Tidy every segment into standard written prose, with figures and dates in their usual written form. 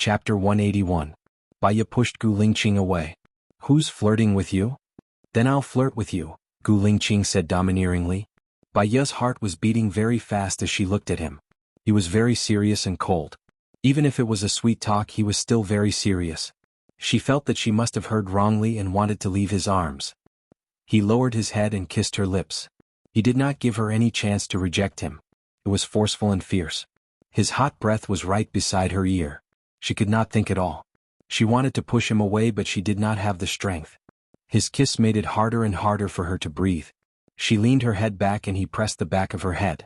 Chapter 181. Baya pushed Gu Lingqing away. Who's flirting with you? Then I'll flirt with you, Gu Lingqing said domineeringly. Baya's heart was beating very fast as she looked at him. He was very serious and cold. Even if it was a sweet talk, he was still very serious. She felt that she must have heard wrongly and wanted to leave his arms. He lowered his head and kissed her lips. He did not give her any chance to reject him. It was forceful and fierce. His hot breath was right beside her ear. She could not think at all. She wanted to push him away, but she did not have the strength. His kiss made it harder and harder for her to breathe. She leaned her head back and he pressed the back of her head.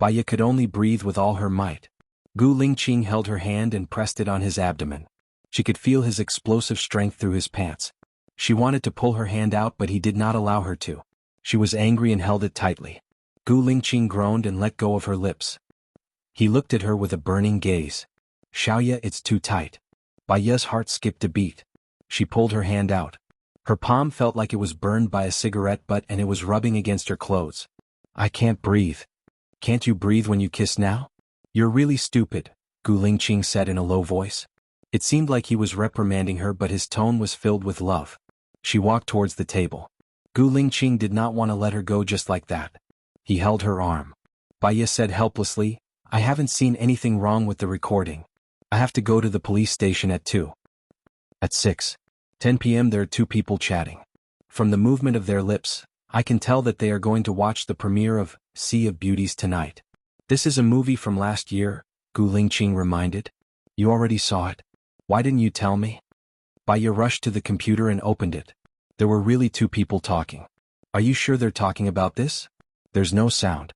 Baya could only breathe with all her might. Gu Lingqing held her hand and pressed it on his abdomen. She could feel his explosive strength through his pants. She wanted to pull her hand out, but he did not allow her to. She was angry and held it tightly. Gu Lingqing groaned and let go of her lips. He looked at her with a burning gaze. Xiaoya, it's too tight. Baya's heart skipped a beat. She pulled her hand out. Her palm felt like it was burned by a cigarette butt and it was rubbing against her clothes. I can't breathe. Can't you breathe when you kiss now? You're really stupid, Gu Lingqing said in a low voice. It seemed like he was reprimanding her, but his tone was filled with love. She walked towards the table. Gu Lingqing did not want to let her go just like that. He held her arm. Baya said helplessly, I haven't seen anything wrong with the recording. I have to go to the police station at 2. At 6:10 p.m. there are two people chatting. From the movement of their lips, I can tell that they are going to watch the premiere of Sea of Beauties tonight. This is a movie from last year, Gu Lingqing reminded. You already saw it. Why didn't you tell me? Baya rushed to the computer and opened it. There were really two people talking. Are you sure they're talking about this? There's no sound.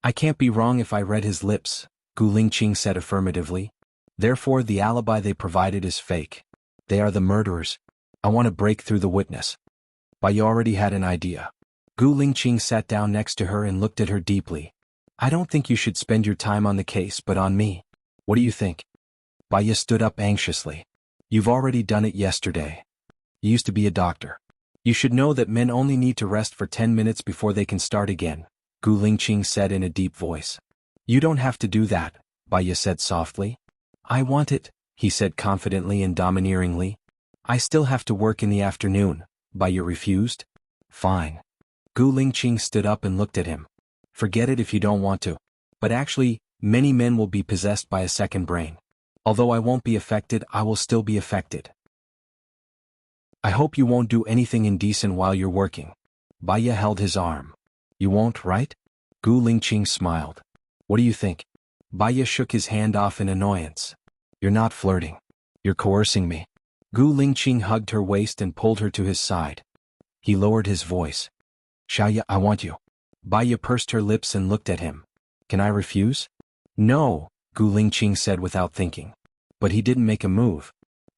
I can't be wrong if I read his lips, Gu Lingqing said affirmatively. Therefore the alibi they provided is fake. They are the murderers. I want to break through the witness. Baya already had an idea. Gu Lingqing sat down next to her and looked at her deeply. I don't think you should spend your time on the case but on me. What do you think? Baya stood up anxiously. You've already done it yesterday. You used to be a doctor. You should know that men only need to rest for 10 minutes before they can start again, Gu Lingqing said in a deep voice. You don't have to do that, Baya said softly. I want it, he said confidently and domineeringly. I still have to work in the afternoon, Baya refused. Fine. Gu Lingqing stood up and looked at him. Forget it if you don't want to. But actually, many men will be possessed by a second brain. Although I won't be affected, I will still be affected. I hope you won't do anything indecent while you're working. Baya held his arm. You won't, right? Gu Lingqing smiled. What do you think? Baya shook his hand off in annoyance. You're not flirting. You're coercing me. Gu Lingqing hugged her waist and pulled her to his side. He lowered his voice. Xiaoya, I want you. Baya pursed her lips and looked at him. Can I refuse? No, Gu Lingqing said without thinking. But he didn't make a move.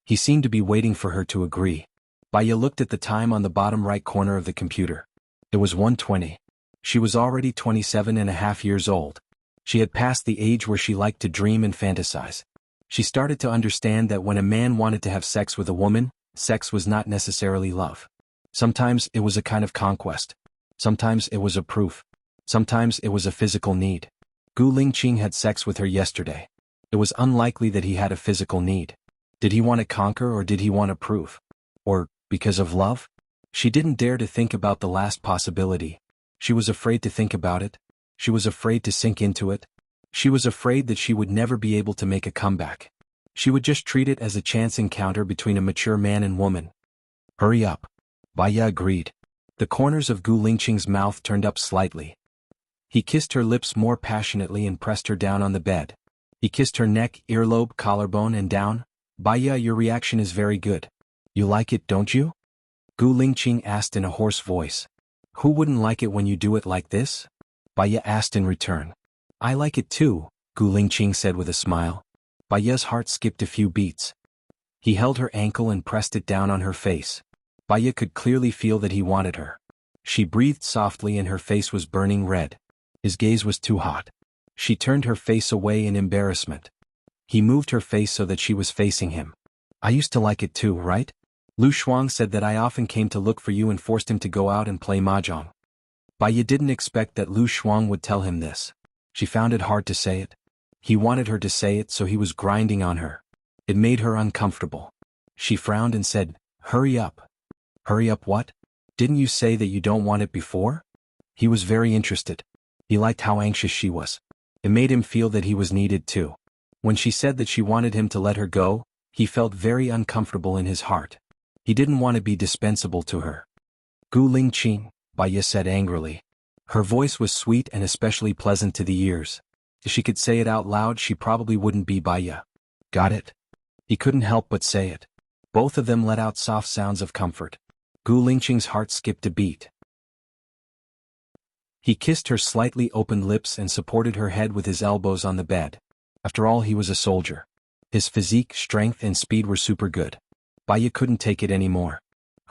He seemed to be waiting for her to agree. Baya looked at the time on the bottom right corner of the computer. It was 1:20. She was already 27.5 years old. She had passed the age where she liked to dream and fantasize. She started to understand that when a man wanted to have sex with a woman, sex was not necessarily love. Sometimes it was a kind of conquest. Sometimes it was a proof. Sometimes it was a physical need. Gu Lingqing had sex with her yesterday. It was unlikely that he had a physical need. Did he want to conquer or did he want a proof? Or, because of love? She didn't dare to think about the last possibility. She was afraid to think about it. She was afraid to sink into it. She was afraid that she would never be able to make a comeback. She would just treat it as a chance encounter between a mature man and woman. Hurry up. Baya agreed. The corners of Gu Lingqing's mouth turned up slightly. He kissed her lips more passionately and pressed her down on the bed. He kissed her neck, earlobe, collarbone, and down. Baya, your reaction is very good. You like it, don't you? Gu Lingqing asked in a hoarse voice. Who wouldn't like it when you do it like this? Baya asked in return. I like it too, Gu Lingqing said with a smile. Baya's heart skipped a few beats. He held her ankle and pressed it down on her face. Baya could clearly feel that he wanted her. She breathed softly and her face was burning red. His gaze was too hot. She turned her face away in embarrassment. He moved her face so that she was facing him. I used to like it too, right? Lu Shuang said that I often came to look for you and forced him to go out and play mahjong. Baya didn't expect that Lu Shuang would tell him this. She found it hard to say it. He wanted her to say it, so he was grinding on her. It made her uncomfortable. She frowned and said, "Hurry up." "Hurry up what? Didn't you say that you don't want it before?" He was very interested. He liked how anxious she was. It made him feel that he was needed too. When she said that she wanted him to let her go, he felt very uncomfortable in his heart. He didn't want to be dispensable to her. "Gu Lingqing," Baya said angrily. Her voice was sweet and especially pleasant to the ears. If she could say it out loud, she probably wouldn't be Baya. "Got it?" He couldn't help but say it. Both of them let out soft sounds of comfort. Gu Lingqing's heart skipped a beat. He kissed her slightly opened lips and supported her head with his elbows on the bed. After all, he was a soldier. His physique, strength, and speed were super good. Baya couldn't take it anymore.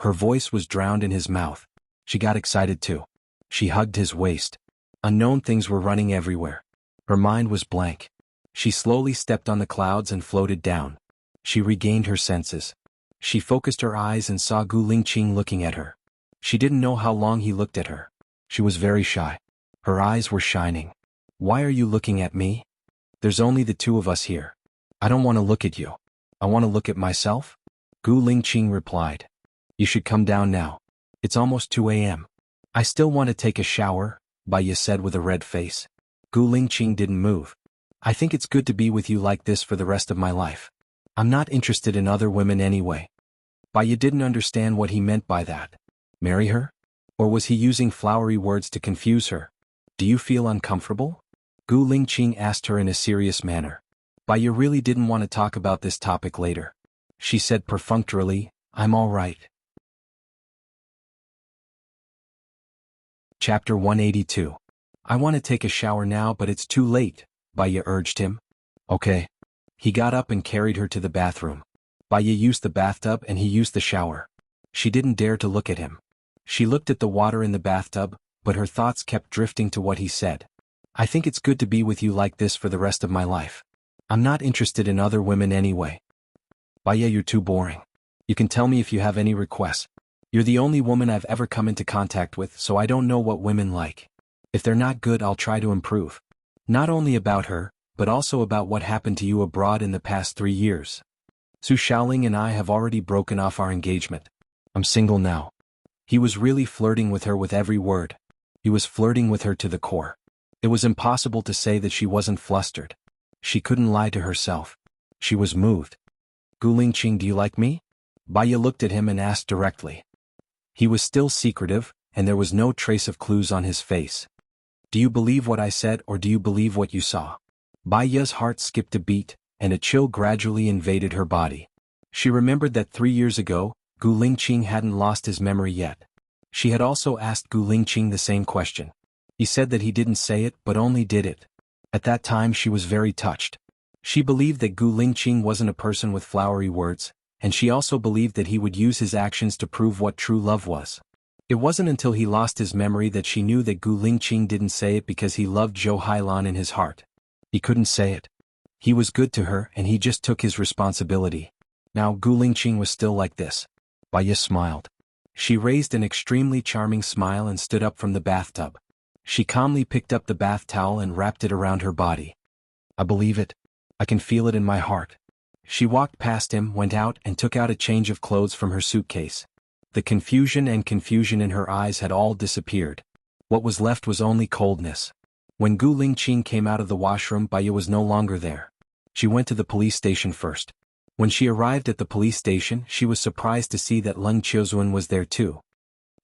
Her voice was drowned in his mouth. She got excited too. She hugged his waist. Unknown things were running everywhere. Her mind was blank. She slowly stepped on the clouds and floated down. She regained her senses. She focused her eyes and saw Gu Lingqing looking at her. She didn't know how long he looked at her. She was very shy. Her eyes were shining. "Why are you looking at me? There's only the two of us here. I don't want to look at you. I want to look at myself." Gu Lingqing replied. "You should come down now. It's almost 2 a.m. "I still want to take a shower," Baya said with a red face. Gu Lingqing didn't move. "I think it's good to be with you like this for the rest of my life. I'm not interested in other women anyway." Baya didn't understand what he meant by that. Marry her? Or was he using flowery words to confuse her? "Do you feel uncomfortable?" Gu Lingqing asked her in a serious manner. Baya really didn't want to talk about this topic later. She said perfunctorily, "I'm all right." Chapter 182. "I want to take a shower now, but it's too late," Baya urged him. "Okay." He got up and carried her to the bathroom. Baya used the bathtub and he used the shower. She didn't dare to look at him. She looked at the water in the bathtub, but her thoughts kept drifting to what he said. "I think it's good to be with you like this for the rest of my life. I'm not interested in other women anyway." "Baya, you're too boring. You can tell me if you have any requests. You're the only woman I've ever come into contact with, so I don't know what women like. If they're not good, I'll try to improve. Not only about her, but also about what happened to you abroad in the past 3 years. Su Shaoling and I have already broken off our engagement. I'm single now." He was really flirting with her with every word. He was flirting with her to the core. It was impossible to say that she wasn't flustered. She couldn't lie to herself. She was moved. "Gu Lingqing, do you like me?" Baya looked at him and asked directly. He was still secretive, and there was no trace of clues on his face. "Do you believe what I said, or do you believe what you saw?" Baya's heart skipped a beat, and a chill gradually invaded her body. She remembered that 3 years ago, Gu Lingqing hadn't lost his memory yet. She had also asked Gu Lingqing the same question. He said that he didn't say it but only did it. At that time she was very touched. She believed that Gu Lingqing wasn't a person with flowery words, and she also believed that he would use his actions to prove what true love was. It wasn't until he lost his memory that she knew that Gu Lingqing didn't say it because he loved Zhou Hailan in his heart. He couldn't say it. He was good to her and he just took his responsibility. Now Gu Lingqing was still like this. Baya smiled. She raised an extremely charming smile and stood up from the bathtub. She calmly picked up the bath towel and wrapped it around her body. "I believe it. I can feel it in my heart." She walked past him, went out, and took out a change of clothes from her suitcase. The confusion in her eyes had all disappeared. What was left was only coldness. When Gu Lingqing came out of the washroom, Baya was no longer there. She went to the police station first. When she arrived at the police station, she was surprised to see that Leng Qiuzuan was there too.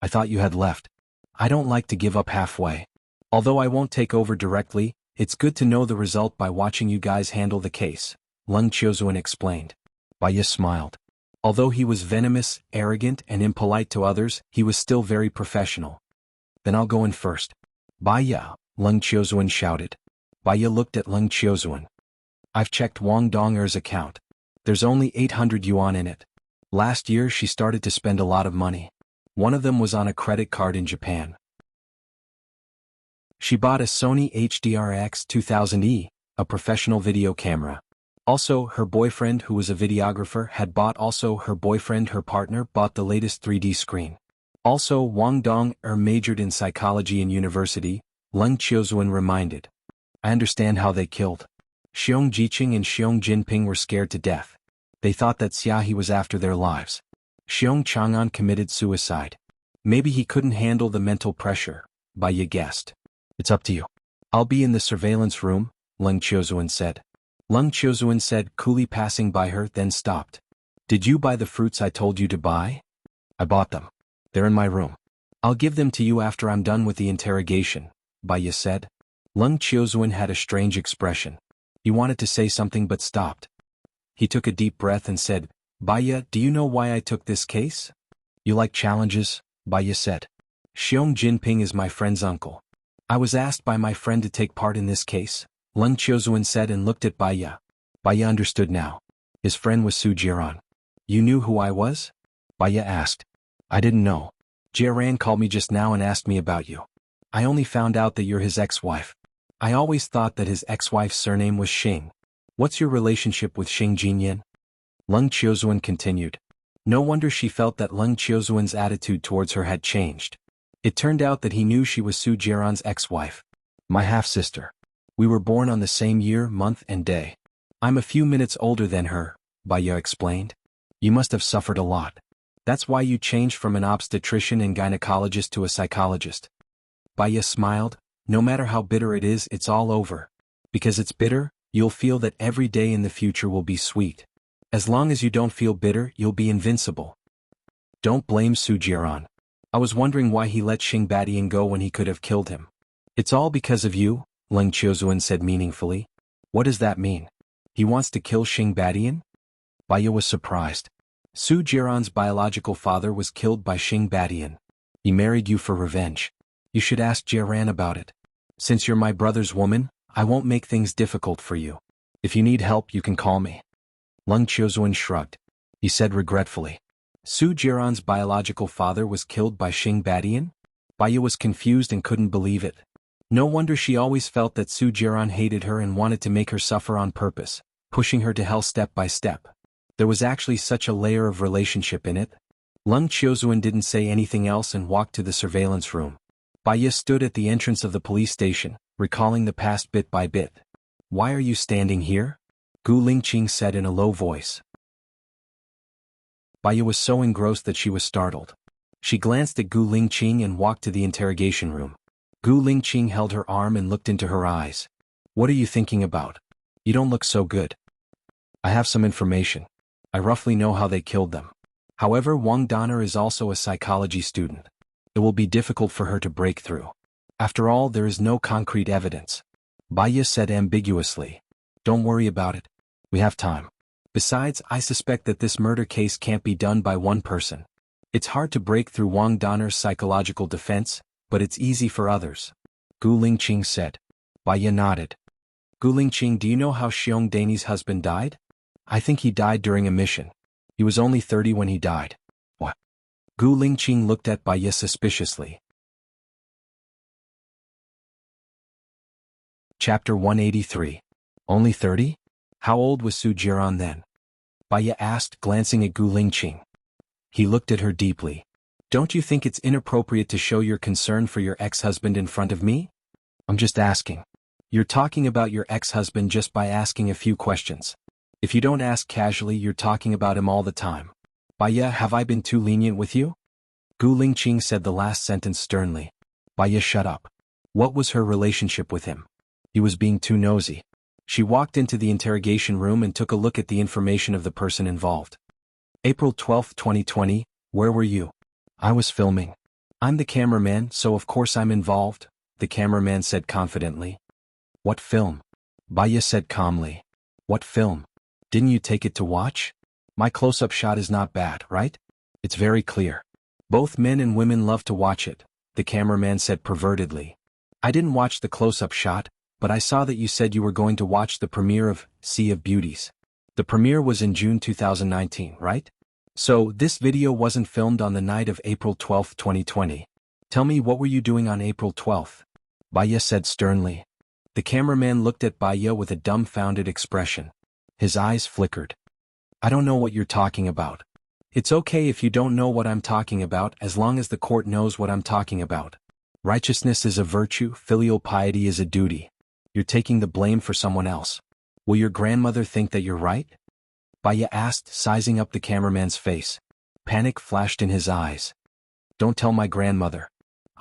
"I thought you had left. I don't like to give up halfway. Although I won't take over directly, it's good to know the result by watching you guys handle the case," Leng Qiuzuan explained. Baya smiled. Although he was venomous, arrogant, and impolite to others, he was still very professional. "Then I'll go in first." "Baya," Leng Qiuzuan shouted. Baya looked at Leng Qiuzuan. "I've checked Wang Dong'er's account. There's only 800 yuan in it. Last year she started to spend a lot of money. One of them was on a credit card in Japan. She bought a Sony HDR-X 2000E, a professional video camera. Also, her boyfriend, who was a videographer, had bought her partner bought the latest 3D screen. Also, Wang Dong'er majored in psychology in university," Leng Qiuzuan reminded. "I understand how they killed. Xiong Jiqing and Xiong Jinping were scared to death. They thought that Xiaohe was after their lives. Xiong Chang'an committed suicide. Maybe he couldn't handle the mental pressure, Baiya guessed. It's up to you. I'll be in the surveillance room, Leng Qiuzuan said. Leng Qiuzuan said, coolly passing by her, then stopped. Did you buy the fruits I told you to buy? I bought them. They're in my room. I'll give them to you after I'm done with the interrogation, Baiya said. Leng Qiuzuan had a strange expression. He wanted to say something but stopped. He took a deep breath and said, Baiya, do you know why I took this case? You like challenges, Baiya said. Xiong Jinping is my friend's uncle. I was asked by my friend to take part in this case, Leng Qiuzuan said and looked at Baiya. Baiya understood now. His friend was Su Jiran. You knew who I was? Baiya asked. I didn't know. Jiran called me just now and asked me about you. I only found out that you're his ex-wife. I always thought that his ex-wife's surname was Xing. What's your relationship with Xing Jinyan? Leng Qiuzuan continued. No wonder she felt that Leng Qiuzuan's attitude towards her had changed. It turned out that he knew she was Su Jiran's ex-wife. My half-sister. We were born on the same year, month and day. I'm a few minutes older than her, Baiya explained. You must have suffered a lot. That's why you changed from an obstetrician and gynecologist to a psychologist. Baiya smiled. No matter how bitter it is, it's all over. Because it's bitter, you'll feel that every day in the future will be sweet. As long as you don't feel bitter, you'll be invincible. Don't blame Su Jiran. I was wondering why he let Xing Badian go when he could have killed him. It's all because of you, Leng Qiuzuan said meaningfully. What does that mean? He wants to kill Xing Badian? Baiya was surprised. Su Jiran's biological father was killed by Xing Badian. He married you for revenge. You should ask Jiran about it. Since you're my brother's woman, I won't make things difficult for you. If you need help, you can call me. Leng Qiuzuan shrugged. He said regretfully. Su Jiran's biological father was killed by Xing Badian? Baiya was confused and couldn't believe it. No wonder she always felt that Su Jiran hated her and wanted to make her suffer on purpose, pushing her to hell step by step. There was actually such a layer of relationship in it. Leng Qiuzuan didn't say anything else and walked to the surveillance room. Baiya stood at the entrance of the police station, recalling the past bit by bit. Why are you standing here? Gu Lingqing said in a low voice. Baiya was so engrossed that she was startled. She glanced at Gu Lingqing and walked to the interrogation room. Gu Lingqing held her arm and looked into her eyes. What are you thinking about? You don't look so good. I have some information. I roughly know how they killed them. However, Wang Donner is also a psychology student. It will be difficult for her to break through. After all, there is no concrete evidence. Baiya said ambiguously. Don't worry about it. We have time. Besides, I suspect that this murder case can't be done by one person. It's hard to break through Wang Donner's psychological defense, but it's easy for others. Gu Lingqing said. Baiya nodded. Gu Lingqing, do you know how Xiong Dani's husband died? I think he died during a mission. He was only 30 when he died. What? Gu Lingqing looked at Baiya suspiciously. Chapter 183. Only 30? How old was Su Jiran then? Baiya asked, glancing at Gu Lingqing. He looked at her deeply. Don't you think it's inappropriate to show your concern for your ex-husband in front of me? I'm just asking. You're talking about your ex-husband just by asking a few questions. If you don't ask casually, you're talking about him all the time. Baiya, have I been too lenient with you? Gu Lingqing said the last sentence sternly. Baiya shut up. What was her relationship with him? He was being too nosy. She walked into the interrogation room and took a look at the information of the person involved. April 12, 2020, where were you? I was filming. I'm the cameraman, so of course I'm involved, the cameraman said confidently. What film? Baiya said calmly. What film? Didn't you take it to watch? My close-up shot is not bad, right? It's very clear. Both men and women love to watch it, the cameraman said pervertedly. I didn't watch the close-up shot, but I saw that you said you were going to watch the premiere of Sea of Beauties. The premiere was in June 2019, right? So, this video wasn't filmed on the night of April 12, 2020. Tell me, what were you doing on April 12th? Baiya said sternly. The cameraman looked at Baiya with a dumbfounded expression. His eyes flickered. I don't know what you're talking about. It's okay if you don't know what I'm talking about, as long as the court knows what I'm talking about. Righteousness is a virtue, filial piety is a duty. You're taking the blame for someone else. Will your grandmother think that you're right? Baya asked, sizing up the cameraman's face. Panic flashed in his eyes. Don't tell my grandmother.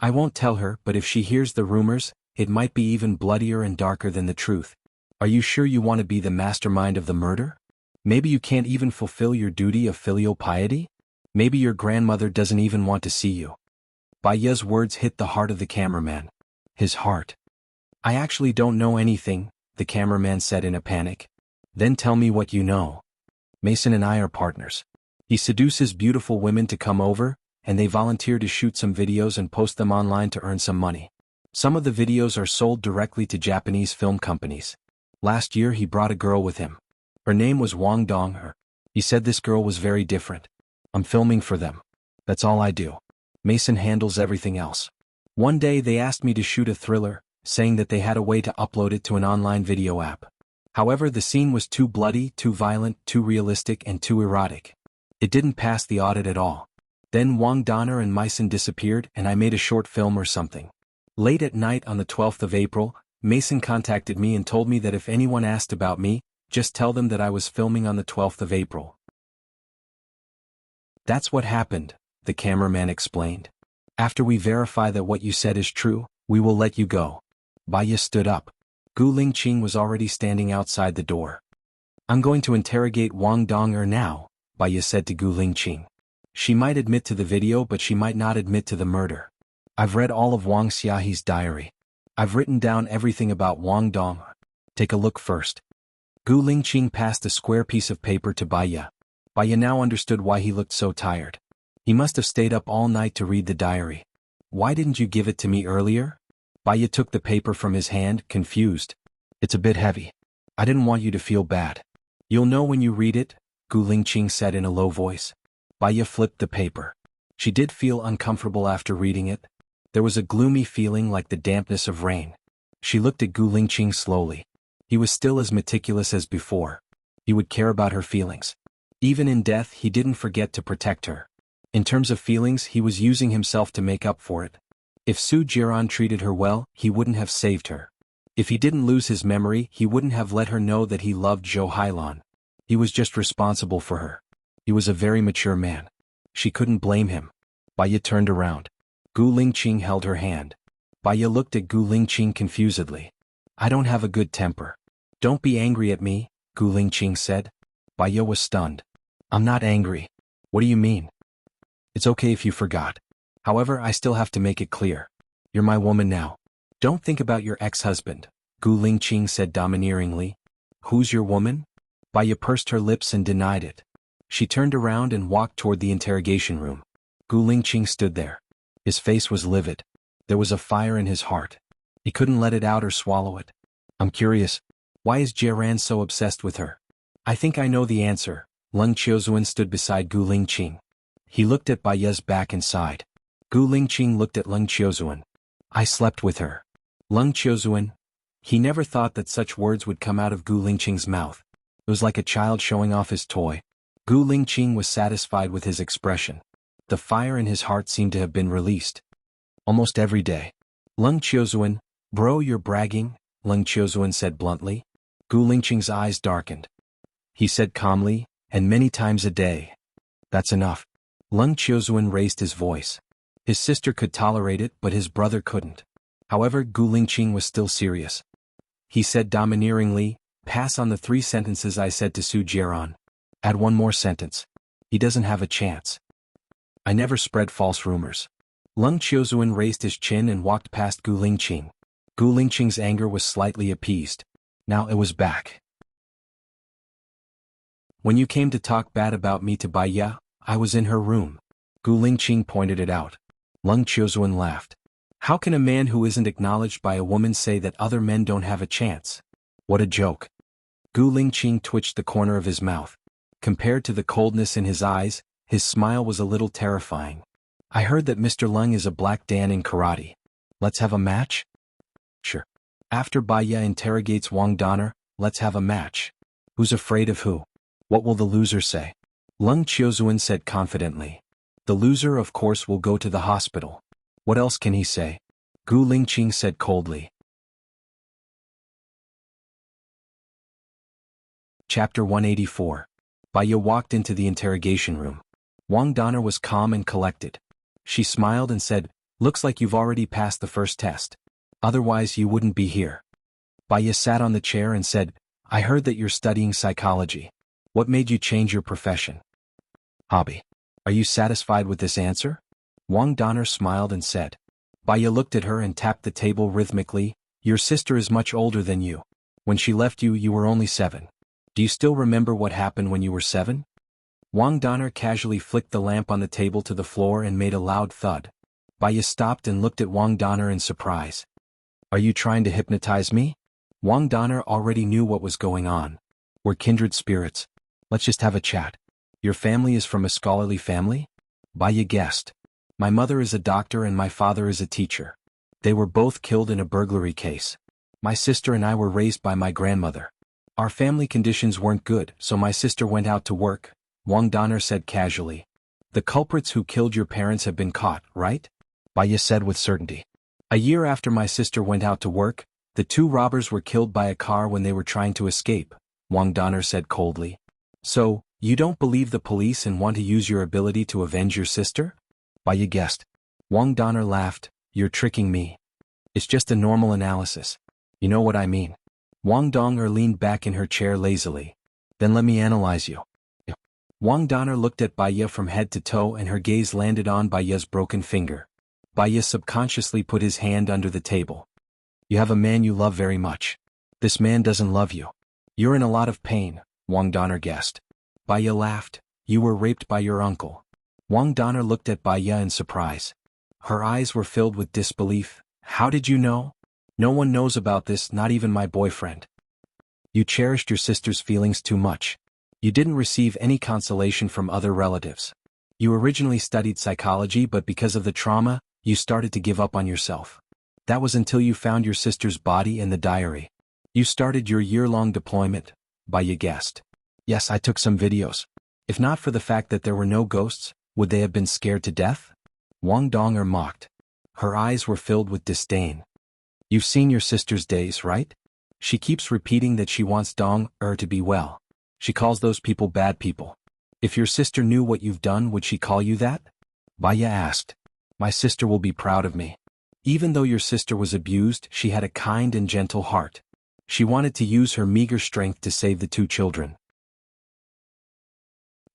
I won't tell her, but if she hears the rumors, it might be even bloodier and darker than the truth. Are you sure you want to be the mastermind of the murder? Maybe you can't even fulfill your duty of filial piety? Maybe your grandmother doesn't even want to see you. Baya's words hit the heart of the cameraman. His heart. I actually don't know anything, the cameraman said in a panic. Then tell me what you know. Mason and I are partners. He seduces beautiful women to come over, and they volunteer to shoot some videos and post them online to earn some money. Some of the videos are sold directly to Japanese film companies. Last year he brought a girl with him. Her name was Wang Dong. He said this girl was very different. I'm filming for them. That's all I do. Mason handles everything else. One day they asked me to shoot a thriller, saying that they had a way to upload it to an online video app. However, the scene was too bloody, too violent, too realistic, and too erotic. It didn't pass the audit at all. Then Wang Donner and Mason disappeared and I made a short film or something. Late at night on the 12th of April, Mason contacted me and told me that if anyone asked about me, just tell them that I was filming on the 12th of April. That's what happened, the cameraman explained. After we verify that what you said is true, we will let you go. Baya stood up. Gu Lingqing was already standing outside the door. I'm going to interrogate Wang Dong now, Baya said to Gu Lingqing. She might admit to the video but she might not admit to the murder. I've read all of Wang Xiaohe's diary. I've written down everything about Wang Dong. Take a look first. Gu Lingqing passed a square piece of paper to Baya. Baya now understood why he looked so tired. He must have stayed up all night to read the diary. Why didn't you give it to me earlier? Baya took the paper from his hand, confused. It's a bit heavy. I didn't want you to feel bad. You'll know when you read it, Gu Lingqing said in a low voice. Baya flipped the paper. She did feel uncomfortable after reading it. There was a gloomy feeling like the dampness of rain. She looked at Gu Lingqing slowly. He was still as meticulous as before. He would care about her feelings. Even in death he didn't forget to protect her. In terms of feelings he was using himself to make up for it. If Su Jiran treated her well, he wouldn't have saved her. If he didn't lose his memory, he wouldn't have let her know that he loved Zhou Hailan. He was just responsible for her. He was a very mature man. She couldn't blame him. Baya turned around. Gu Lingqing held her hand. Baya looked at Gu Lingqing confusedly. I don't have a good temper. Don't be angry at me, Gu Lingqing said. Baya was stunned. I'm not angry. What do you mean? It's okay if you forgot. However, I still have to make it clear. You're my woman now. Don't think about your ex-husband, Gu Lingqing said domineeringly. Who's your woman? Baya pursed her lips and denied it. She turned around and walked toward the interrogation room. Gu Lingqing stood there. His face was livid. There was a fire in his heart. He couldn't let it out or swallow it. I'm curious. Why is Jiran so obsessed with her? I think I know the answer. Leng Qiuzuan stood beside Gu Lingqing. He looked at Baya's back and sighed. Gu Lingqing looked at Leng Qiuzuan. I slept with her. Leng Qiuzuan. He never thought that such words would come out of Gu Lingqing's mouth. It was like a child showing off his toy. Gu Lingqing was satisfied with his expression. The fire in his heart seemed to have been released. Almost every day. Leng Qiuzuan, bro, you're bragging, Leng Qiuzuan said bluntly. Gu Lingqing's eyes darkened. He said calmly, and many times a day. That's enough. Leng Qiuzuan raised his voice. His sister could tolerate it, but his brother couldn't. However, Gu Lingqing was still serious. He said domineeringly, pass on the 3 sentences I said to Su Jiran. Add 1 more sentence. He doesn't have a chance. I never spread false rumors. Leng Qiuzuan raised his chin and walked past Gu Lingqing. Gu Lingqing's anger was slightly appeased. Now it was back. When you came to talk bad about me to Baya, I was in her room. Gu Lingqing pointed it out. Leng Qiuzuan laughed. How can a man who isn't acknowledged by a woman say that other men don't have a chance? What a joke. Gu Lingqing twitched the corner of his mouth. Compared to the coldness in his eyes, his smile was a little terrifying. I heard that Mr. Leng is a black dan in karate. Let's have a match? Sure. After Baya interrogates Wang Donner, let's have a match. Who's afraid of who? What will the loser say? Leng Qiuzuan said confidently. The loser of course will go to the hospital. What else can he say? Gu Lingqing said coldly. Chapter 184. Baya walked into the interrogation room. Wang Donner was calm and collected. She smiled and said, "Looks like you've already passed the first test. Otherwise you wouldn't be here." Baya sat on the chair and said, "I heard that you're studying psychology. What made you change your profession?" "Hobby. Are you satisfied with this answer?" Wang Donner smiled and said. Baya looked at her and tapped the table rhythmically. "Your sister is much older than you. When she left you, you were only 7. Do you still remember what happened when you were 7? Wang Donner casually flicked the lamp on the table to the floor and made a loud thud. Baya stopped and looked at Wang Donner in surprise. "Are you trying to hypnotize me?" Wang Donner already knew what was going on. "We're kindred spirits. Let's just have a chat. Your family is from a scholarly family?" Baya guessed. "My mother is a doctor and my father is a teacher. They were both killed in a burglary case. My sister and I were raised by my grandmother. Our family conditions weren't good, so my sister went out to work," Wang Donner said casually. "The culprits who killed your parents have been caught, right?" Baya said with certainty. "A year after my sister went out to work, the 2 robbers were killed by a car when they were trying to escape," Wang Donner said coldly. "So, you don't believe the police and want to use your ability to avenge your sister?" Baya guessed. Wang Donner laughed. "You're tricking me. It's just a normal analysis. You know what I mean." Wang Donner leaned back in her chair lazily. "Then let me analyze you." Wang Donner looked at Baya from head to toe and her gaze landed on Baya's broken finger. Baya subconsciously put his hand under the table. "You have a man you love very much. This man doesn't love you. You're in a lot of pain," Wang Donner guessed. Baya laughed. "You were raped by your uncle." Wang Donner looked at Baya in surprise. Her eyes were filled with disbelief. "How did you know?" "No one knows about this, not even my boyfriend." "You cherished your sister's feelings too much. You didn't receive any consolation from other relatives. You originally studied psychology, but because of the trauma, you started to give up on yourself. That was until you found your sister's body in the diary. You started your year-long deployment," Baya guessed. "Yes, I took some videos. If not for the fact that there were no ghosts, would they have been scared to death?" Wang Donner mocked. Her eyes were filled with disdain. "You've seen your sister's days, right? She keeps repeating that she wants Dong-er to be well. She calls those people bad people. If your sister knew what you've done, would she call you that?" Baya asked. "My sister will be proud of me. Even though your sister was abused, she had a kind and gentle heart. She wanted to use her meager strength to save the 2 children.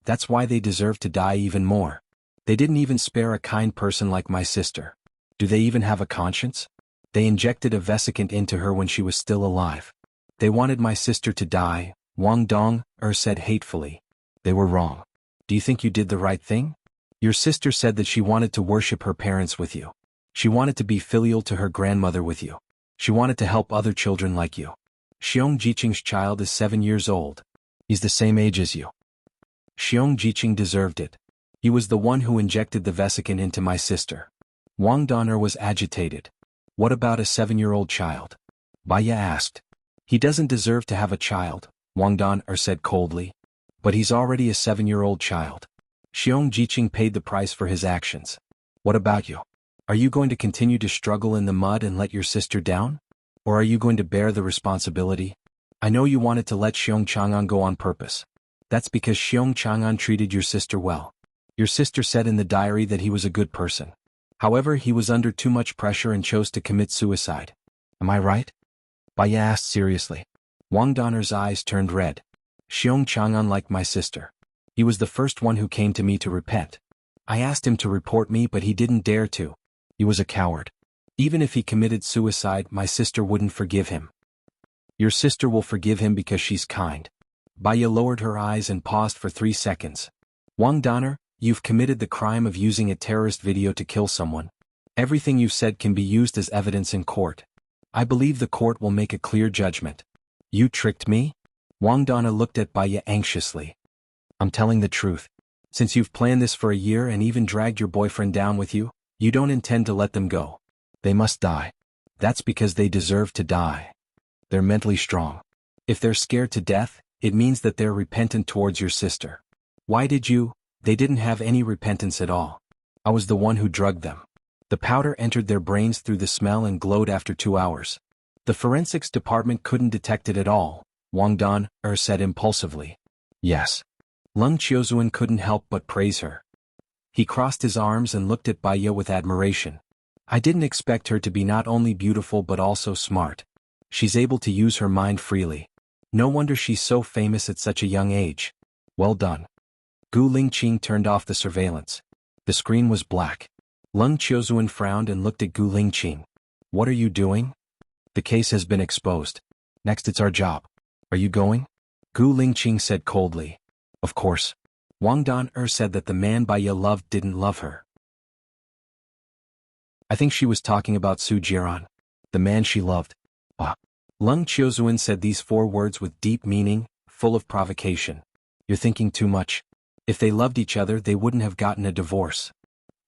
That's why they deserve to die even more. They didn't even spare a kind person like my sister. Do they even have a conscience? They injected a vesicant into her when she was still alive. They wanted my sister to die," Wang Dong-er said hatefully. "They were wrong. Do you think you did the right thing? Your sister said that she wanted to worship her parents with you. She wanted to be filial to her grandmother with you. She wanted to help other children like you. Xiong Jiqing's child is 7 years old. He's the same age as you. Xiong Jiqing deserved it. He was the one who injected the vesicant into my sister." Wang Donner was agitated. "What about a 7-year-old child?" Baya asked. "He doesn't deserve to have a child," Wang Donner said coldly. "But he's already a 7-year-old child. Xiong Jiqing paid the price for his actions. What about you? Are you going to continue to struggle in the mud and let your sister down? Or are you going to bear the responsibility? I know you wanted to let Xiong Chang'an go on purpose. That's because Xiong Chang'an treated your sister well. Your sister said in the diary that he was a good person. However, he was under too much pressure and chose to commit suicide. Am I right?" Baya asked seriously. Wang Donner's eyes turned red. "Xiong Chang'an liked my sister. He was the first one who came to me to repent. I asked him to report me, but he didn't dare to. He was a coward. Even if he committed suicide, my sister wouldn't forgive him." "Your sister will forgive him because she's kind." Baya lowered her eyes and paused for 3 seconds. "Wang Donner, you've committed the crime of using a terrorist video to kill someone. Everything you've said can be used as evidence in court. I believe the court will make a clear judgment." "You tricked me?" Wang Donner looked at Baya anxiously. "I'm telling the truth. Since you've planned this for a year and even dragged your boyfriend down with you, you don't intend to let them go. They must die. That's because they deserve to die. They're mentally strong. If they're scared to death, it means that they're repentant towards your sister. Why did you? They didn't have any repentance at all. I was the one who drugged them. The powder entered their brains through the smell and glowed after 2 hours. The forensics department couldn't detect it at all," Wang Donner said impulsively. "Yes. Lung Qiuzuan couldn't help but praise her. He crossed his arms and looked at Baiya with admiration. I didn't expect her to be not only beautiful but also smart. She's able to use her mind freely. No wonder she's so famous at such a young age. Well done. Gu Lingqing turned off the surveillance. The screen was black. Lung Qiuzuan frowned and looked at Gu Lingqing. What are you doing? The case has been exposed. Next it's our job. Are you going? Gu Lingqing said coldly. Of course. Wang Dan said that the man Baiya loved didn't love her. I think she was talking about Su Jiran, the man she loved. Ah. Lung Qiuzuan said these 4 words with deep meaning, full of provocation. You're thinking too much. If they loved each other they wouldn't have gotten a divorce.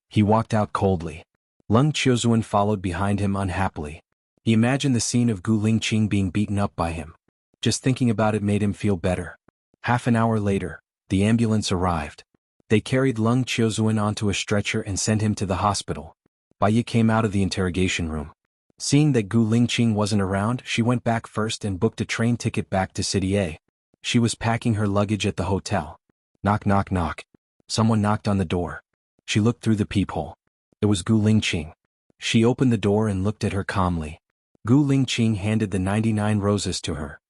He walked out coldly. Lung Qiuzuan followed behind him unhappily. He imagined the scene of Gu Lingqing being beaten up by him. Just thinking about it made him feel better. Half an hour later, the ambulance arrived. They carried Lung Qiuzuan onto a stretcher and sent him to the hospital. Baiya came out of the interrogation room. Seeing that Gu Lingqing wasn't around, she went back first and booked a train ticket back to City A. She was packing her luggage at the hotel. Knock knock knock. Someone knocked on the door. She looked through the peephole. It was Gu Lingqing. She opened the door and looked at her calmly. Gu Lingqing handed the 99 roses to her.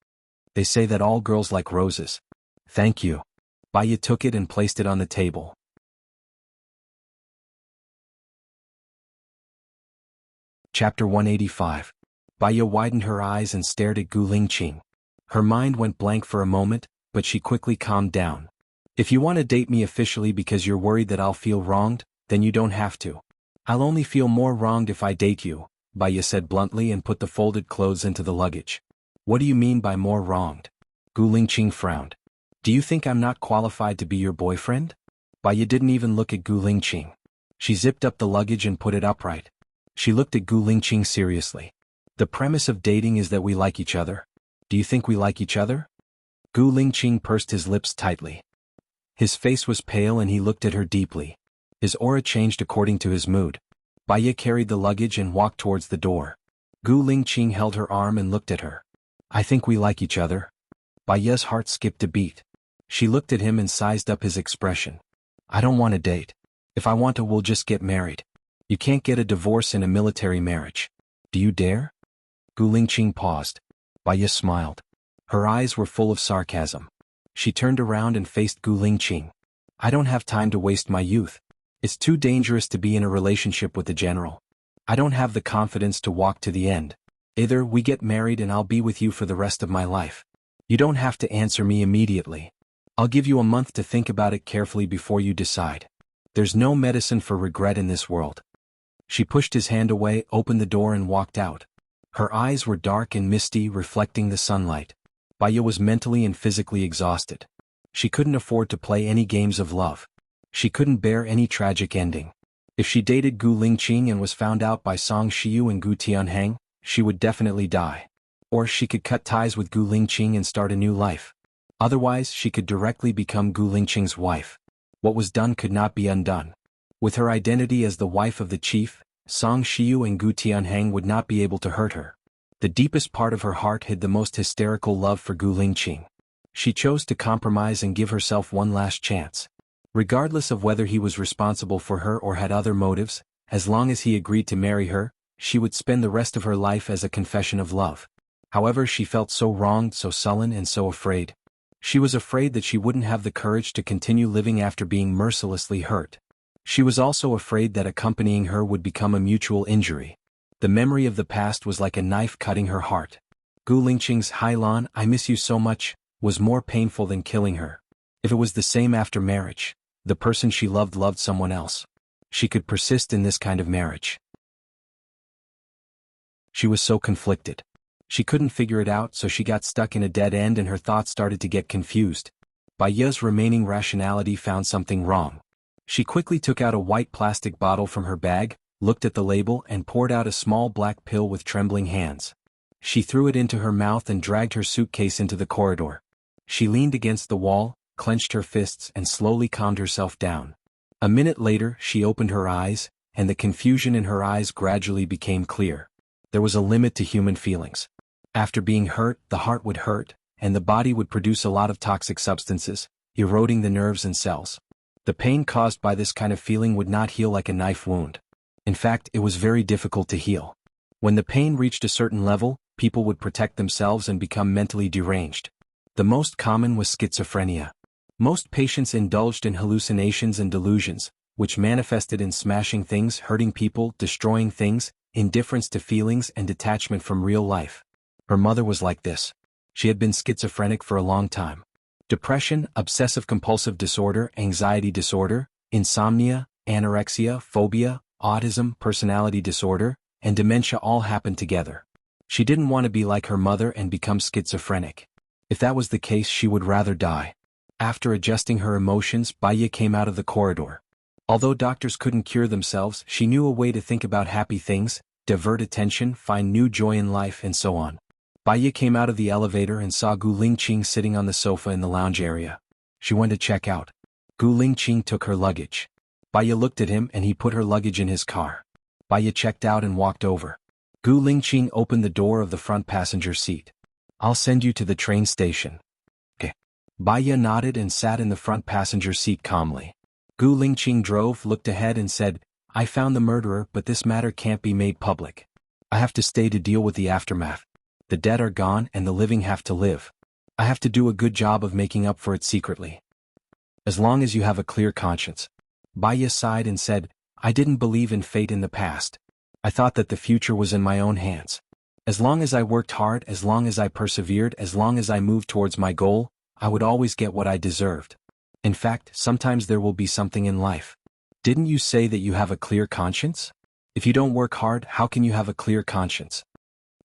They say that all girls like roses. Thank you. Baiya took it and placed it on the table. Chapter 185. Baiya widened her eyes and stared at Gu Lingqing. Her mind went blank for a moment, but she quickly calmed down. If you want to date me officially because you're worried that I'll feel wronged, then you don't have to. I'll only feel more wronged if I date you, Baiya said bluntly and put the folded clothes into the luggage. What do you mean by more wronged? Gu Lingqing frowned. Do you think I'm not qualified to be your boyfriend? Baiya didn't even look at Gu Lingqing. She zipped up the luggage and put it upright. She looked at Gu Lingqing seriously. The premise of dating is that we like each other. Do you think we like each other? Gu Lingqing pursed his lips tightly. His face was pale and he looked at her deeply. His aura changed according to his mood. Baiya carried the luggage and walked towards the door. Gu Lingqing held her arm and looked at her. I think we like each other. Baiya's heart skipped a beat. She looked at him and sized up his expression. I don't want to date. If I want to, we'll just get married. You can't get a divorce in a military marriage. Do you dare? Gu Lingqing paused. Baiya smiled. Her eyes were full of sarcasm. She turned around and faced Gu Lingqing. I don't have time to waste my youth. It's too dangerous to be in a relationship with a general. I don't have the confidence to walk to the end. Either we get married and I'll be with you for the rest of my life. You don't have to answer me immediately. I'll give you a month to think about it carefully before you decide. There's no medicine for regret in this world. She pushed his hand away, opened the door and walked out. Her eyes were dark and misty, reflecting the sunlight. Baiya was mentally and physically exhausted. She couldn't afford to play any games of love. She couldn't bear any tragic ending. If she dated Gu Lingqing and was found out by Song Shiyu and Gu Tianheng, she would definitely die. Or she could cut ties with Gu Lingqing and start a new life. Otherwise, she could directly become Gu Lingqing's wife. What was done could not be undone. With her identity as the wife of the chief, Song Shiyu and Gu Tianheng would not be able to hurt her. The deepest part of her heart hid the most hysterical love for Gu Lingqing. She chose to compromise and give herself one last chance. Regardless of whether he was responsible for her or had other motives, as long as he agreed to marry her, she would spend the rest of her life as a confession of love. However, she felt so wronged, so sullen and so afraid. She was afraid that she wouldn't have the courage to continue living after being mercilessly hurt. She was also afraid that accompanying her would become a mutual injury. The memory of the past was like a knife cutting her heart. Gu Lingqing's "Hailan, I miss you so much," was more painful than killing her. If it was the same after marriage, the person she loved someone else. She could persist in this kind of marriage. She was so conflicted. She couldn't figure it out, so she got stuck in a dead end and her thoughts started to get confused. Baiya's remaining rationality found something wrong. She quickly took out a white plastic bottle from her bag, looked at the label and poured out a small black pill with trembling hands. She threw it into her mouth and dragged her suitcase into the corridor. She leaned against the wall, clenched her fists and slowly calmed herself down. A minute later, she opened her eyes, and the confusion in her eyes gradually became clear. There was a limit to human feelings. After being hurt, the heart would hurt, and the body would produce a lot of toxic substances, eroding the nerves and cells. The pain caused by this kind of feeling would not heal like a knife wound. In fact, it was very difficult to heal. When the pain reached a certain level, people would protect themselves and become mentally deranged. The most common was schizophrenia. Most patients indulged in hallucinations and delusions, which manifested in smashing things, hurting people, destroying things, indifference to feelings and detachment from real life. Her mother was like this. She had been schizophrenic for a long time. Depression, obsessive-compulsive disorder, anxiety disorder, insomnia, anorexia, phobia, autism, personality disorder, and dementia all happened together. She didn't want to be like her mother and become schizophrenic. If that was the case, she would rather die. After adjusting her emotions, Baya came out of the corridor. Although doctors couldn't cure themselves, she knew a way to think about happy things, divert attention, find new joy in life, and so on. Baya came out of the elevator and saw Gu Lingqing sitting on the sofa in the lounge area. She went to check out. Gu Lingqing took her luggage. Baya looked at him and he put her luggage in his car. Baya checked out and walked over. Gu Lingqing opened the door of the front passenger seat. "I'll send you to the train station." "Okay." Baya nodded and sat in the front passenger seat calmly. Gu Lingqing drove, looked ahead and said, "I found the murderer, but this matter can't be made public. I have to stay to deal with the aftermath. The dead are gone and the living have to live. I have to do a good job of making up for it secretly. As long as you have a clear conscience." Baya sighed and said, "I didn't believe in fate in the past. I thought that the future was in my own hands. As long as I worked hard, as long as I persevered, as long as I moved towards my goal, I would always get what I deserved. In fact, sometimes there will be something in life." "Didn't you say that you have a clear conscience? If you don't work hard, how can you have a clear conscience?"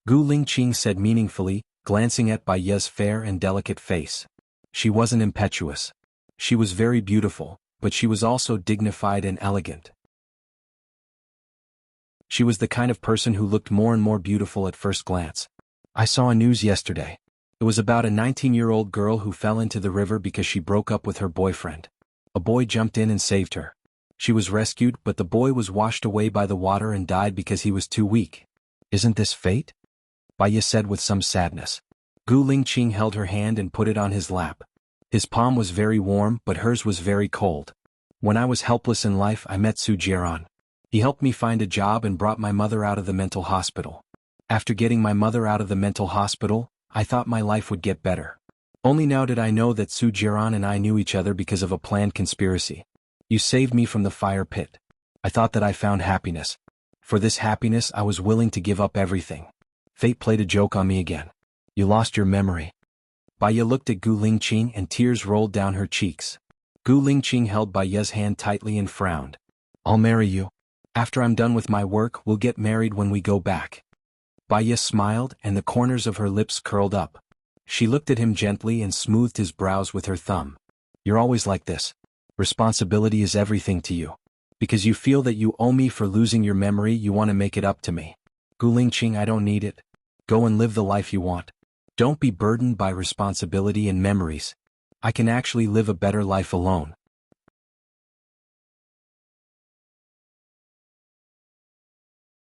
Gu Lingqing said meaningfully, glancing at Baya's fair and delicate face. She wasn't impetuous. She was very beautiful, but she was also dignified and elegant. She was the kind of person who looked more and more beautiful at first glance. "I saw a news yesterday. It was about a 19-year-old girl who fell into the river because she broke up with her boyfriend. A boy jumped in and saved her. She was rescued, but the boy was washed away by the water and died because he was too weak. Isn't this fate?" Baya said with some sadness. Gu Lingqing held her hand and put it on his lap. His palm was very warm, but hers was very cold. "When I was helpless in life, I met Su Jiaran. He helped me find a job and brought my mother out of the mental hospital. After getting my mother out of the mental hospital, I thought my life would get better. Only now did I know that Su Jiaran and I knew each other because of a planned conspiracy. You saved me from the fire pit. I thought that I found happiness. For this happiness I was willing to give up everything. Fate played a joke on me again. You lost your memory." Baya looked at Gu Lingqing and tears rolled down her cheeks. Gu Lingqing held Baya's hand tightly and frowned. "I'll marry you. After I'm done with my work, we'll get married when we go back." Baya smiled and the corners of her lips curled up. She looked at him gently and smoothed his brows with her thumb. "You're always like this. Responsibility is everything to you. Because you feel that you owe me for losing your memory, you want to make it up to me. Gu Lingqing, I don't need it. Go and live the life you want. Don't be burdened by responsibility and memories. I can actually live a better life alone."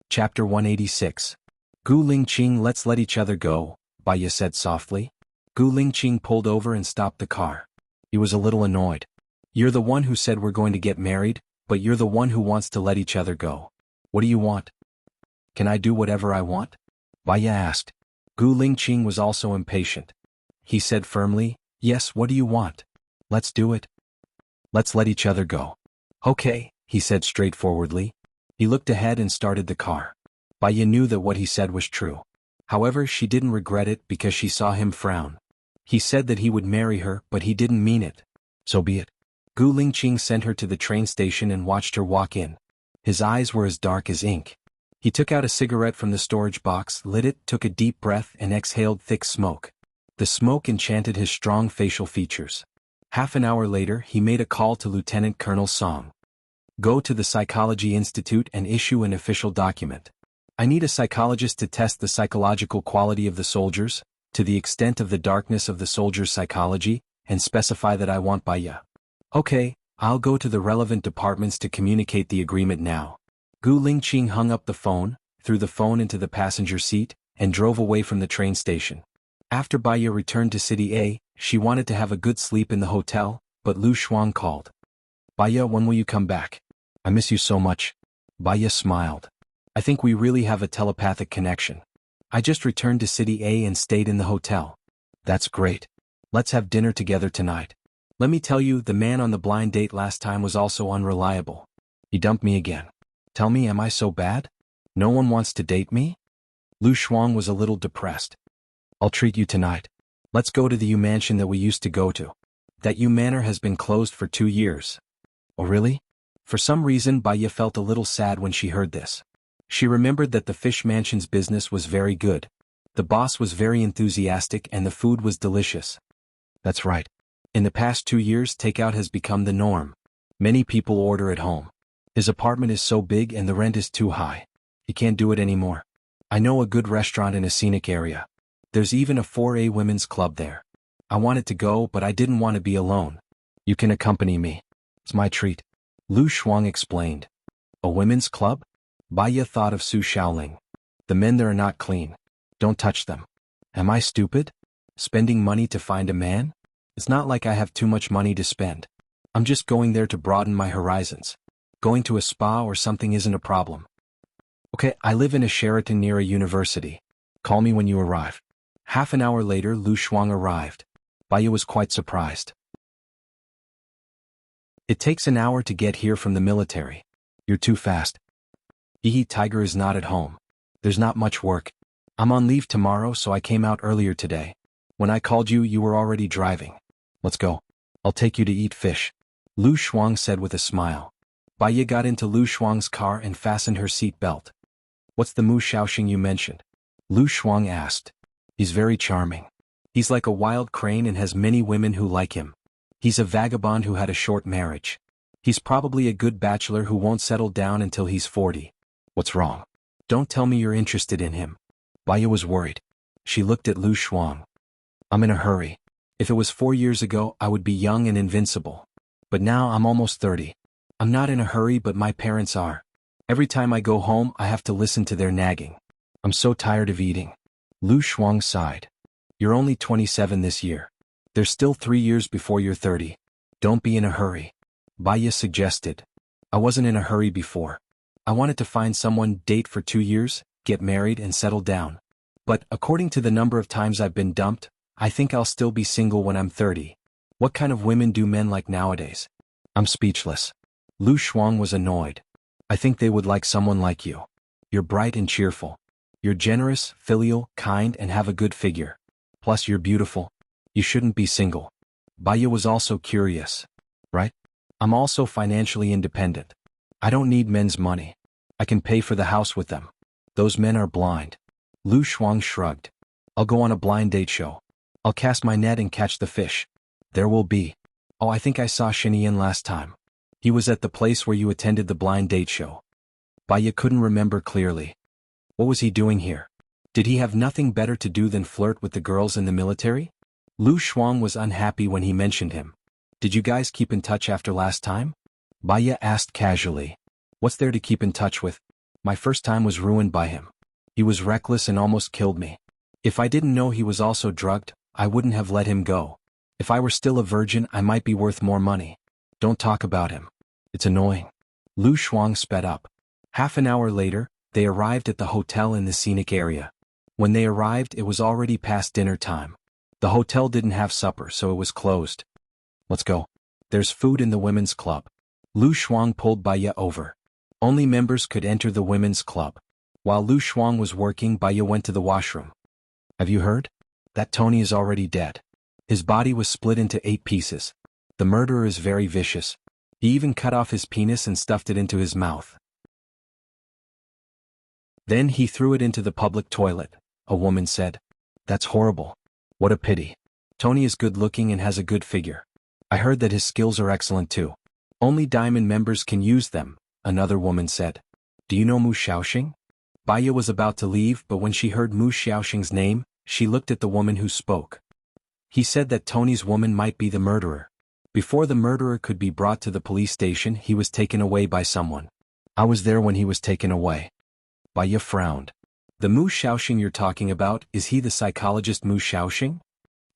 Chapter 186. Gu Lingqing, let's let each other go, Baya said softly. Gu Lingqing pulled over and stopped the car. He was a little annoyed. "You're the one who said we're going to get married, but you're the one who wants to let each other go. What do you want?" "Can I do whatever I want?" Baya asked. Gu Lingqing was also impatient. He said firmly, "Yes, what do you want? Let's do it. Let's let each other go." "Okay," he said straightforwardly. He looked ahead and started the car. Baya knew that what he said was true. However, she didn't regret it because she saw him frown. He said that he would marry her, but he didn't mean it. So be it. Gu Lingqing sent her to the train station and watched her walk in. His eyes were as dark as ink. He took out a cigarette from the storage box, lit it, took a deep breath and exhaled thick smoke. The smoke enchanted his strong facial features. Half an hour later, he made a call to Lieutenant Colonel Song. "Go to the Psychology Institute and issue an official document. I need a psychologist to test the psychological quality of the soldiers, to the extent of the darkness of the soldiers' psychology, and specify that I want Baya." "Okay, I'll go to the relevant departments to communicate the agreement now." Gu Lingqing hung up the phone, threw the phone into the passenger seat, and drove away from the train station. After Baya returned to City A, she wanted to have a good sleep in the hotel, but Lu Shuang called. Baya, when will you come back? I miss you so much. Baya smiled. I think we really have a telepathic connection. I just returned to City A and stayed in the hotel. That's great. Let's have dinner together tonight. Let me tell you, the man on the blind date last time was also unreliable. He dumped me again. Tell me, am I so bad? No one wants to date me? Lu Shuang was a little depressed. I'll treat you tonight. Let's go to the U mansion that we used to go to. That U manor has been closed for 2 years. Oh really? For some reason Baya felt a little sad when she heard this. She remembered that the fish mansion's business was very good. The boss was very enthusiastic and the food was delicious. That's right. In the past 2 years takeout has become the norm. Many people order at home. His apartment is so big and the rent is too high. He can't do it anymore. I know a good restaurant in a scenic area. There's even a 4A women's club there. I wanted to go but I didn't want to be alone. You can accompany me. It's my treat. Lu Shuang explained. A women's club? Baya thought of Su Shaoling. The men there are not clean. Don't touch them. Am I stupid? Spending money to find a man? It's not like I have too much money to spend. I'm just going there to broaden my horizons. Going to a spa or something isn't a problem. Okay, I live in a Sheraton near a university. Call me when you arrive. Half an hour later Lu Shuang arrived. Baya was quite surprised. It takes an hour to get here from the military. You're too fast. Tiger is not at home. There's not much work. I'm on leave tomorrow so I came out earlier today. When I called you, you were already driving. Let's go. I'll take you to eat fish. Lu Shuang said with a smile. Baya got into Lu Shuang's car and fastened her seat belt. What's the Mu Shaoxing you mentioned? Lu Shuang asked. He's very charming. He's like a wild crane and has many women who like him. He's a vagabond who had a short marriage. He's probably a good bachelor who won't settle down until he's 40. What's wrong? Don't tell me you're interested in him. Baya was worried. She looked at Lu Shuang. I'm in a hurry. If it was 4 years ago, I would be young and invincible. But now I'm almost 30. I'm not in a hurry but my parents are. Every time I go home I have to listen to their nagging. I'm so tired of eating. Lu Shuang sighed. You're only 27 this year. There's still 3 years before you're 30. Don't be in a hurry. Baya suggested. I wasn't in a hurry before. I wanted to find someone, date for 2 years, get married and settle down. But, according to the number of times I've been dumped, I think I'll still be single when I'm 30. What kind of women do men like nowadays? I'm speechless. Lu Shuang was annoyed. I think they would like someone like you. You're bright and cheerful. You're generous, filial, kind and have a good figure. Plus you're beautiful. You shouldn't be single. Baya was also curious. Right? I'm also financially independent. I don't need men's money. I can pay for the house with them. Those men are blind. Lu Shuang shrugged. I'll go on a blind date show. I'll cast my net and catch the fish. There will be. Oh, I think I saw Shinian last time. He was at the place where you attended the blind date show. Baya couldn't remember clearly. What was he doing here? Did he have nothing better to do than flirt with the girls in the military? Lu Shuang was unhappy when he mentioned him. Did you guys keep in touch after last time? Baya asked casually. What's there to keep in touch with? My first time was ruined by him. He was reckless and almost killed me. If I didn't know he was also drugged, I wouldn't have let him go. If I were still a virgin, I might be worth more money. Don't talk about him. It's annoying. Lu Shuang sped up. Half an hour later, they arrived at the hotel in the scenic area. When they arrived, it was already past dinner time. The hotel didn't have supper, so it was closed. Let's go. There's food in the women's club. Lu Shuang pulled Baya over. Only members could enter the women's club. While Lu Shuang was working, Baya went to the washroom. Have you heard? That Tony is already dead. His body was split into 8 pieces. The murderer is very vicious. He even cut off his penis and stuffed it into his mouth. Then he threw it into the public toilet, a woman said. That's horrible. What a pity. Tony is good looking and has a good figure. I heard that his skills are excellent too. Only Diamond members can use them, another woman said. Do you know Mu Shaoxing? Baya was about to leave, but when she heard Mu Shaoxing's name, she looked at the woman who spoke. He said that Tony's woman might be the murderer. Before the murderer could be brought to the police station, he was taken away by someone. I was there when he was taken away. Baya frowned. The Mu Shaoxing you're talking about, is he the psychologist Mu Shaoxing?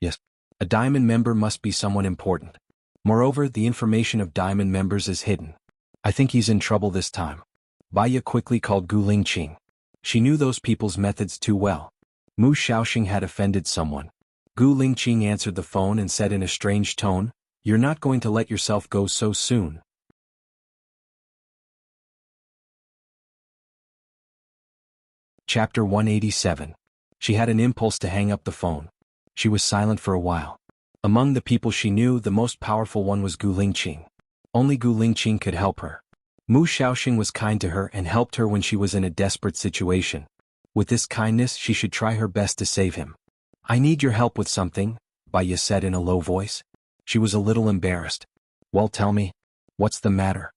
Yes. A Diamond member must be someone important. Moreover, the information of diamond members is hidden. I think he's in trouble this time. Baya quickly called Gu Lingqing. She knew those people's methods too well. Mu Shaoxing had offended someone. Gu Lingqing answered the phone and said in a strange tone, "You're not going to let yourself go so soon." Chapter 187. She had an impulse to hang up the phone. She was silent for a while. Among the people she knew, the most powerful one was Gu Lingqing. Only Gu Lingqing could help her. Mu Shaoxing was kind to her and helped her when she was in a desperate situation. With this kindness, she should try her best to save him. "I need your help with something," Baya said in a low voice. She was a little embarrassed. "Well, tell me. What's the matter?"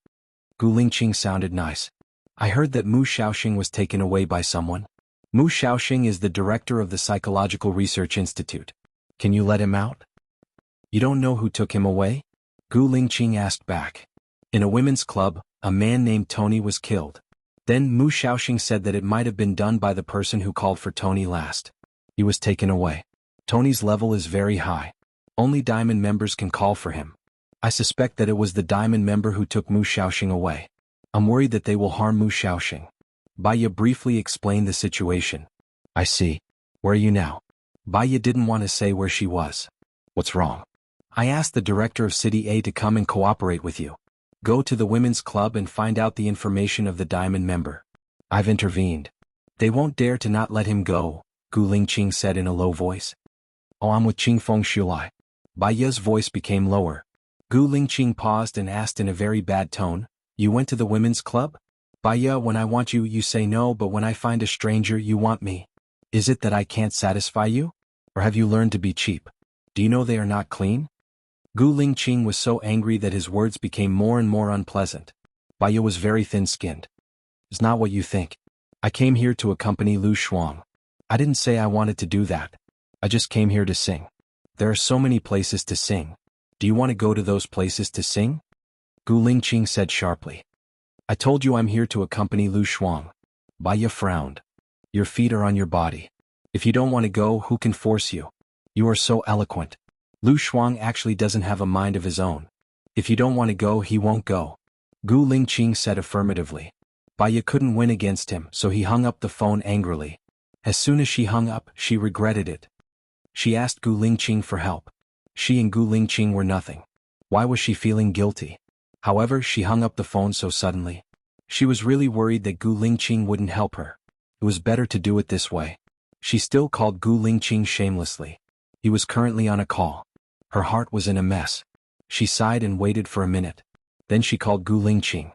Gu Lingqing sounded nice. "I heard that Mu Shaoxing was taken away by someone." Mu Shaoxing is the director of the Psychological Research Institute. "Can you let him out?" "You don't know who took him away?" Gu Lingqing asked back. "In a women's club, a man named Tony was killed." Then Mu Shaoxing said that it might have been done by the person who called for Tony last. He was taken away. Tony's level is very high. Only diamond members can call for him. I suspect that it was the diamond member who took Mu Shaoxing away. I'm worried that they will harm Mu Shaoxing. Baya briefly explained the situation. "I see. Where are you now?" Baya didn't want to say where she was. "What's wrong?" "I asked the director of City A to come and cooperate with you. Go to the women's club and find out the information of the diamond member." "I've intervened. They won't dare to not let him go," Gu Lingqing said in a low voice. "Oh, I'm with Qingfeng Shulai." Baya's voice became lower. Gu Lingqing paused and asked in a very bad tone, "You went to the women's club?" "Baya, when I want you, you say no, but when I find a stranger, you want me. Is it that I can't satisfy you? Or have you learned to be cheap? Do you know they are not clean?" Gu Lingqing was so angry that his words became more and more unpleasant. Baya was very thin-skinned. "It's not what you think. I came here to accompany Lu Shuang. I didn't say I wanted to do that. I just came here to sing. There are so many places to sing. Do you want to go to those places to sing?" Gu Lingqing said sharply. "I told you I'm here to accompany Lu Shuang." Baya frowned. "Your feet are on your body. If you don't want to go, who can force you? You are so eloquent. Lu Shuang actually doesn't have a mind of his own. If you don't want to go, he won't go." Gu Lingqing said affirmatively. Baya couldn't win against him, so he hung up the phone angrily. As soon as she hung up, she regretted it. She asked Gu Lingqing for help. She and Gu Lingqing were nothing. Why was she feeling guilty? However, she hung up the phone so suddenly. She was really worried that Gu Lingqing wouldn't help her. It was better to do it this way. She still called Gu Lingqing shamelessly. He was currently on a call. Her heart was in a mess. She sighed and waited for a minute. Then she called Gu Lingqing.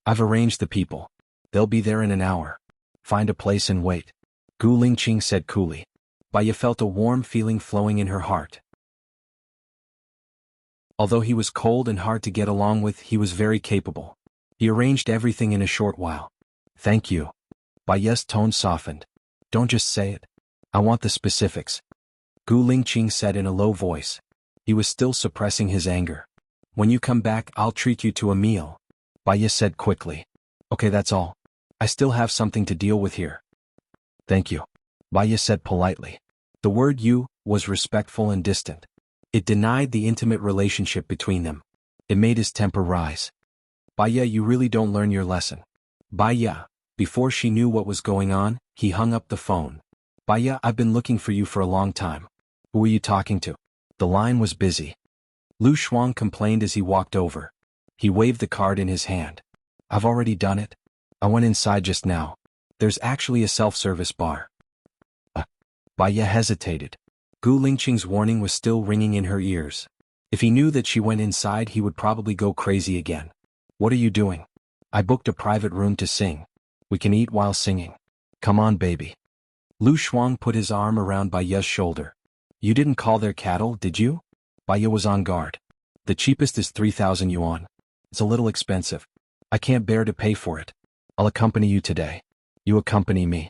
"I've arranged the people. They'll be there in an hour. Find a place and wait," Gu Lingqing said coolly. Baya felt a warm feeling flowing in her heart. Although he was cold and hard to get along with, he was very capable. He arranged everything in a short while. "Thank you." Baya's tone softened. "Don't just say it. I want the specifics," Gu Lingqing said in a low voice. He was still suppressing his anger. "When you come back, I'll treat you to a meal," Baya said quickly. "Okay, that's all. I still have something to deal with here." "Thank you," Baya said politely. The word "you" was respectful and distant. It denied the intimate relationship between them. It made his temper rise. "Baya, you really don't learn your lesson." Baya. Before she knew what was going on, he hung up the phone. "Baya, I've been looking for you for a long time. Who were you talking to?" The line was busy. Lu Shuang complained as he walked over. He waved the card in his hand. "I've already done it. I went inside just now. There's actually a self-service bar." Baya hesitated. Gu Lingqing's warning was still ringing in her ears. If he knew that she went inside, he would probably go crazy again. "What are you doing?" "I booked a private room to sing. We can eat while singing. Come on, baby." Lu Shuang put his arm around Baya's shoulder. "You didn't call their cattle, did you?" Baya was on guard. "The cheapest is 3,000 yuan. It's a little expensive. I can't bear to pay for it. I'll accompany you today. You accompany me."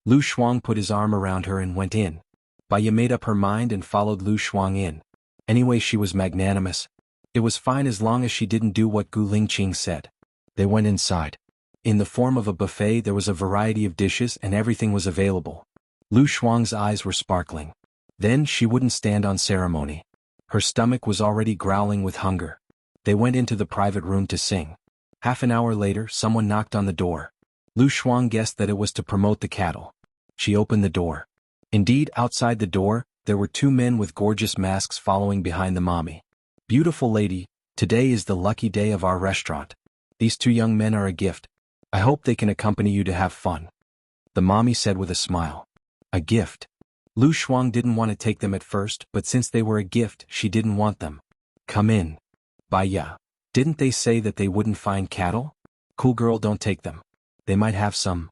Lu Shuang put his arm around her and went in. Baya made up her mind and followed Lu Shuang in. Anyway, she was magnanimous. It was fine as long as she didn't do what Gu Lingqing said. They went inside. In the form of a buffet, there was a variety of dishes and everything was available. Lu Shuang's eyes were sparkling. Then she wouldn't stand on ceremony. Her stomach was already growling with hunger. They went into the private room to sing. Half an hour later, someone knocked on the door. Lu Shuang guessed that it was to promote the cattle. She opened the door. Indeed, outside the door, there were two men with gorgeous masks following behind the mommy. "Beautiful lady, today is the lucky day of our restaurant. These two young men are a gift. I hope they can accompany you to have fun," the mommy said with a smile. A gift. Lu Shuang didn't want to take them at first, but since they were a gift, she didn't want them. "Come in. Baya. Didn't they say that they wouldn't find cattle? Cool girl, don't take them. They might have some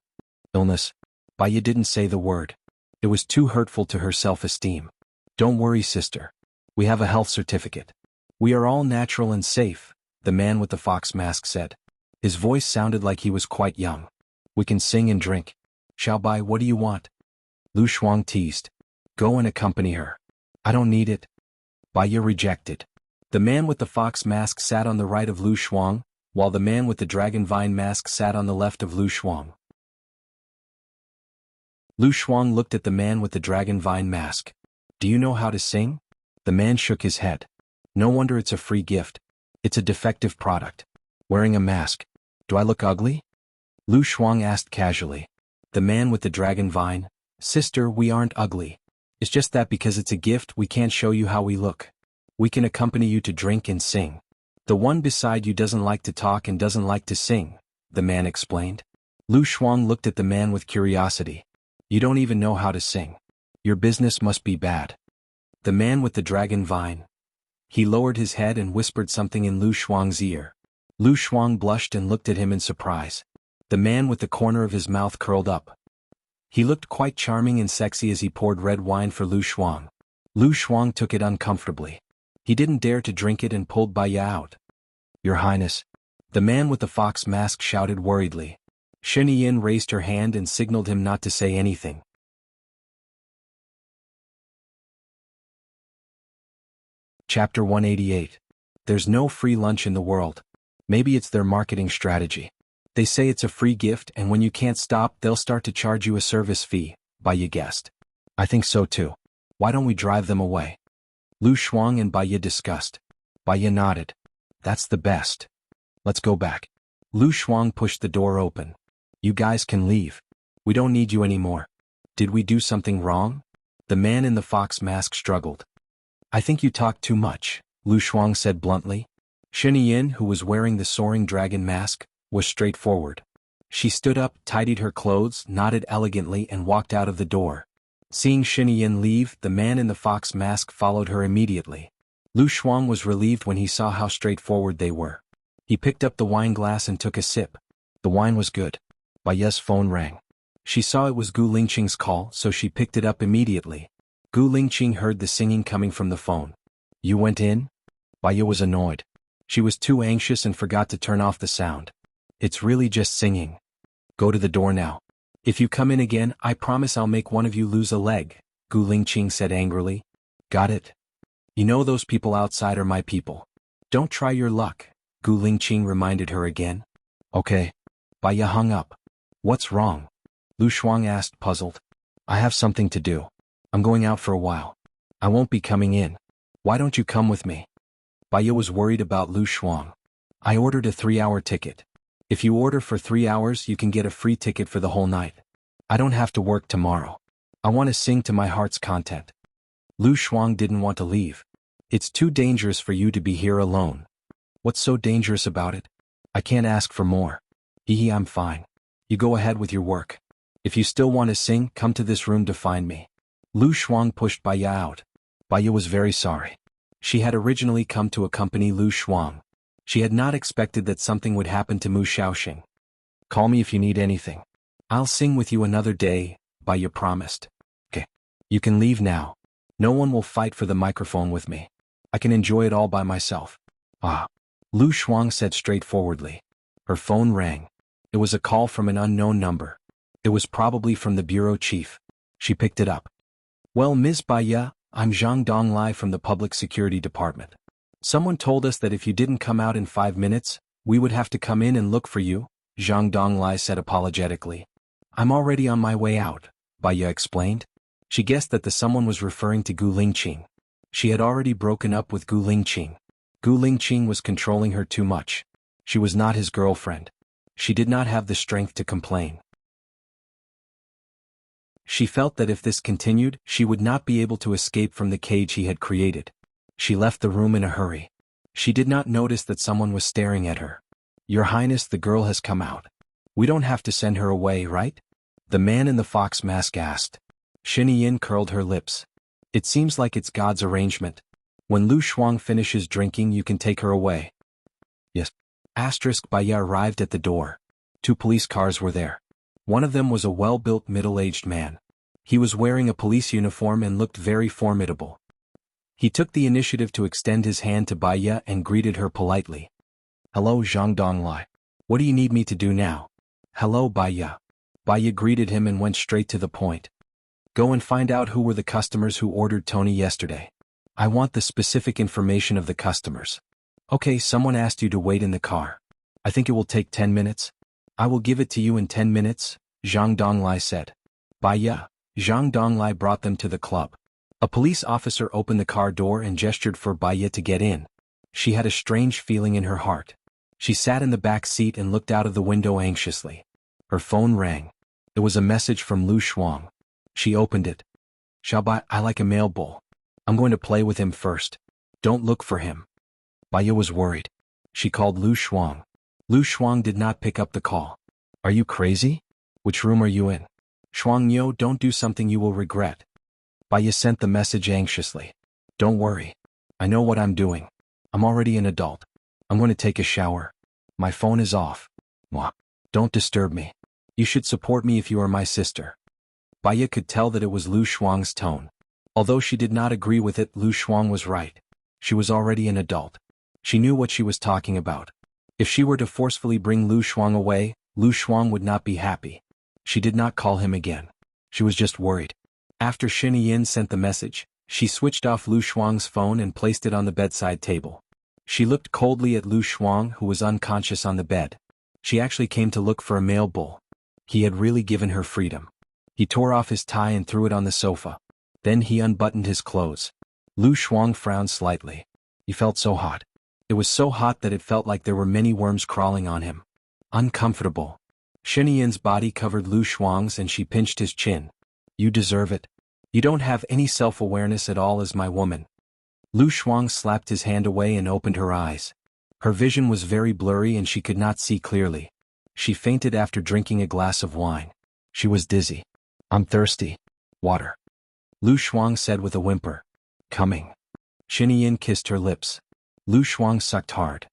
illness." Baya didn't say the word. It was too hurtful to her self-esteem. "Don't worry, sister. We have a health certificate. We are all natural and safe," the man with the fox mask said. His voice sounded like he was quite young. "We can sing and drink. Xiaobai, what do you want?" Lu Shuang teased. "Go and accompany her." "I don't need it." Baya rejected. The man with the fox mask sat on the right of Lu Shuang, while the man with the dragon vine mask sat on the left of Lu Shuang. Lu Shuang looked at the man with the dragon vine mask. "Do you know how to sing?" The man shook his head. "No wonder it's a free gift. It's a defective product. Wearing a mask. Do I look ugly?" Lu Shuang asked casually. The man with the dragon vine, "Sister, we aren't ugly. It's just that because it's a gift we can't show you how we look. We can accompany you to drink and sing. The one beside you doesn't like to talk and doesn't like to sing," the man explained. Lu Shuang looked at the man with curiosity. "You don't even know how to sing. Your business must be bad." The man with the dragon vine. He lowered his head and whispered something in Lu Shuang's ear. Lu Shuang blushed and looked at him in surprise. The man with the corner of his mouth curled up. He looked quite charming and sexy as he poured red wine for Lu Shuang. Lu Shuang took it uncomfortably. He didn't dare to drink it and pulled Baya out. "Your Highness." The man with the fox mask shouted worriedly. Shen Yin raised her hand and signaled him not to say anything. Chapter 188. There's no free lunch in the world. Maybe it's their marketing strategy. They say it's a free gift and when you can't stop they'll start to charge you a service fee, Baya guessed. "I think so too. Why don't we drive them away?" Lu Shuang and Baya discussed. Baya nodded. "That's the best. Let's go back." Lu Shuang pushed the door open. "You guys can leave. We don't need you anymore." "Did we do something wrong?" The man in the fox mask struggled. "I think you talk too much," Lu Shuang said bluntly. Shen Yin, who was wearing the soaring dragon mask, was straightforward. She stood up, tidied her clothes, nodded elegantly and walked out of the door. Seeing Shen Yin leave, the man in the fox mask followed her immediately. Lu Shuang was relieved when he saw how straightforward they were. He picked up the wine glass and took a sip. The wine was good. Baya's phone rang. She saw it was Gu Lingqing's call, so she picked it up immediately. Gu Lingqing heard the singing coming from the phone. "You went in?" Baya was annoyed. She was too anxious and forgot to turn off the sound. "It's really just singing. Go to the door now. If you come in again, I promise I'll make one of you lose a leg," Gu Lingqing said angrily. "Got it? You know those people outside are my people. Don't try your luck," Gu Lingqing reminded her again. "Okay." Baya hung up. "What's wrong?" Lu Shuang asked, puzzled. "I have something to do. I'm going out for a while. I won't be coming in. Why don't you come with me?" Baya was worried about Lu Shuang. "I ordered a 3-hour ticket. If you order for 3 hours you can get a free ticket for the whole night. I don't have to work tomorrow. I want to sing to my heart's content." Lu Shuang didn't want to leave. "It's too dangerous for you to be here alone." "What's so dangerous about it? I can't ask for more." "Hee, I'm fine. You go ahead with your work. If you still want to sing, come to this room to find me." Lu Shuang pushed Baya out. Baya was very sorry. She had originally come to accompany Lu Shuang. She had not expected that something would happen to Mu Shaoxing. "Call me if you need anything. I'll sing with you another day," Baya promised. "Okay. You can leave now. No one will fight for the microphone with me. I can enjoy it all by myself." "Ah," Lu Shuang said straightforwardly. Her phone rang. It was a call from an unknown number. It was probably from the bureau chief. She picked it up. "Well, Ms. Baya, I'm Zhang Donglai from the Public Security Department. Someone told us that if you didn't come out in 5 minutes, we would have to come in and look for you," Zhang Donglai said apologetically. "I'm already on my way out," Baya explained. She guessed that the someone was referring to Gu Lingqing. She had already broken up with Gu Lingqing. Gu Lingqing was controlling her too much. She was not his girlfriend. She did not have the strength to complain. She felt that if this continued, she would not be able to escape from the cage he had created. She left the room in a hurry. She did not notice that someone was staring at her. "Your Highness, the girl has come out. We don't have to send her away, right?" The man in the fox mask asked. Xinyin curled her lips. "It seems like it's God's arrangement. When Lu Shuang finishes drinking, you can take her away." "Yes." Baya arrived at the door. 2 police cars were there. One of them was a well-built middle-aged man. He was wearing a police uniform and looked very formidable. He took the initiative to extend his hand to Baya and greeted her politely. "Hello, Zhang Donglai. What do you need me to do now?" "Hello, Baya." Baya greeted him and went straight to the point. "Go and find out who were the customers who ordered Tony yesterday. I want the specific information of the customers." "Okay, someone asked you to wait in the car. I think it will take 10 minutes. I will give it to you in 10 minutes, Zhang Donglai said. "Baya." Zhang Donglai brought them to the club. A police officer opened the car door and gestured for Baya to get in. She had a strange feeling in her heart. She sat in the back seat and looked out of the window anxiously. Her phone rang. It was a message from Lu Shuang. She opened it. "Xiaobai, I like a male bull. I'm going to play with him first. Don't look for him." Baya was worried. She called Lu Shuang. Lu Shuang did not pick up the call. "Are you crazy? Which room are you in? Shuang Yo, don't do something you will regret." Baya sent the message anxiously. "Don't worry. I know what I'm doing. I'm already an adult. I'm going to take a shower. My phone is off. Mwah. Don't disturb me. You should support me if you are my sister." Baya could tell that it was Lu Shuang's tone. Although she did not agree with it, Lu Shuang was right. She was already an adult. She knew what she was talking about. If she were to forcefully bring Lu Shuang away, Lu Shuang would not be happy. She did not call him again. She was just worried. After Xinyin sent the message, she switched off Lu Shuang's phone and placed it on the bedside table. She looked coldly at Lu Shuang, who was unconscious on the bed. She actually came to look for a male bull. He had really given her freedom. He tore off his tie and threw it on the sofa. Then he unbuttoned his clothes. Lu Shuang frowned slightly. He felt so hot. It was so hot that it felt like there were many worms crawling on him. Uncomfortable. Xinyin's body covered Lu Shuang's and she pinched his chin. "You deserve it. You don't have any self-awareness at all as my woman." Lu Shuang slapped his hand away and opened her eyes. Her vision was very blurry and she could not see clearly. She fainted after drinking a glass of wine. She was dizzy. "I'm thirsty. Water." Lu Shuang said with a whimper. "Coming." Xinyin kissed her lips. Lu Shuang sucked hard.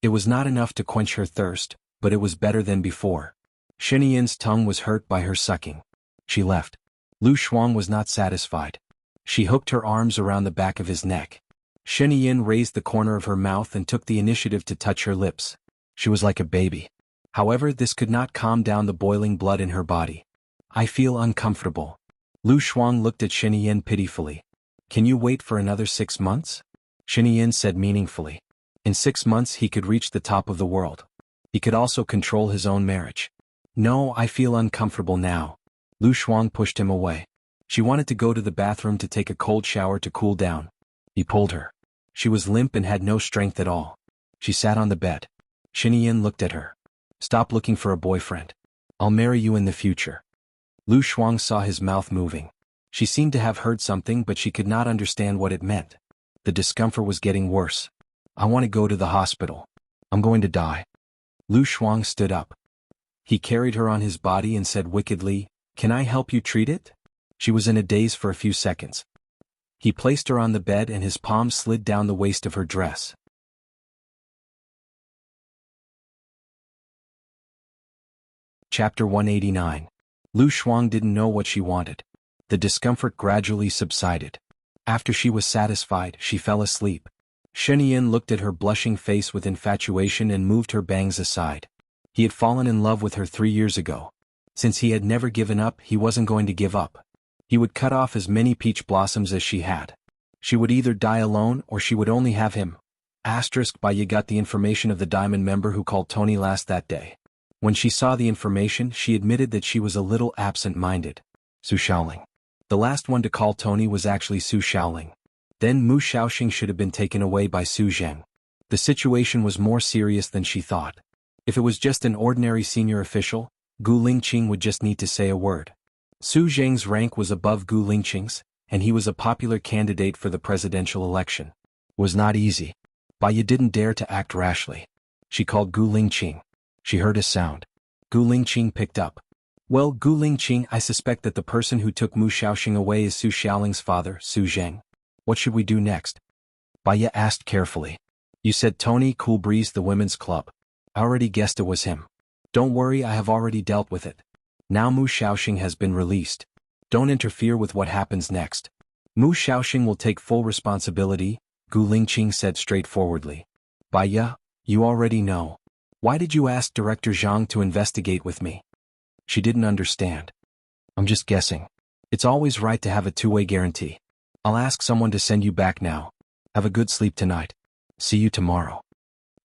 It was not enough to quench her thirst, but it was better than before. Xinyin's tongue was hurt by her sucking. She left. Lu Shuang was not satisfied. She hooked her arms around the back of his neck. Xinyin raised the corner of her mouth and took the initiative to touch her lips. She was like a baby. However, this could not calm down the boiling blood in her body. "I feel uncomfortable." Lu Shuang looked at Xinyin pitifully. "Can you wait for another 6 months?" Xinyin said meaningfully. In 6 months he could reach the top of the world. He could also control his own marriage. "No, I feel uncomfortable now." Lu Shuang pushed him away. She wanted to go to the bathroom to take a cold shower to cool down. He pulled her. She was limp and had no strength at all. She sat on the bed. Xinyin looked at her. "Stop looking for a boyfriend. I'll marry you in the future." Lu Shuang saw his mouth moving. She seemed to have heard something, but she could not understand what it meant. The discomfort was getting worse. "I want to go to the hospital. I'm going to die." Lu Shuang stood up. He carried her on his body and said wickedly, "Can I help you treat it?" She was in a daze for a few seconds. He placed her on the bed and his palm slid down the waist of her dress. Chapter 189. Lu Shuang didn't know what she wanted. The discomfort gradually subsided. After she was satisfied, she fell asleep. Xinyin looked at her blushing face with infatuation and moved her bangs aside. He had fallen in love with her 3 years ago. Since he had never given up, he wasn't going to give up. He would cut off as many peach blossoms as she had. She would either die alone or she would only have him. Baya got the information of the Diamond member who called Tony last that day. When she saw the information, she admitted that she was a little absent-minded. Su Shaoling. The last one to call Tony was actually Su Xiaoling. Then Mu Xiaoxing should have been taken away by Su Zheng. The situation was more serious than she thought. If it was just an ordinary senior official, Gu Lingqing would just need to say a word. Su Zheng's rank was above Gu Lingqing's, and he was a popular candidate for the presidential election. It was not easy. Bai Yi didn't dare to act rashly. She called Gu Lingqing. She heard a sound. Gu Lingqing picked up. Well, Gu Lingqing, I suspect that the person who took Mu Xiaoxing away is Su Xiaoling's father, Su Zheng. What should we do next? Bai Yi asked carefully. You said Tony Cool Breeze, the women's club. I already guessed it was him. Don't worry, I have already dealt with it. Now Mu Xiaoxing has been released. Don't interfere with what happens next. Mu Xiaoxing will take full responsibility, Gu Lingqing said straightforwardly. Bai Yi, you already know. Why did you ask Director Zhang to investigate with me? She didn't understand. I'm just guessing. It's always right to have a two-way guarantee. I'll ask someone to send you back now. Have a good sleep tonight. See you tomorrow.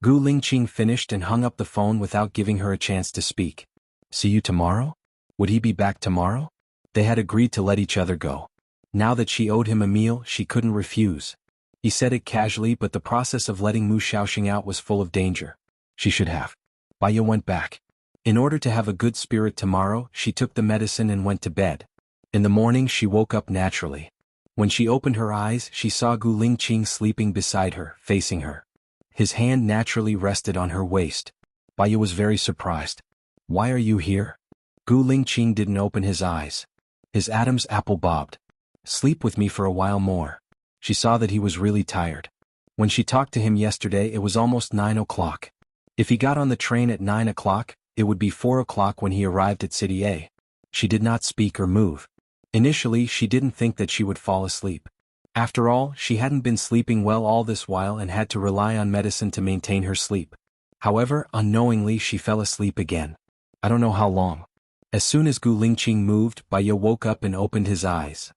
Gu Lingqing finished and hung up the phone without giving her a chance to speak. See you tomorrow? Would he be back tomorrow? They had agreed to let each other go. Now that she owed him a meal, she couldn't refuse. He said it casually, but the process of letting Mu Xiaoxing out was full of danger. She should have. Bai Yi went back. In order to have a good spirit tomorrow, she took the medicine and went to bed. In the morning she woke up naturally. When she opened her eyes, she saw Gu Lingqing sleeping beside her, facing her. His hand naturally rested on her waist. Bai Yi was very surprised. Why are you here? Gu Lingqing didn't open his eyes. His Adam's apple bobbed. Sleep with me for a while more. She saw that he was really tired. When she talked to him yesterday, it was almost 9 o'clock. If he got on the train at 9 o'clock, it would be 4 o'clock when he arrived at City A. She did not speak or move. Initially, she didn't think that she would fall asleep. After all, she hadn't been sleeping well all this while and had to rely on medicine to maintain her sleep. However, unknowingly she fell asleep again. I don't know how long. As soon as Gu Lingqing moved, Bai Yi woke up and opened his eyes.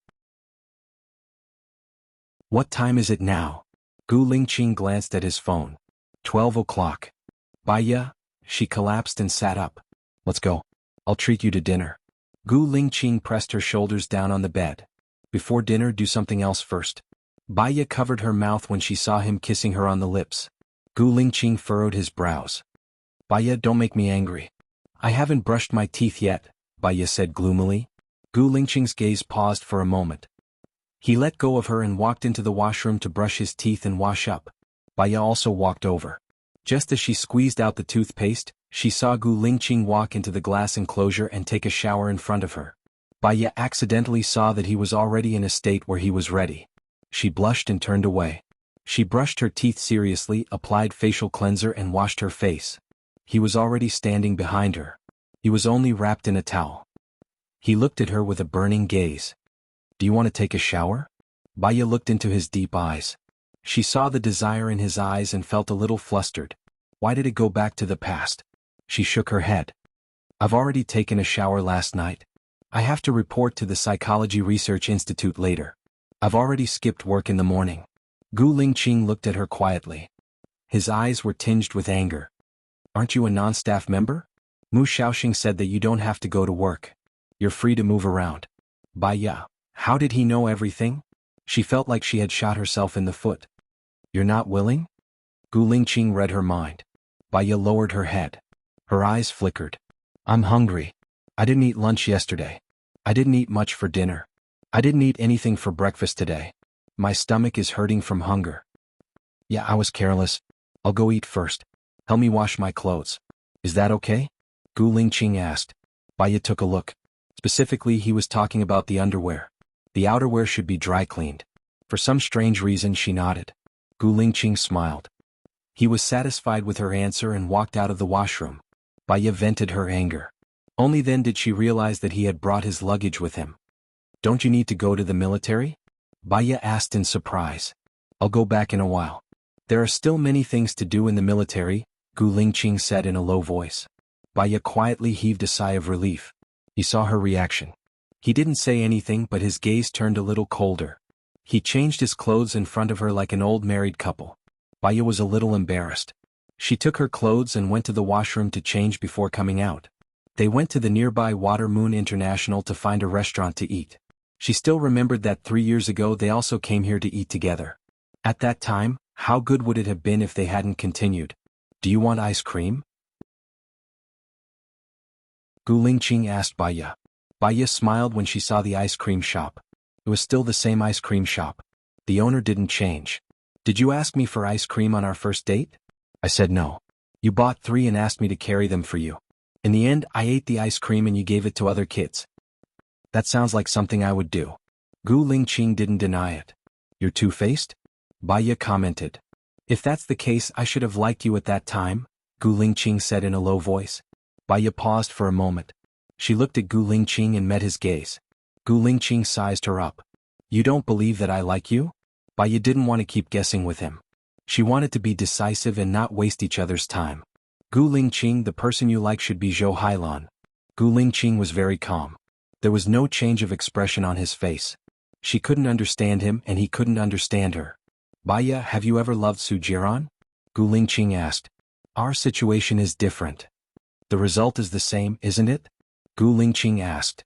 What time is it now? Gu Lingqing glanced at his phone. 12 o'clock. Bai Yi, she collapsed and sat up. Let's go. I'll treat you to dinner. Gu Lingqing pressed her shoulders down on the bed. Before dinner, do something else first. Bai Yi covered her mouth when she saw him kissing her on the lips. Gu Lingqing furrowed his brows. Bai Yi, don't make me angry. I haven't brushed my teeth yet, Bai Yi said gloomily. Gu Lingqing's gaze paused for a moment. He let go of her and walked into the washroom to brush his teeth and wash up. Bai Yi also walked over. Just as she squeezed out the toothpaste, she saw Gu Lingqing walk into the glass enclosure and take a shower in front of her. Bai Yi accidentally saw that he was already in a state where he was ready. She blushed and turned away. She brushed her teeth seriously, applied facial cleanser and washed her face. He was already standing behind her. He was only wrapped in a towel. He looked at her with a burning gaze. Do you want to take a shower? Bai Yi looked into his deep eyes. She saw the desire in his eyes and felt a little flustered. Why did it go back to the past? She shook her head. I've already taken a shower last night. I have to report to the Psychology Research Institute later. I've already skipped work in the morning. Gu Lingqing looked at her quietly. His eyes were tinged with anger. Aren't you a non-staff member? Mu Xiaoxing said that you don't have to go to work. You're free to move around. Bai Yi, how did he know everything? She felt like she had shot herself in the foot. You're not willing? Gu Lingqing read her mind. Bai Yi lowered her head. Her eyes flickered. I'm hungry. I didn't eat lunch yesterday. I didn't eat much for dinner. I didn't eat anything for breakfast today. My stomach is hurting from hunger. Yeah, I was careless. I'll go eat first. Help me wash my clothes. Is that okay? Gu Lingqing asked. Bai Yi took a look. Specifically, he was talking about the underwear. The outerwear should be dry cleaned. For some strange reason, she nodded. Gu Lingqing smiled. He was satisfied with her answer and walked out of the washroom. Bai Yi vented her anger. Only then did she realize that he had brought his luggage with him. Don't you need to go to the military? Bai Yi asked in surprise. I'll go back in a while. There are still many things to do in the military, Gu Lingqing said in a low voice. Bai Yi quietly heaved a sigh of relief. He saw her reaction. He didn't say anything, but his gaze turned a little colder. He changed his clothes in front of her like an old married couple. Bai Yi was a little embarrassed. She took her clothes and went to the washroom to change before coming out. They went to the nearby Water Moon International to find a restaurant to eat. She still remembered that 3 years ago they also came here to eat together. At that time, how good would it have been if they hadn't continued? Do you want ice cream? Gu Lingqing asked Baiya. Baiya smiled when she saw the ice cream shop. It was still the same ice cream shop. The owner didn't change. Did you ask me for ice cream on our first date? I said no. You bought 3 and asked me to carry them for you. In the end, I ate the ice cream and you gave it to other kids. That sounds like something I would do. Gu Lingqing didn't deny it. You're two-faced? Baiya commented. If that's the case, I should have liked you at that time, Gu Lingqing said in a low voice. Baiya paused for a moment. She looked at Gu Lingqing and met his gaze. Gu Lingqing sized her up. You don't believe that I like you? Baiya didn't want to keep guessing with him. She wanted to be decisive and not waste each other's time. Gu Lingqing, the person you like should be Zhou Hailan. Gu Lingqing was very calm. There was no change of expression on his face. She couldn't understand him and he couldn't understand her. Baiya, have you ever loved Su Jiran? Gu Lingqing asked. Our situation is different. The result is the same, isn't it? Gu Lingqing asked.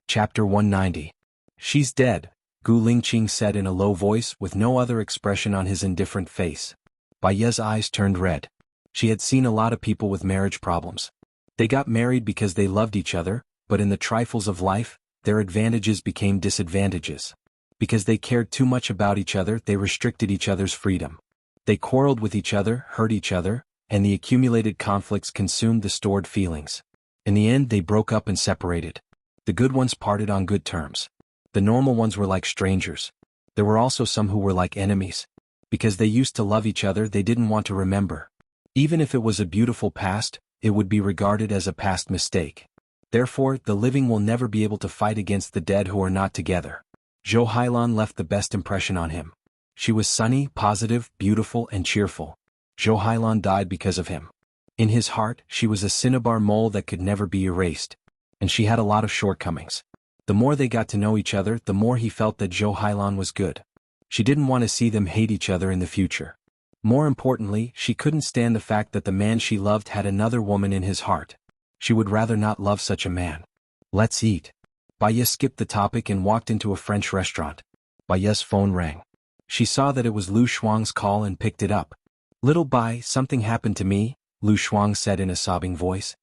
Chapter 190. She's dead, Gu Lingqing said in a low voice with no other expression on his indifferent face. Baiya's eyes turned red. She had seen a lot of people with marriage problems. They got married because they loved each other, but in the trifles of life, their advantages became disadvantages. Because they cared too much about each other, they restricted each other's freedom. They quarreled with each other, hurt each other, and the accumulated conflicts consumed the stored feelings. In the end, they broke up and separated. The good ones parted on good terms. The normal ones were like strangers. There were also some who were like enemies. Because they used to love each other, they didn't want to remember. Even if it was a beautiful past, it would be regarded as a past mistake. Therefore, the living will never be able to fight against the dead who are not together. Zhou Hailan left the best impression on him. She was sunny, positive, beautiful, and cheerful. Zhou Hailan died because of him. In his heart, she was a cinnabar mole that could never be erased. And she had a lot of shortcomings. The more they got to know each other, the more he felt that Zhou Hailan was good. She didn't want to see them hate each other in the future. More importantly, she couldn't stand the fact that the man she loved had another woman in his heart. She would rather not love such a man. Let's eat. Baiya skipped the topic and walked into a French restaurant. Baiya's phone rang. She saw that it was Lu Shuang's call and picked it up. Little Bai, something happened to me, Lu Shuang said in a sobbing voice.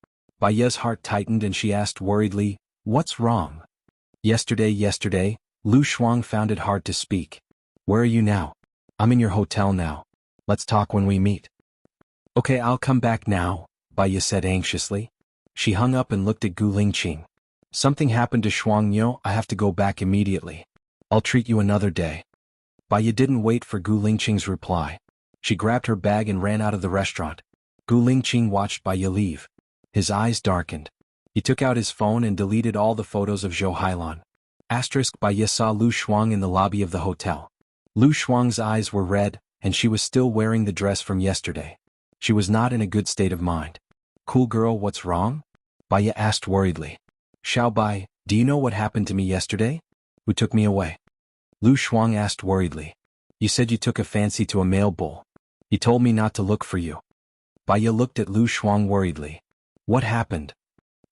Baiya's heart tightened and she asked worriedly, what's wrong? Yesterday, Lu Shuang found it hard to speak. Where are you now? I'm in your hotel now. Let's talk when we meet. Okay, I'll come back now, Baiya said anxiously. She hung up and looked at Gu Lingqing. Something happened to Shuangniu, I have to go back immediately. I'll treat you another day. Baiya didn't wait for Gu Lingqing's reply. She grabbed her bag and ran out of the restaurant. Gu Lingqing watched Baiya leave. His eyes darkened. He took out his phone and deleted all the photos of Zhou Hailan. Baiya saw Lu Shuang in the lobby of the hotel. Lu Shuang's eyes were red, and she was still wearing the dress from yesterday. She was not in a good state of mind. Cool girl, what's wrong? Baiya asked worriedly. Xiao Bai, do you know what happened to me yesterday? Who took me away? Lu Shuang asked worriedly. You said you took a fancy to a male bull. He told me not to look for you. Baiya looked at Lu Shuang worriedly. What happened?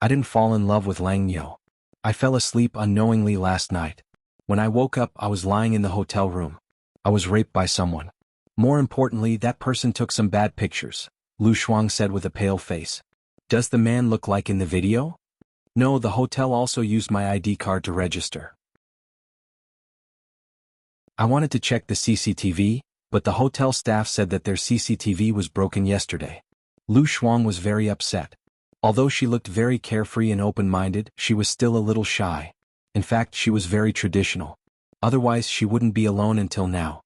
I didn't fall in love with Lang Niu. I fell asleep unknowingly last night. When I woke up, I was lying in the hotel room. I was raped by someone. More importantly, that person took some bad pictures, Lu Shuang said with a pale face. Does the man look like in the video? No, the hotel also used my ID card to register. I wanted to check the CCTV, but the hotel staff said that their CCTV was broken yesterday. Lu Shuang was very upset. Although she looked very carefree and open-minded, she was still a little shy. In fact, she was very traditional. Otherwise, she wouldn't be alone until now.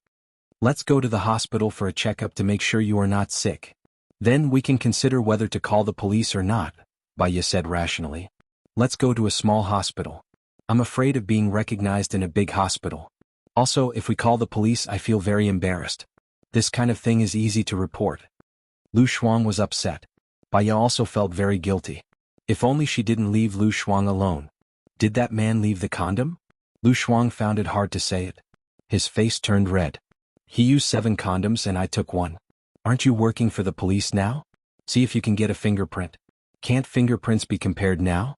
Let's go to the hospital for a checkup to make sure you are not sick. Then we can consider whether to call the police or not, Baiya said rationally. Let's go to a small hospital. I'm afraid of being recognized in a big hospital. Also, if we call the police, I feel very embarrassed. This kind of thing is easy to report. Lu Shuang was upset. Baiya also felt very guilty. If only she didn't leave Lu Shuang alone. Did that man leave the condom? Lu Shuang found it hard to say it. His face turned red. He used 7 condoms and I took 1. Aren't you working for the police now? See if you can get a fingerprint. Can't fingerprints be compared now?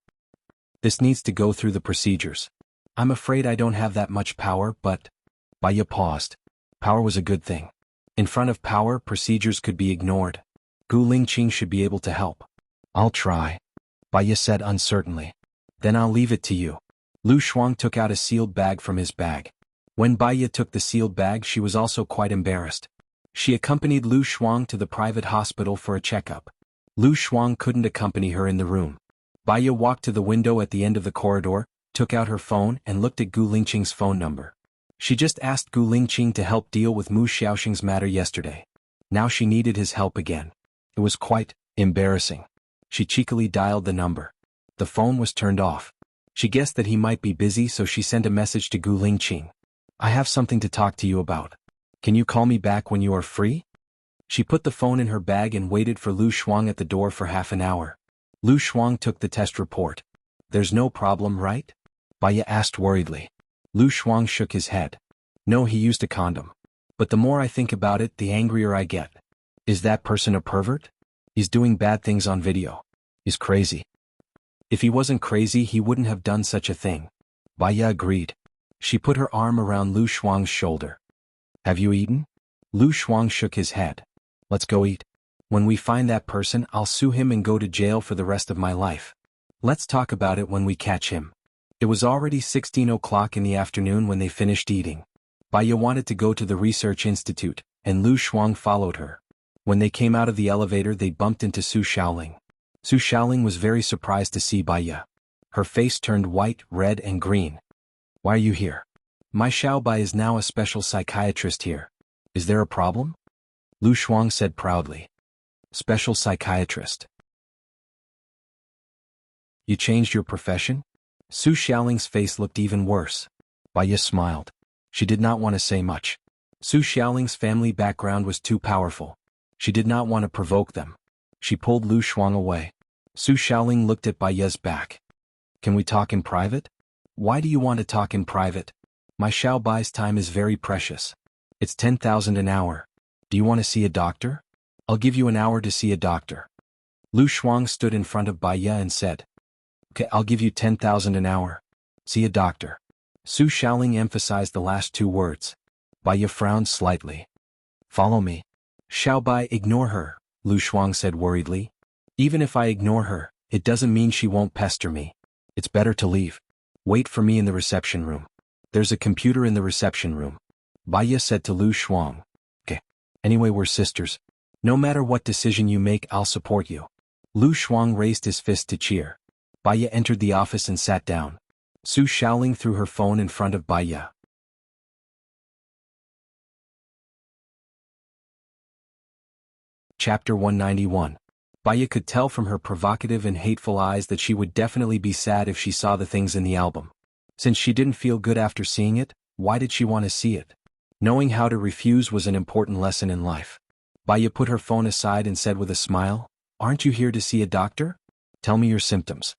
This needs to go through the procedures. I'm afraid I don't have that much power, but... Baya paused. Power was a good thing. In front of power, procedures could be ignored. Gu Lingqing should be able to help. I'll try, Baya said uncertainly. Then I'll leave it to you. Lu Shuang took out a sealed bag from his bag. When Baya took the sealed bag, she was also quite embarrassed. She accompanied Lu Shuang to the private hospital for a checkup. Lu Shuang couldn't accompany her in the room. Baya walked to the window at the end of the corridor, took out her phone and looked at Gu Lingqing's phone number. She just asked Gu Lingqing to help deal with Mu Xiaoxing's matter yesterday. Now she needed his help again. It was quite embarrassing. She cheekily dialed the number. The phone was turned off. She guessed that he might be busy, so she sent a message to Gu Lingqing. I have something to talk to you about. Can you call me back when you are free? She put the phone in her bag and waited for Lu Shuang at the door for half an hour. Lu Shuang took the test report. There's no problem, right? Baya asked worriedly. Lu Shuang shook his head. No, he used a condom. But the more I think about it, the angrier I get. Is that person a pervert? He's doing bad things on video. He's crazy. If he wasn't crazy, he wouldn't have done such a thing. Baya agreed. She put her arm around Lu Shuang's shoulder. Have you eaten? Lu Shuang shook his head. Let's go eat. When we find that person, I'll sue him and go to jail for the rest of my life. Let's talk about it when we catch him. It was already 16 o'clock in the afternoon when they finished eating. Baya wanted to go to the research institute, and Lu Shuang followed her. When they came out of the elevator, they bumped into Su Xiaoling. Su Xiaoling was very surprised to see Baya. Her face turned white, red, and green. Why are you here? My Xiaobai is now a special psychiatrist here. Is there a problem? Lu Shuang said proudly. Special psychiatrist. You changed your profession? Su Xiaoling's face looked even worse. Baya smiled. She did not want to say much. Su Xiaoling's family background was too powerful. She did not want to provoke them. She pulled Lu Shuang away. Su Xiaoling looked at Baya's back. Can we talk in private? Why do you want to talk in private? My Xiaobai's time is very precious. It's 10,000 an hour. Do you want to see a doctor? I'll give you an hour to see a doctor. Lu Shuang stood in front of Baya and said, Okay, I'll give you 10,000 an hour. See a doctor. Su Xiaoling emphasized the last two words. Baya frowned slightly. Follow me. Xiaobai, ignore her, Lu Shuang said worriedly. Even if I ignore her, it doesn't mean she won't pester me. It's better to leave. Wait for me in the reception room. There's a computer in the reception room. Baya said to Lu Shuang. Okay. Anyway, we're sisters. No matter what decision you make, I'll support you. Lu Shuang raised his fist to cheer. Baya entered the office and sat down. Su Xiaoling threw her phone in front of Baya. Chapter 191. Baya could tell from her provocative and hateful eyes that she would definitely be sad if she saw the things in the album. Since she didn't feel good after seeing it, why did she want to see it? Knowing how to refuse was an important lesson in life. Baya put her phone aside and said with a smile, Aren't you here to see a doctor? Tell me your symptoms.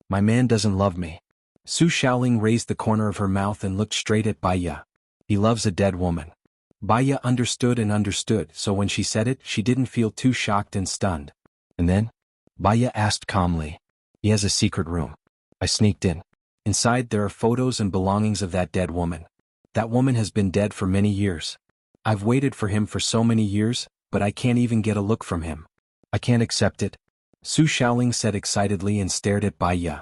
My man doesn't love me. Su Xiaoling raised the corner of her mouth and looked straight at Baya. He loves a dead woman. Baya understood, so when she said it, she didn't feel too shocked and stunned. And then? Baya asked calmly. He has a secret room. I sneaked in. Inside there are photos and belongings of that dead woman. That woman has been dead for many years. I've waited for him for so many years, but I can't even get a look from him. I can't accept it. Su Xiaoling said excitedly and stared at Baya.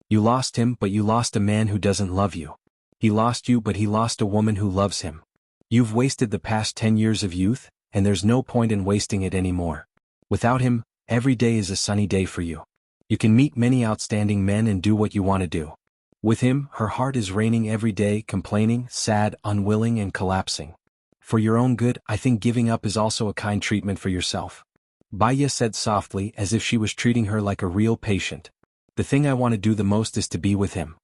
You lost him, but you lost a man who doesn't love you. He lost you, but he lost a woman who loves him. You've wasted the past 10 years of youth, and there's no point in wasting it anymore. Without him, every day is a sunny day for you. You can meet many outstanding men and do what you want to do. With him, her heart is raining every day, complaining, sad, unwilling, and collapsing. For your own good, I think giving up is also a kind treatment for yourself. Baya said softly, as if she was treating her like a real patient. The thing I want to do the most is to be with him.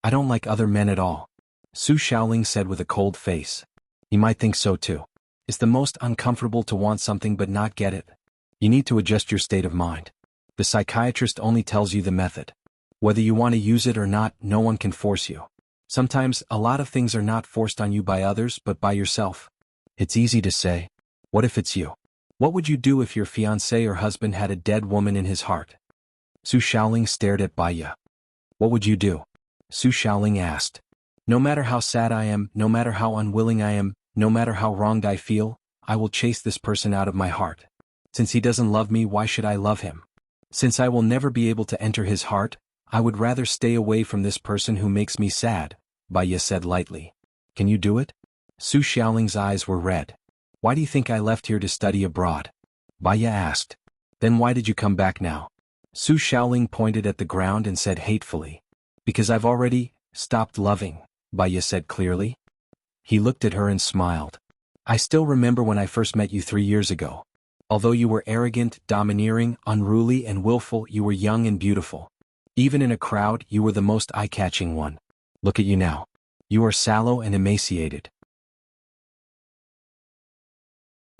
I don't like other men at all. Su Xiaoling said with a cold face. He might think so too. It's the most uncomfortable to want something but not get it. You need to adjust your state of mind. The psychiatrist only tells you the method. Whether you want to use it or not, no one can force you. Sometimes, a lot of things are not forced on you by others but by yourself. It's easy to say. What if it's you? What would you do if your fiancé or husband had a dead woman in his heart? Su Shaoling stared at Baiya. What would you do? Su Shaoling asked. No matter how sad I am, no matter how unwilling I am, no matter how wronged I feel, I will chase this person out of my heart. Since he doesn't love me, why should I love him? Since I will never be able to enter his heart, I would rather stay away from this person who makes me sad, Baiya said lightly. Can you do it? Su Shaoling's eyes were red. Why do you think I left here to study abroad? Baiya asked. Then why did you come back now? Su Shaoling pointed at the ground and said hatefully. Because I've already stopped loving, Baiya said clearly. He looked at her and smiled. I still remember when I first met you 3 years ago. Although you were arrogant, domineering, unruly and willful, you were young and beautiful. Even in a crowd, you were the most eye-catching one. Look at you now. You are sallow and emaciated.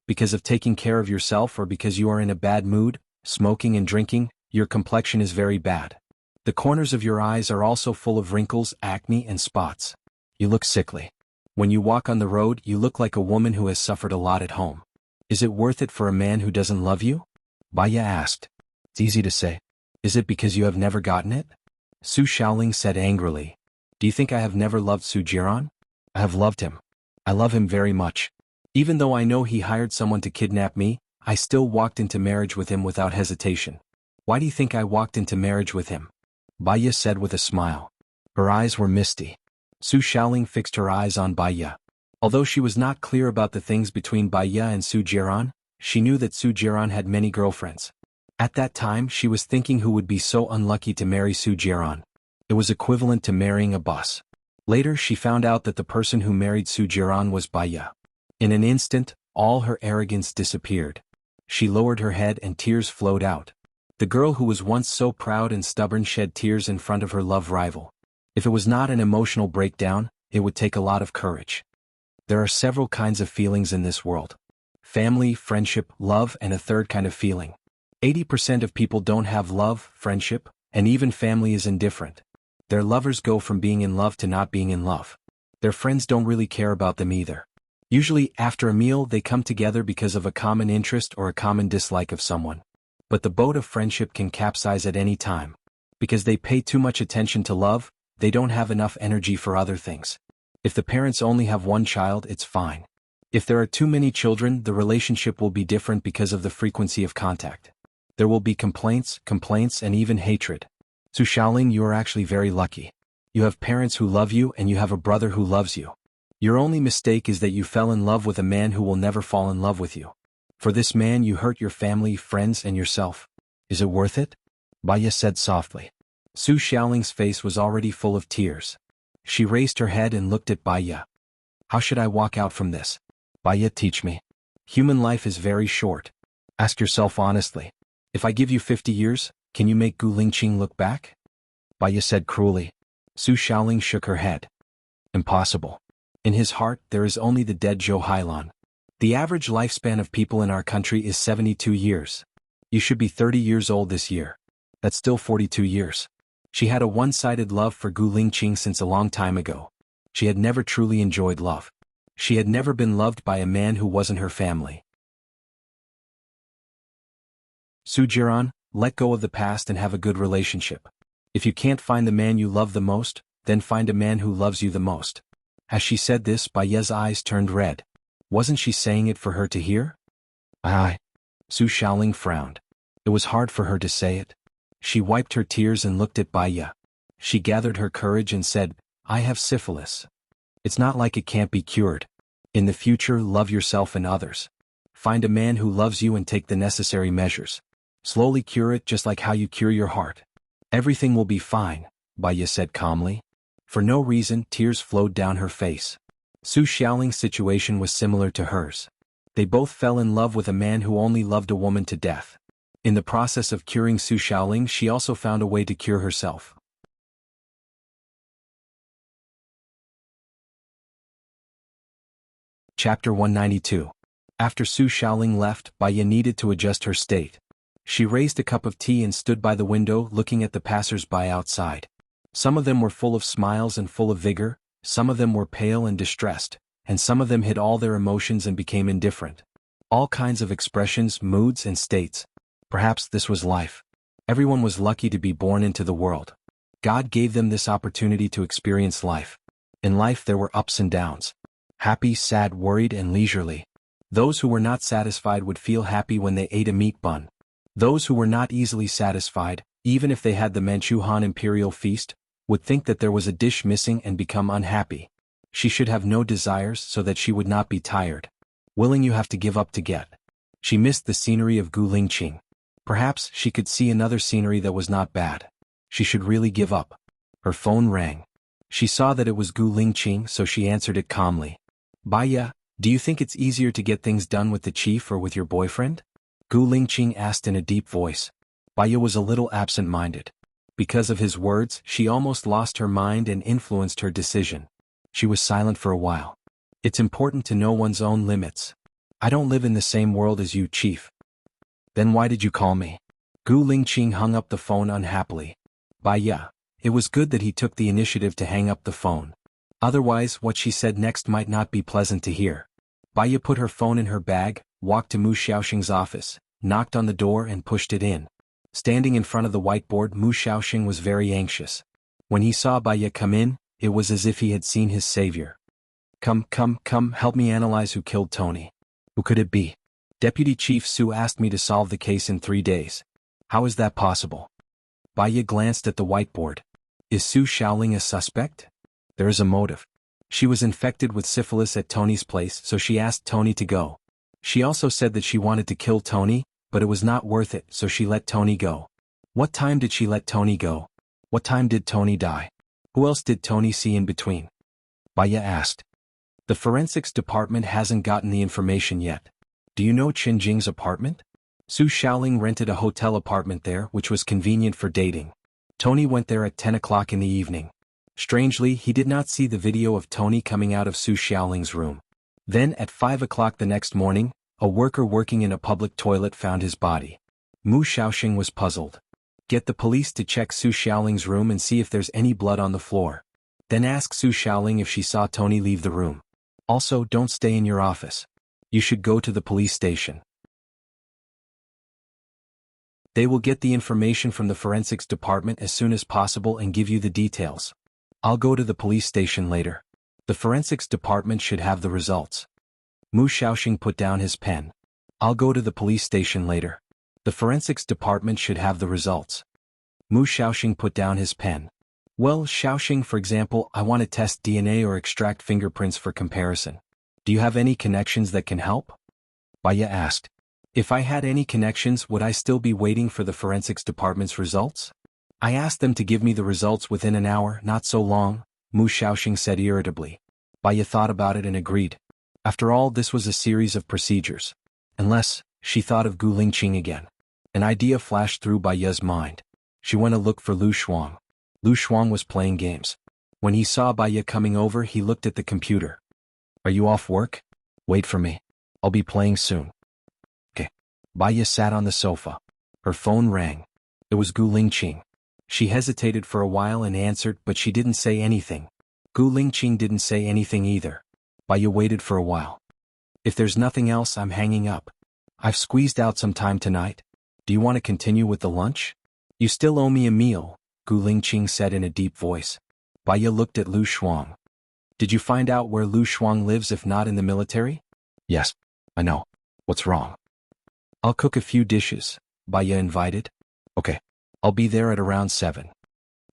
Because of taking care of yourself or because you are in a bad mood, smoking and drinking, your complexion is very bad. The corners of your eyes are also full of wrinkles, acne and spots. You look sickly. When you walk on the road, you look like a woman who has suffered a lot at home. Is it worth it for a man who doesn't love you? Baiya asked. It's easy to say. Is it because you have never gotten it? Su Shaoling said angrily. Do you think I have never loved Su Jiran? I have loved him. I love him very much. Even though I know he hired someone to kidnap me, I still walked into marriage with him without hesitation. Why do you think I walked into marriage with him? Baiya said with a smile. Her eyes were misty. Su Shaoling fixed her eyes on Baiya. Although she was not clear about the things between Baiya and Su Jiran, she knew that Su Jiran had many girlfriends. At that time she was thinking who would be so unlucky to marry Su Jiran. It was equivalent to marrying a boss. Later she found out that the person who married Su Jiran was Baiya. In an instant, all her arrogance disappeared. She lowered her head and tears flowed out. The girl who was once so proud and stubborn shed tears in front of her love rival. If it was not an emotional breakdown, it would take a lot of courage. There are several kinds of feelings in this world. Family, friendship, love, and a third kind of feeling. 80% of people don't have love, friendship, and even family is indifferent. Their lovers go from being in love to not being in love. Their friends don't really care about them either. Usually, after a meal they come together because of a common interest or a common dislike of someone. But the boat of friendship can capsize at any time. Because they pay too much attention to love, they don't have enough energy for other things. If the parents only have one child, it's fine. If there are too many children, the relationship will be different because of the frequency of contact. There will be complaints, and even hatred. Su Shaoling, you are actually very lucky. You have parents who love you and you have a brother who loves you. Your only mistake is that you fell in love with a man who will never fall in love with you. For this man you hurt your family, friends and yourself. Is it worth it? Baiya said softly. Su Shaoling's face was already full of tears. She raised her head and looked at Baiya. How should I walk out from this? Baiya, teach me. Human life is very short. Ask yourself honestly. If I give you 50 years, can you make Gu Lingqing look back? Baiya said cruelly. Su Shaoling shook her head. Impossible. In his heart there is only the dead Zhou Hailan. The average lifespan of people in our country is 72 years. You should be 30 years old this year. That's still 42 years. She had a one-sided love for Gu Lingqing since a long time ago. She had never truly enjoyed love. She had never been loved by a man who wasn't her family. Su Jiran, let go of the past and have a good relationship. If you can't find the man you love the most, then find a man who loves you the most. As she said this, Baiya's eyes turned red. Wasn't she saying it for her to hear? Aye. Su Shaoling frowned. It was hard for her to say it. She wiped her tears and looked at Baiya. She gathered her courage and said, I have syphilis. It's not like it can't be cured. In the future, love yourself and others. Find a man who loves you and take the necessary measures. Slowly cure it just like how you cure your heart. Everything will be fine, Baiya said calmly. For no reason, tears flowed down her face. Su Shaoling's situation was similar to hers. They both fell in love with a man who only loved a woman to death. In the process of curing Su Shaoling, she also found a way to cure herself. Chapter 192. After Su Shaoling left, Baiya needed to adjust her state. She raised a cup of tea and stood by the window looking at the passers-by outside. Some of them were full of smiles and full of vigor, some of them were pale and distressed, and some of them hid all their emotions and became indifferent. All kinds of expressions, moods and states. Perhaps this was life. Everyone was lucky to be born into the world. God gave them this opportunity to experience life. In life there were ups and downs. Happy, sad, worried, and leisurely. Those who were not satisfied would feel happy when they ate a meat bun. Those who were not easily satisfied, even if they had the Manchu-Han imperial feast, would think that there was a dish missing and become unhappy. She should have no desires so that she would not be tired. Willing you have to give up to get. She missed the scenery of Guilingqing. Perhaps she could see another scenery that was not bad. She should really give up. Her phone rang. She saw that it was Guilingqing, so she answered it calmly. Baya, do you think it's easier to get things done with the chief or with your boyfriend? Guilingqing asked in a deep voice. Baya was a little absent-minded. Because of his words, she almost lost her mind and influenced her decision. She was silent for a while. It's important to know one's own limits. I don't live in the same world as you, chief. Then why did you call me? Guilingqing hung up the phone unhappily. Baya. It was good that he took the initiative to hang up the phone. Otherwise, what she said next might not be pleasant to hear. Baya put her phone in her bag, walked to Mu Xiaoxing's office, knocked on the door and pushed it in. Standing in front of the whiteboard, Mu Xiaoxing was very anxious. When he saw Baya come in, it was as if he had seen his savior. Come, help me analyze who killed Tony. Who could it be? Deputy Chief Su asked me to solve the case in 3 days. How is that possible? Baya glanced at the whiteboard. Is Su Xiaoling a suspect? There is a motive. She was infected with syphilis at Tony's place, so she asked Tony to go. She also said that she wanted to kill Tony, but it was not worth it, so she let Tony go. What time did she let Tony go? What time did Tony die? Who else did Tony see in between? Baya asked. The forensics department hasn't gotten the information yet. Do you know Qin Jing's apartment? Su Xiaoling rented a hotel apartment there, which was convenient for dating. Tony went there at 10 o'clock in the evening. Strangely, he did not see the video of Tony coming out of Su Xiaoling's room. Then, at 5 o'clock the next morning, a worker working in a public toilet found his body. Mu Xiaoxing was puzzled. Get the police to check Su Xiaoling's room and see if there's any blood on the floor. Then ask Su Xiaoling if she saw Tony leave the room. Also, don't stay in your office. You should go to the police station. They will get the information from the forensics department as soon as possible and give you the details. I'll go to the police station later. The forensics department should have the results. Mu Xiaoxing put down his pen. I'll go to the police station later. The forensics department should have the results. Mu Xiaoxing put down his pen. Well, Xiaoxing, for example, I want to test DNA or extract fingerprints for comparison. Do you have any connections that can help? Baya asked. If I had any connections, would I still be waiting for the forensics department's results? I asked them to give me the results within an hour, not so long, Mu Xiaoxing said irritably. Baya thought about it and agreed. After all, this was a series of procedures. Unless, she thought of Guilingqing again. An idea flashed through Baya's mind. She went to look for Lu Shuang. Lu Shuang was playing games. When he saw Baya coming over, he looked at the computer. Are you off work? Wait for me. I'll be playing soon. Okay. Baya sat on the sofa. Her phone rang. It was Guilingqing. She hesitated for a while and answered, but she didn't say anything. Guilingqing didn't say anything either. Baya waited for a while. If there's nothing else, I'm hanging up. I've squeezed out some time tonight. Do you want to continue with the lunch? You still owe me a meal, Guilingqing said in a deep voice. Baya looked at Lu Shuang. Did you find out where Lu Shuang lives if not in the military? Yes, I know. What's wrong? I'll cook a few dishes, Baya invited. Okay. I'll be there at around 7.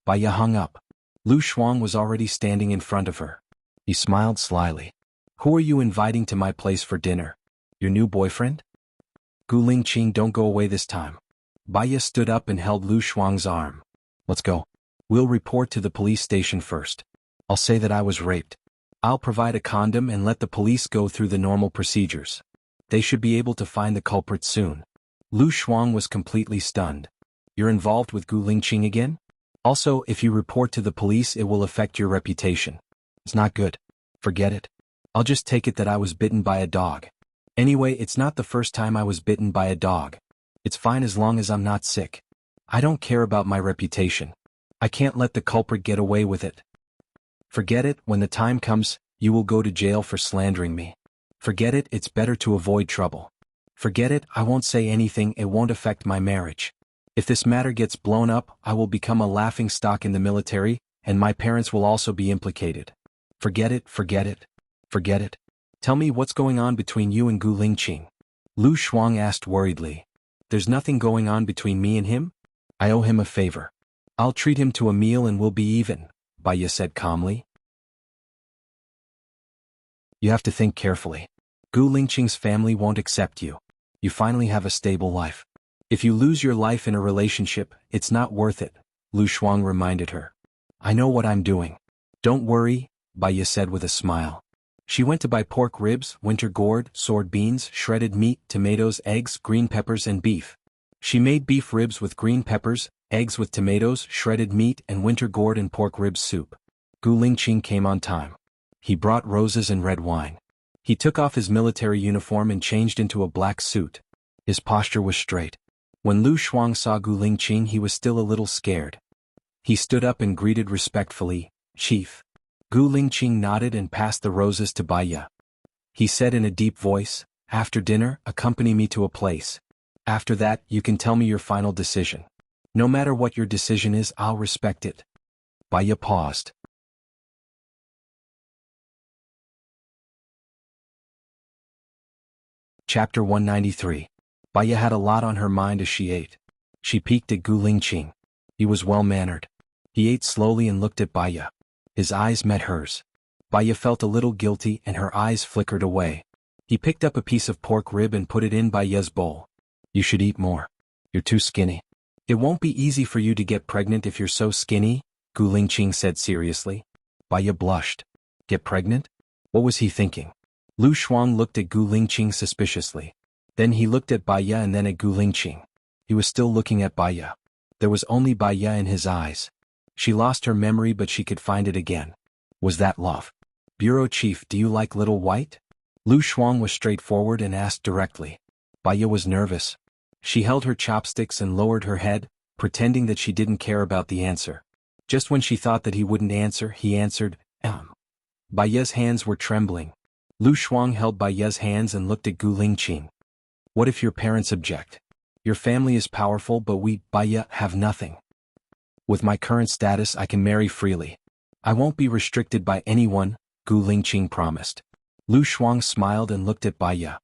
Baya hung up. Lu Shuang was already standing in front of her. He smiled slyly. Who are you inviting to my place for dinner? Your new boyfriend? Guilingqing, don't go away this time. Baya stood up and held Lu Shuang's arm. Let's go. We'll report to the police station first. I'll say that I was raped. I'll provide a condom and let the police go through the normal procedures. They should be able to find the culprit soon. Lu Shuang was completely stunned. You're involved with Guilingqing again? Also, if you report to the police, it will affect your reputation. It's not good. Forget it. I'll just take it that I was bitten by a dog. Anyway, it's not the first time I was bitten by a dog. It's fine as long as I'm not sick. I don't care about my reputation. I can't let the culprit get away with it. Forget it, when the time comes, you will go to jail for slandering me. Forget it, it's better to avoid trouble. Forget it, I won't say anything, it won't affect my marriage. If this matter gets blown up, I will become a laughing stock in the military, and my parents will also be implicated. Forget it, forget it, forget it. Tell me what's going on between you and Gu Lingqing. Lu Shuang asked worriedly. There's nothing going on between me and him? I owe him a favor. I'll treat him to a meal and we'll be even, Baiya said calmly. You have to think carefully. Gu Lingqing's family won't accept you. You finally have a stable life. If you lose your life in a relationship, it's not worth it, Lu Shuang reminded her. I know what I'm doing. Don't worry, Baiya said with a smile. She went to buy pork ribs, winter gourd, sword beans, shredded meat, tomatoes, eggs, green peppers and beef. She made beef ribs with green peppers, eggs with tomatoes, shredded meat and winter gourd and pork ribs soup. Gu Lingqing came on time. He brought roses and red wine. He took off his military uniform and changed into a black suit. His posture was straight. When Lu Shuang saw Gu Lingqing, he was still a little scared. He stood up and greeted respectfully, Chief. Gu Lingqing nodded and passed the roses to Baiya. He said in a deep voice, after dinner, accompany me to a place. After that, you can tell me your final decision. No matter what your decision is, I'll respect it. Baiya paused. Chapter 193. Baiya had a lot on her mind as she ate. She peeked at Gu Lingqing. He was well-mannered. He ate slowly and looked at Baiya. His eyes met hers. Baiya felt a little guilty and her eyes flickered away. He picked up a piece of pork rib and put it in Baiya's bowl. You should eat more. You're too skinny. It won't be easy for you to get pregnant if you're so skinny, Gu Lingqing said seriously. Baiya blushed. Get pregnant? What was he thinking? Lu Shuang looked at Gu Lingqing suspiciously. Then he looked at Baiya and then at Gu Lingqing. He was still looking at Baiya. There was only Baiya in his eyes. She lost her memory but she could find it again. Was that love? Bureau Chief, do you like Little White? Lu Shuang was straightforward and asked directly. Baiya was nervous. She held her chopsticks and lowered her head, pretending that she didn't care about the answer. Just when she thought that he wouldn't answer, he answered, Baiya's hands were trembling. Lu Shuang held Baiya's hands and looked at Gu Lingqing. What if your parents object? Your family is powerful but we, Baiya, have nothing. With my current status I can marry freely. I won't be restricted by anyone, Gu Lingqing promised. Lu Shuang smiled and looked at Baiya.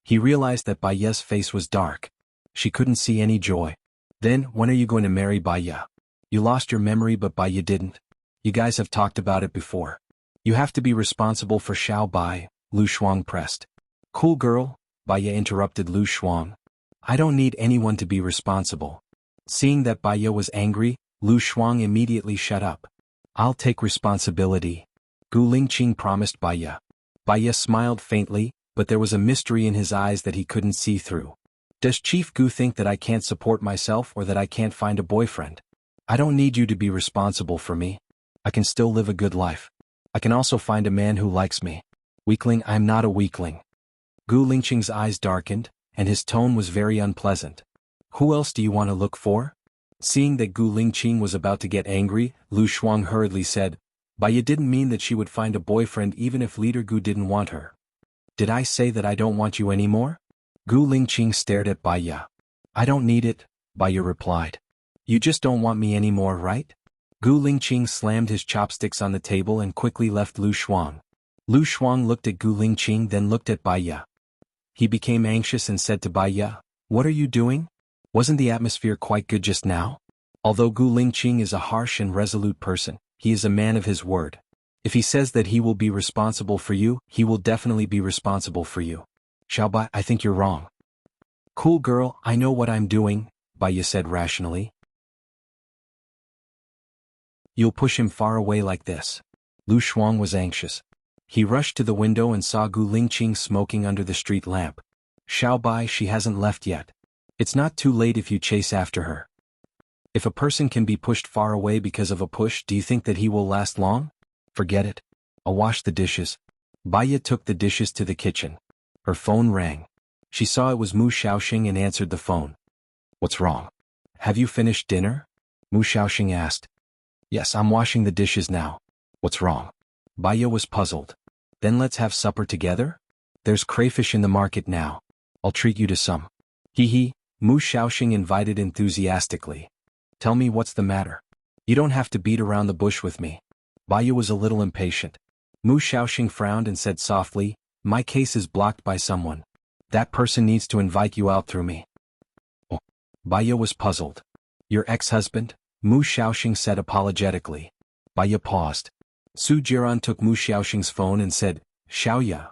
He realized that Baiya's face was dark. She couldn't see any joy. Then, when are you going to marry Baiya? You lost your memory but Baiya didn't. You guys have talked about it before. You have to be responsible for Xiao Bai, Lu Shuang pressed. Cool girl, Baiya interrupted Lu Shuang. I don't need anyone to be responsible. Seeing that Baiya was angry, Lu Shuang immediately shut up. I'll take responsibility. Gu Lingqing promised Baiya. Baiya smiled faintly, but there was a mystery in his eyes that he couldn't see through. Does Chief Gu think that I can't support myself or that I can't find a boyfriend? I don't need you to be responsible for me. I can still live a good life. I can also find a man who likes me. Weakling, I'm not a weakling. Gu Lingqing's eyes darkened, and his tone was very unpleasant. Who else do you want to look for? Seeing that Gu Lingqing was about to get angry, Lu Shuang hurriedly said, Baiya didn't mean that she would find a boyfriend even if Leader Gu didn't want her. Did I say that I don't want you anymore? Gu Lingqing stared at Baiya. I don't need it, Baiya replied. You just don't want me anymore, right? Gu Lingqing slammed his chopsticks on the table and quickly left Lu Shuang. Lu Shuang looked at Gu Lingqing then looked at Baiya. He became anxious and said to Baiya, What are you doing? Wasn't the atmosphere quite good just now? Although Gu Lingqing is a harsh and resolute person, he is a man of his word. If he says that he will be responsible for you, he will definitely be responsible for you. Xiaobai, I think you're wrong. Cool girl, I know what I'm doing, Baiya said rationally. You'll push him far away like this. Lu Shuang was anxious. He rushed to the window and saw Gu Lingqing smoking under the street lamp. Xiaobai, she hasn't left yet. It's not too late if you chase after her. If a person can be pushed far away because of a push, do you think that he will last long? Forget it. I'll wash the dishes. Baiya took the dishes to the kitchen. Her phone rang. She saw it was Mu Xiaoxing and answered the phone. What's wrong? Have you finished dinner? Mu Xiaoxing asked. Yes, I'm washing the dishes now. What's wrong? Baiya was puzzled. Then let's have supper together? There's crayfish in the market now. I'll treat you to some. Hee hee, Mu Shaoxing invited enthusiastically. Tell me what's the matter. You don't have to beat around the bush with me. Baiya was a little impatient. Mu Shaoxing frowned and said softly, my case is blocked by someone. That person needs to invite you out through me. Oh. Baiya was puzzled. Your ex-husband? Mu Shaoxing said apologetically. Baiya paused. Su Jiran took Mu Shaoxing's phone and said, Xiaoya.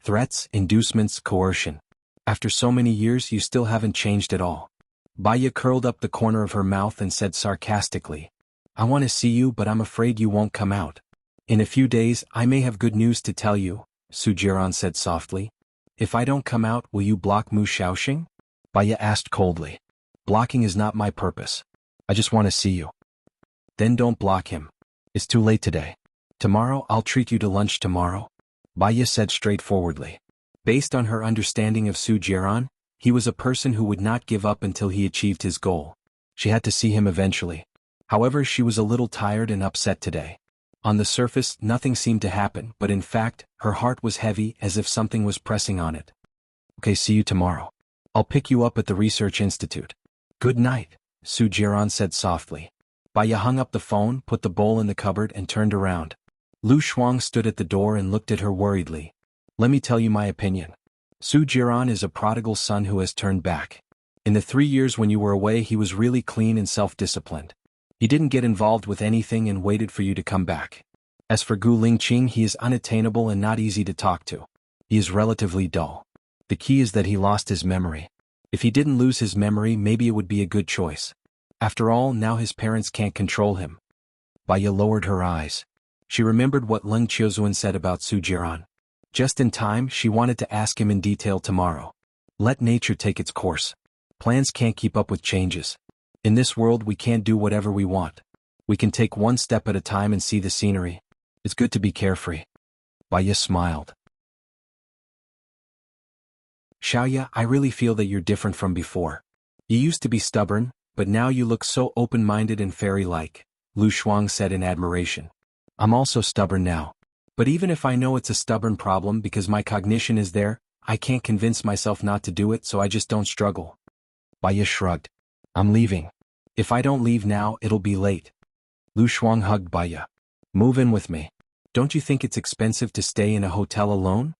Threats, inducements, coercion. After so many years you still haven't changed at all. Baiya curled up the corner of her mouth and said sarcastically, I want to see you but I'm afraid you won't come out. In a few days I may have good news to tell you, Su Jiran said softly. If I don't come out will you block Mu Shaoxing? Baiya asked coldly. Blocking is not my purpose. I just want to see you. Then don't block him. It's too late today. Tomorrow I'll treat you to lunch tomorrow. Baiya said straightforwardly. Based on her understanding of Su Jiran, he was a person who would not give up until he achieved his goal. She had to see him eventually. However, she was a little tired and upset today. On the surface, nothing seemed to happen, but in fact, her heart was heavy as if something was pressing on it. Okay, see you tomorrow. I'll pick you up at the Research Institute. Good night, Su Jiran said softly. Baiya hung up the phone, put the bowl in the cupboard and turned around. Lu Shuang stood at the door and looked at her worriedly. Let me tell you my opinion. Su Jiran is a prodigal son who has turned back. In the 3 years when you were away he was really clean and self-disciplined. He didn't get involved with anything and waited for you to come back. As for Gu Lingqing, he is unattainable and not easy to talk to. He is relatively dull. The key is that he lost his memory. If he didn't lose his memory, maybe it would be a good choice. After all, now his parents can't control him. Baiya lowered her eyes. She remembered what Leng Qiuzuan said about Su Jiran. Just in time, she wanted to ask him in detail tomorrow. Let nature take its course. Plans can't keep up with changes. In this world we can't do whatever we want. We can take one step at a time and see the scenery. It's good to be carefree. Baiya smiled. Xiaoya, I really feel that you're different from before. You used to be stubborn, but now you look so open-minded and fairy-like, Lu Shuang said in admiration. I'm also stubborn now. But even if I know it's a stubborn problem because my cognition is there, I can't convince myself not to do it, so I just don't struggle. Baiya shrugged. I'm leaving. If I don't leave now, it'll be late. Lu Shuang hugged Baiya. Move in with me. Don't you think it's expensive to stay in a hotel alone?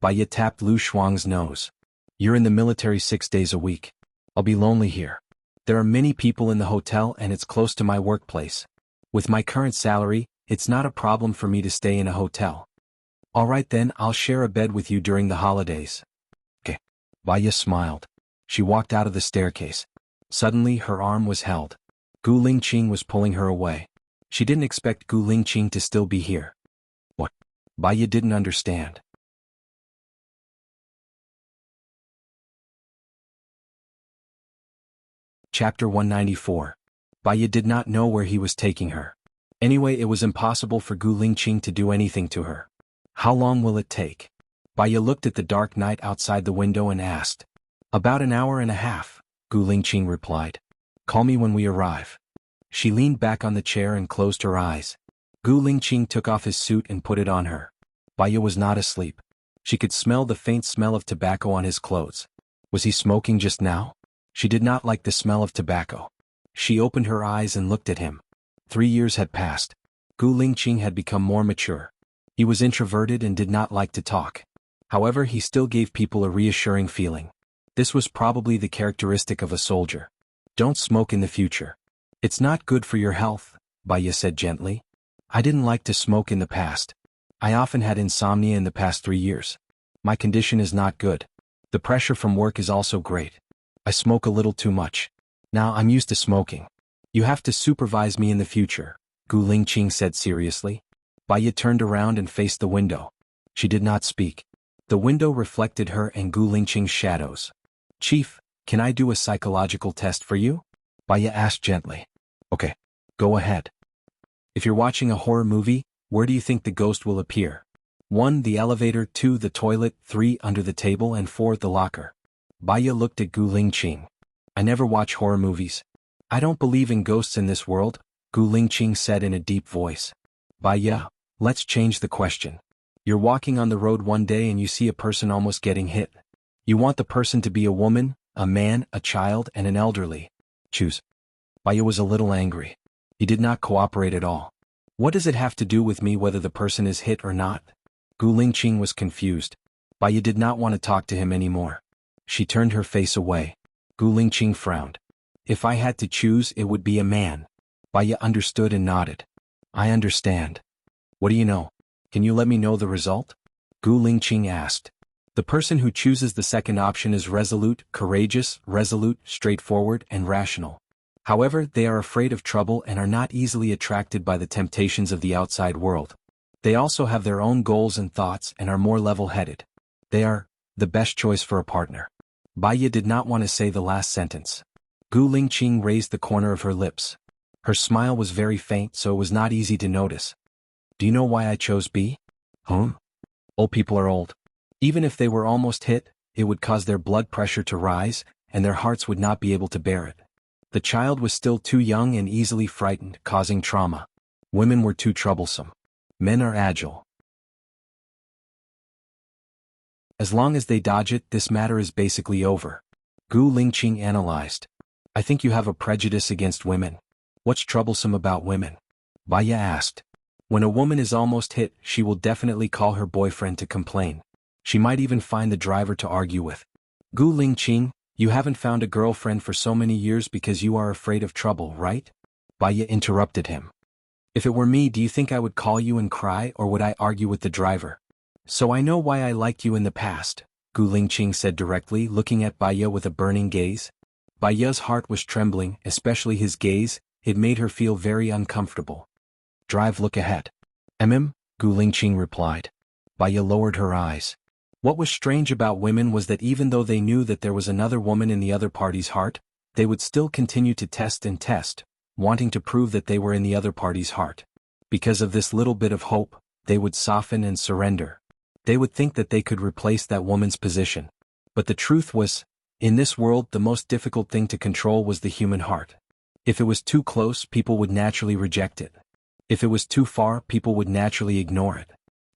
Baiya tapped Lu Shuang's nose. You're in the military 6 days a week. I'll be lonely here. There are many people in the hotel and it's close to my workplace. With my current salary, it's not a problem for me to stay in a hotel. All right then, I'll share a bed with you during the holidays. Okay. Baiya smiled. She walked out of the staircase. Suddenly, her arm was held. Gu Lingqing was pulling her away. She didn't expect Gu Lingqing to still be here. What? Baiya didn't understand. Chapter 194. Baiya did not know where he was taking her. Anyway, it was impossible for Gu Lingqing to do anything to her. How long will it take? Baiya looked at the dark night outside the window and asked. About an hour and a half, Gu Lingqing replied. Call me when we arrive. She leaned back on the chair and closed her eyes. Gu Lingqing took off his suit and put it on her. Baiya was not asleep. She could smell the faint smell of tobacco on his clothes. Was he smoking just now? She did not like the smell of tobacco. She opened her eyes and looked at him. 3 years had passed. Gu Lingqing had become more mature. He was introverted and did not like to talk. However, he still gave people a reassuring feeling. This was probably the characteristic of a soldier. Don't smoke in the future. It's not good for your health, Baiya said gently. I didn't like to smoke in the past. I often had insomnia in the past 3 years. My condition is not good. The pressure from work is also great. I smoke a little too much. Now I'm used to smoking. You have to supervise me in the future, Gu Lingqing said seriously. Baiya turned around and faced the window. She did not speak. The window reflected her and Gu Lingqing's shadows. Chief, can I do a psychological test for you? Baiya asked gently. Okay, go ahead. If you're watching a horror movie, where do you think the ghost will appear? 1. The elevator, 2. The toilet, 3. Under the table, and 4. The locker. Baiya looked at Gu Lingqing. I never watch horror movies. I don't believe in ghosts in this world, Gu Lingqing said in a deep voice. Baiya, let's change the question. You're walking on the road one day and you see a person almost getting hit. You want the person to be a woman, a man, a child, and an elderly. Choose. Baya was a little angry. He did not cooperate at all. What does it have to do with me whether the person is hit or not? Gu Lingqing was confused. Baya did not want to talk to him anymore. She turned her face away. Gu Lingqing frowned. If I had to choose, it would be a man. Baya understood and nodded. I understand. What do you know? Can you let me know the result? Gu Lingqing asked. The person who chooses the second option is resolute, courageous, straightforward, and rational. However, they are afraid of trouble and are not easily attracted by the temptations of the outside world. They also have their own goals and thoughts and are more level-headed. They are the best choice for a partner. Baya did not want to say the last sentence. Gu Lingqing raised the corner of her lips. Her smile was very faint, so it was not easy to notice. Do you know why I chose B? Old people are old. Even if they were almost hit, it would cause their blood pressure to rise, and their hearts would not be able to bear it. The child was still too young and easily frightened, causing trauma. Women were too troublesome. Men are agile. As long as they dodge it, this matter is basically over. Gu Lingqing analyzed. I think you have a prejudice against women. What's troublesome about women? Baya asked. When a woman is almost hit, she will definitely call her boyfriend to complain. She might even find the driver to argue with. Gu Lingqing, you haven't found a girlfriend for so many years because you are afraid of trouble, right? Baya interrupted him. If it were me, do you think I would call you and cry, or would I argue with the driver? So I know why I liked you in the past, Gu Lingqing said directly, looking at Baya with a burning gaze. Baya's heart was trembling, especially his gaze. It made her feel very uncomfortable. Drive, look ahead. Gu Lingqing replied. Baya lowered her eyes. What was strange about women was that even though they knew that there was another woman in the other party's heart, they would still continue to test and test, wanting to prove that they were in the other party's heart. Because of this little bit of hope, they would soften and surrender. They would think that they could replace that woman's position. But the truth was, in this world the most difficult thing to control was the human heart. If it was too close, people would naturally reject it. If it was too far, people would naturally ignore it.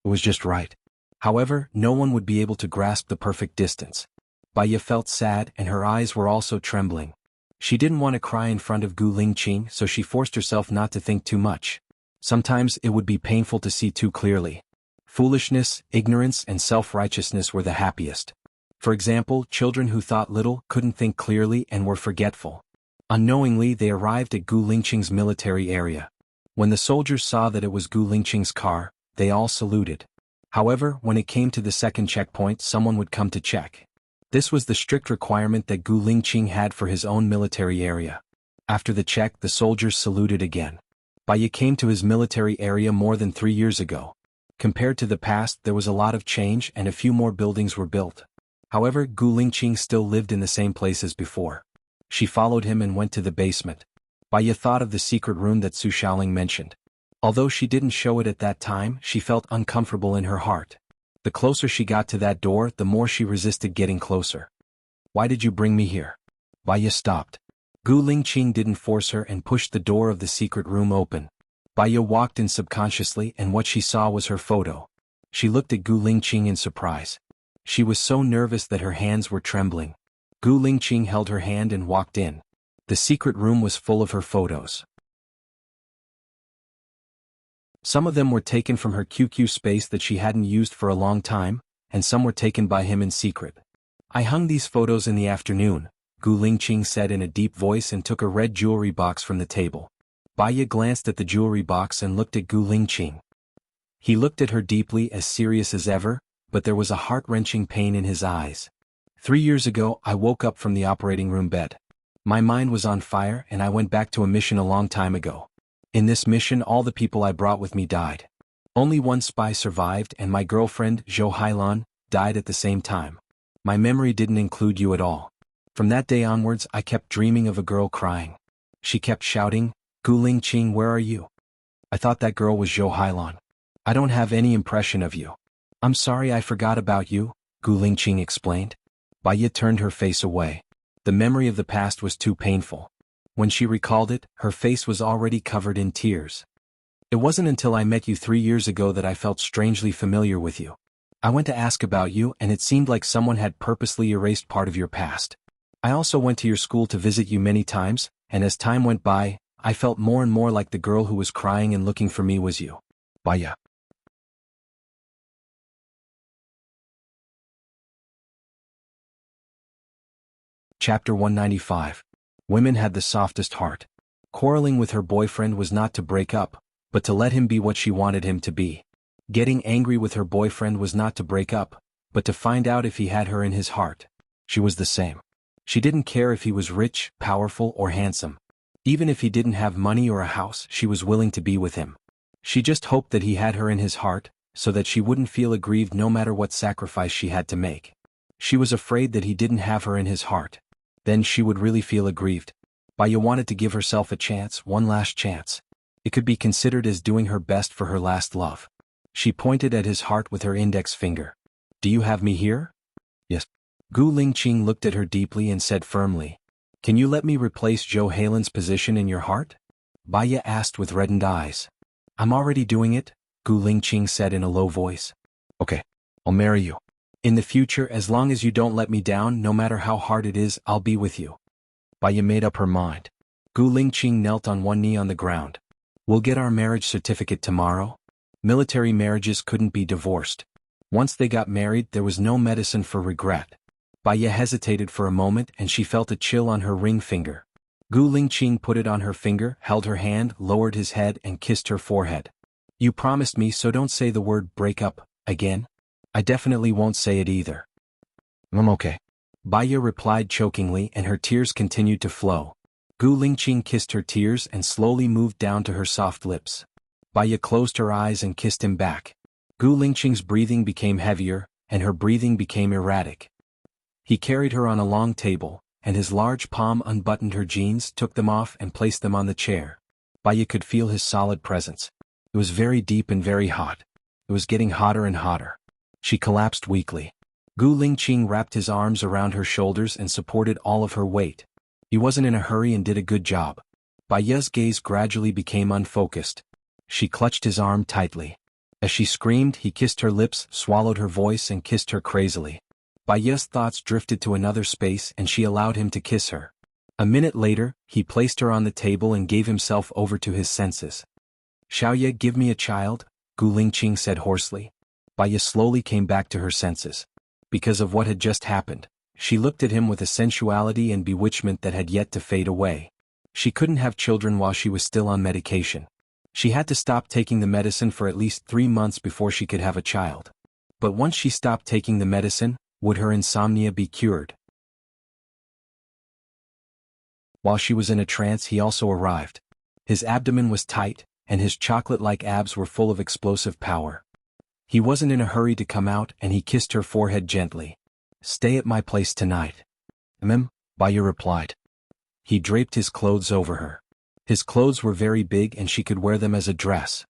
It was just right. However, no one would be able to grasp the perfect distance. Baya felt sad and her eyes were also trembling. She didn't want to cry in front of Gu Lingqing, so she forced herself not to think too much. Sometimes it would be painful to see too clearly. Foolishness, ignorance, and self-righteousness were the happiest. For example, children who thought little, couldn't think clearly, and were forgetful. Unknowingly, they arrived at Gu Lingqing's military area. When the soldiers saw that it was Gu Lingqing's car, they all saluted. However, when it came to the second checkpoint, someone would come to check. This was the strict requirement that Gu Lingqing had for his own military area. After the check, the soldiers saluted again. Baya came to his military area more than 3 years ago. Compared to the past, there was a lot of change and a few more buildings were built. However, Gu Lingqing still lived in the same place as before. She followed him and went to the basement. Baya thought of the secret room that Su Shaoling mentioned. Although she didn't show it at that time, she felt uncomfortable in her heart. The closer she got to that door, the more she resisted getting closer. Why did you bring me here? Baya stopped. Gu Lingqing didn't force her and pushed the door of the secret room open. Baya walked in subconsciously and what she saw was her photo. She looked at Gu Lingqing in surprise. She was so nervous that her hands were trembling. Gu Lingqing held her hand and walked in. The secret room was full of her photos. Some of them were taken from her QQ space that she hadn't used for a long time, and some were taken by him in secret. I hung these photos in the afternoon, Gu Lingqing said in a deep voice and took a red jewelry box from the table. Baya glanced at the jewelry box and looked at Gu Lingqing. He looked at her deeply, as serious as ever, but there was a heart-wrenching pain in his eyes. 3 years ago, I woke up from the operating room bed. My mind was on fire and I went back to a mission a long time ago. In this mission, all the people I brought with me died. Only one spy survived and my girlfriend, Zhou Hailan, died at the same time. My memory didn't include you at all. From that day onwards, I kept dreaming of a girl crying. She kept shouting, Gu Lingqing, where are you? I thought that girl was Zhou Hailan. I don't have any impression of you. I'm sorry I forgot about you, Gu Lingqing explained. Baya turned her face away. The memory of the past was too painful. When she recalled it, her face was already covered in tears. It wasn't until I met you 3 years ago that I felt strangely familiar with you. I went to ask about you and it seemed like someone had purposely erased part of your past. I also went to your school to visit you many times, and as time went by, I felt more and more like the girl who was crying and looking for me was you. Baya. Chapter 195. Women had the softest heart. Quarreling with her boyfriend was not to break up, but to let him be what she wanted him to be. Getting angry with her boyfriend was not to break up, but to find out if he had her in his heart. She was the same. She didn't care if he was rich, powerful, or handsome. Even if he didn't have money or a house, she was willing to be with him. She just hoped that he had her in his heart, so that she wouldn't feel aggrieved no matter what sacrifice she had to make. She was afraid that he didn't have her in his heart. Then she would really feel aggrieved. Baya wanted to give herself a chance, one last chance. It could be considered as doing her best for her last love. She pointed at his heart with her index finger. Do you have me here? Yes. Gu Lingqing looked at her deeply and said firmly, Can you let me replace Zhou Heilan's position in your heart? Baya asked with reddened eyes. I'm already doing it, Gu Lingqing said in a low voice. Okay. I'll marry you. In the future, as long as you don't let me down, no matter how hard it is, I'll be with you. Baya made up her mind. Gu Lingqing knelt on one knee on the ground. We'll get our marriage certificate tomorrow. Military marriages couldn't be divorced. Once they got married, there was no medicine for regret. Baya hesitated for a moment and she felt a chill on her ring finger. Gu Lingqing put it on her finger, held her hand, lowered his head and kissed her forehead. You promised me, so don't say the word break up again. I definitely won't say it either. I'm okay. Baya replied chokingly and her tears continued to flow. Gu Lingqing kissed her tears and slowly moved down to her soft lips. Baya closed her eyes and kissed him back. Gu Lingqing's breathing became heavier, and her breathing became erratic. He carried her on a long table, and his large palm unbuttoned her jeans, took them off and placed them on the chair. Baya could feel his solid presence. It was very deep and very hot. It was getting hotter and hotter. She collapsed weakly. Gu Lingqing wrapped his arms around her shoulders and supported all of her weight. He wasn't in a hurry and did a good job. Baya's gaze gradually became unfocused. She clutched his arm tightly. As she screamed, he kissed her lips, swallowed her voice and kissed her crazily. Baya's thoughts drifted to another space and she allowed him to kiss her. A minute later, he placed her on the table and gave himself over to his senses. Xiaoye, give me a child, Gu Lingqing said hoarsely. Baya slowly came back to her senses. Because of what had just happened, she looked at him with a sensuality and bewitchment that had yet to fade away. She couldn't have children while she was still on medication. She had to stop taking the medicine for at least 3 months before she could have a child. But once she stopped taking the medicine, would her insomnia be cured? While she was in a trance, he also arrived. His abdomen was tight, and his chocolate-like abs were full of explosive power. He wasn't in a hurry to come out and he kissed her forehead gently. Stay at my place tonight. Baya replied. He draped his clothes over her. His clothes were very big and she could wear them as a dress.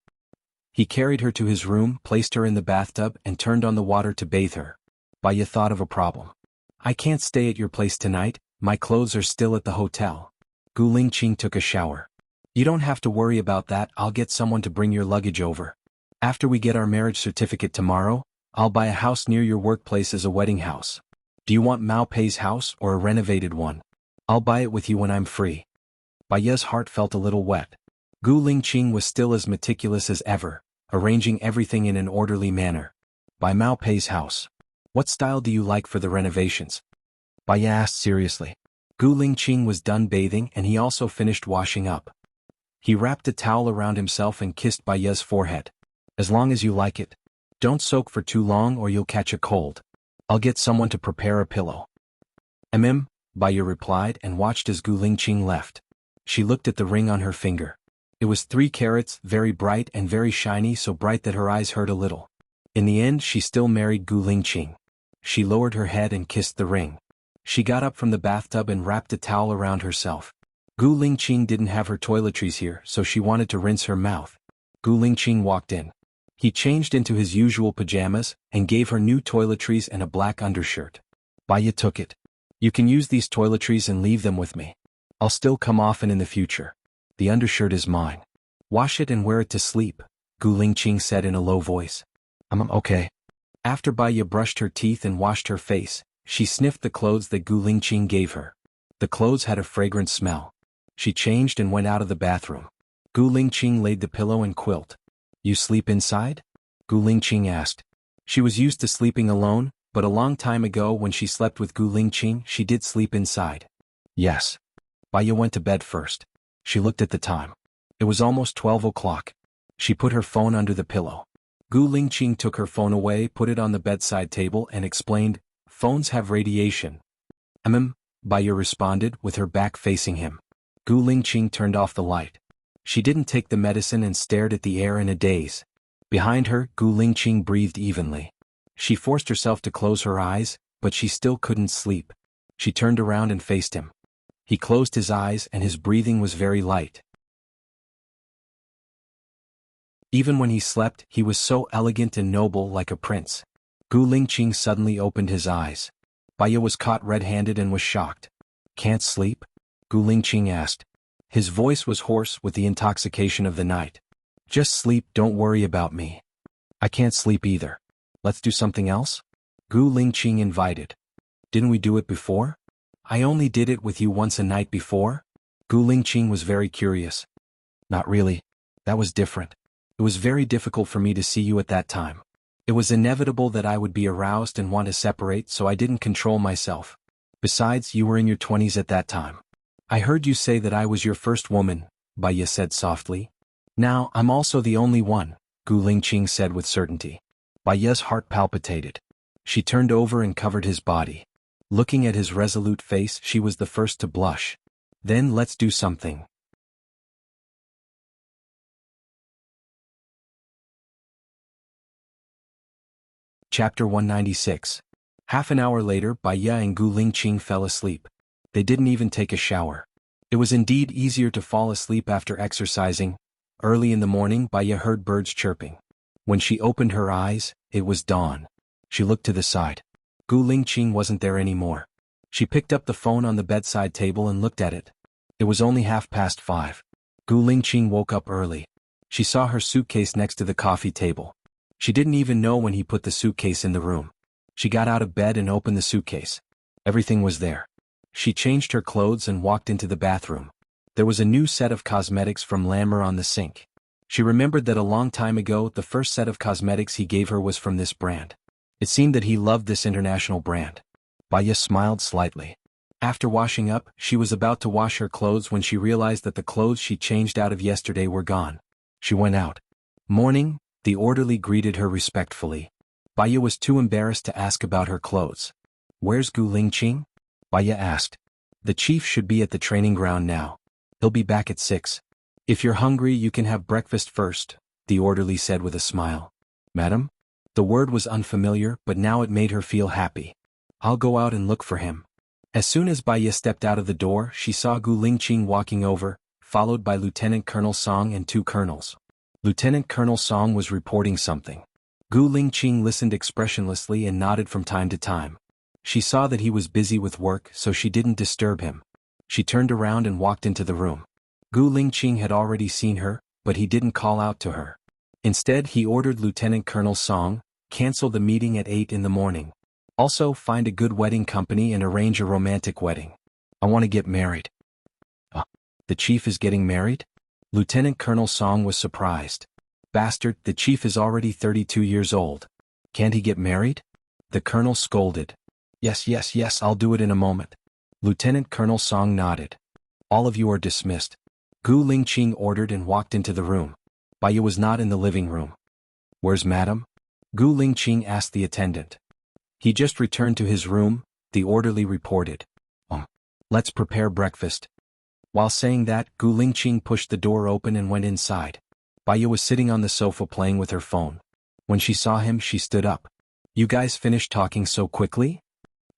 He carried her to his room, placed her in the bathtub and turned on the water to bathe her. Baya thought of a problem. I can't stay at your place tonight, my clothes are still at the hotel. Gu Lingqing took a shower. You don't have to worry about that, I'll get someone to bring your luggage over. After we get our marriage certificate tomorrow, I'll buy a house near your workplace as a wedding house. Do you want Mao Pei's house or a renovated one? I'll buy it with you when I'm free. Baya's heart felt a little wet. Gu Lingqing was still as meticulous as ever, arranging everything in an orderly manner. Buy Mao Pei's house. What style do you like for the renovations? Baya asked seriously. Gu Lingqing was done bathing and he also finished washing up. He wrapped a towel around himself and kissed Baya's forehead. As long as you like it. Don't soak for too long or you'll catch a cold. I'll get someone to prepare a pillow. Baya replied and watched as Gu Lingqing left. She looked at the ring on her finger. It was 3 carats, very bright and very shiny, so bright that her eyes hurt a little. In the end, she still married Gu Lingqing. She lowered her head and kissed the ring. She got up from the bathtub and wrapped a towel around herself. Gu Lingqing didn't have her toiletries here, so she wanted to rinse her mouth. Gu Lingqing walked in. He changed into his usual pajamas and gave her new toiletries and a black undershirt. Baya took it. You can use these toiletries and leave them with me. I'll still come often in the future. The undershirt is mine. Wash it and wear it to sleep, Gu Lingqing said in a low voice. I'm okay. After Baya brushed her teeth and washed her face, she sniffed the clothes that Gu Lingqing gave her. The clothes had a fragrant smell. She changed and went out of the bathroom. Gu Lingqing laid the pillow and quilt. You sleep inside? Gu Lingqing asked. She was used to sleeping alone, but a long time ago when she slept with Gu Lingqing she did sleep inside. Yes. Baya went to bed first. She looked at the time. It was almost 12 o'clock. She put her phone under the pillow. Gu Lingqing took her phone away, put it on the bedside table and explained, phones have radiation. Baya responded with her back facing him. Gu Lingqing turned off the light. She didn't take the medicine and stared at the air in a daze. Behind her, Gu Lingqing breathed evenly. She forced herself to close her eyes, but she still couldn't sleep. She turned around and faced him. He closed his eyes and his breathing was very light. Even when he slept, he was so elegant and noble like a prince. Gu Lingqing suddenly opened his eyes. Baya was caught red-handed and was shocked. Can't sleep? Gu Lingqing asked. His voice was hoarse with the intoxication of the night. Just sleep, don't worry about me. I can't sleep either. Let's do something else? Gu Lingqing invited. Didn't we do it before? I only did it with you once a night before? Gu Lingqing was very curious. Not really. That was different. It was very difficult for me to see you at that time. It was inevitable that I would be aroused and want to separate, so I didn't control myself. Besides, you were in your 20s at that time. I heard you say that I was your first woman, Baya said softly. Now, I'm also the only one, Gu Lingqing said with certainty. Baya's heart palpitated. She turned over and covered his body. Looking at his resolute face, she was the first to blush. Then let's do something. Chapter 196. Half an hour later, Baya and Gu Lingqing fell asleep. They didn't even take a shower. It was indeed easier to fall asleep after exercising. Early in the morning, Baya heard birds chirping. When she opened her eyes, it was dawn. She looked to the side. Gu Lingqing wasn't there anymore. She picked up the phone on the bedside table and looked at it. It was only 5:30. Gu Lingqing woke up early. She saw her suitcase next to the coffee table. She didn't even know when he put the suitcase in the room. She got out of bed and opened the suitcase. Everything was there. She changed her clothes and walked into the bathroom. There was a new set of cosmetics from Lammer on the sink. She remembered that a long time ago the first set of cosmetics he gave her was from this brand. It seemed that he loved this international brand. Baya smiled slightly. After washing up, she was about to wash her clothes when she realized that the clothes she changed out of yesterday were gone. She went out. Morning, the orderly greeted her respectfully. Baya was too embarrassed to ask about her clothes. Where's Gu Lingqing? Baya asked. The chief should be at the training ground now. He'll be back at 6. If you're hungry you can have breakfast first, the orderly said with a smile. Madam? The word was unfamiliar, but now it made her feel happy. I'll go out and look for him. As soon as Baya stepped out of the door, she saw Gu Lingqing walking over, followed by Lieutenant Colonel Song and 2 colonels. Lieutenant Colonel Song was reporting something. Gu Lingqing listened expressionlessly and nodded from time to time. She saw that he was busy with work, so she didn't disturb him. She turned around and walked into the room. Gu Lingqing had already seen her, but he didn't call out to her. Instead, he ordered Lieutenant Colonel Song, cancel the meeting at 8 in the morning. Also, find a good wedding company and arrange a romantic wedding. I want to get married. The chief is getting married? Lieutenant Colonel Song was surprised. Bastard, the chief is already 32 years old. Can't he get married? The colonel scolded. Yes, I'll do it in a moment. Lieutenant Colonel Song nodded. All of you are dismissed. Gu Lingqing ordered and walked into the room. Baya was not in the living room. Where's madam? Gu Lingqing asked the attendant. He just returned to his room, the orderly reported. Let's prepare breakfast. While saying that, Gu Lingqing pushed the door open and went inside. Baya was sitting on the sofa playing with her phone. When she saw him, she stood up. You guys finished talking so quickly?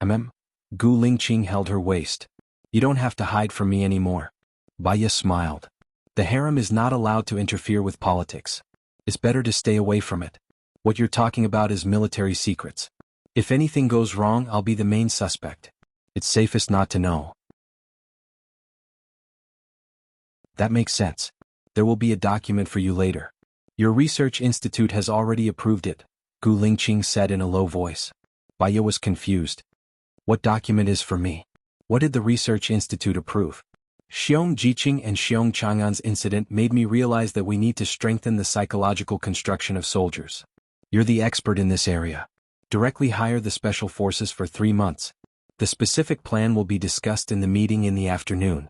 Gu Lingqing held her waist. You don't have to hide from me anymore. Baya smiled. The harem is not allowed to interfere with politics. It's better to stay away from it. What you're talking about is military secrets. If anything goes wrong, I'll be the main suspect. It's safest not to know. That makes sense. There will be a document for you later. Your research institute has already approved it, Gu Lingqing said in a low voice. Baya was confused. What document is for me? What did the Research Institute approve? Xiong Jiqing and Xiong Chang'an's incident made me realize that we need to strengthen the psychological construction of soldiers. You're the expert in this area. Directly hire the special forces for 3 months. The specific plan will be discussed in the meeting in the afternoon.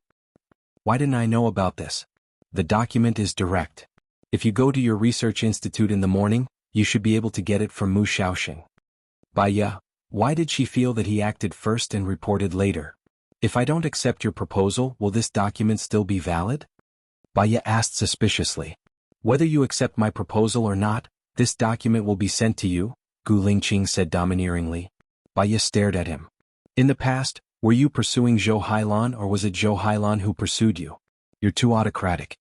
Why didn't I know about this? The document is direct. If you go to your research institute in the morning, you should be able to get it from Mu Xiaoxing. Baya, why did she feel that he acted first and reported later? If I don't accept your proposal, will this document still be valid? Baya asked suspiciously. Whether you accept my proposal or not, this document will be sent to you, Gu Lingqing said domineeringly. Baya stared at him. In the past, were you pursuing Zhou Hailan or was it Zhou Hailan who pursued you? You're too autocratic.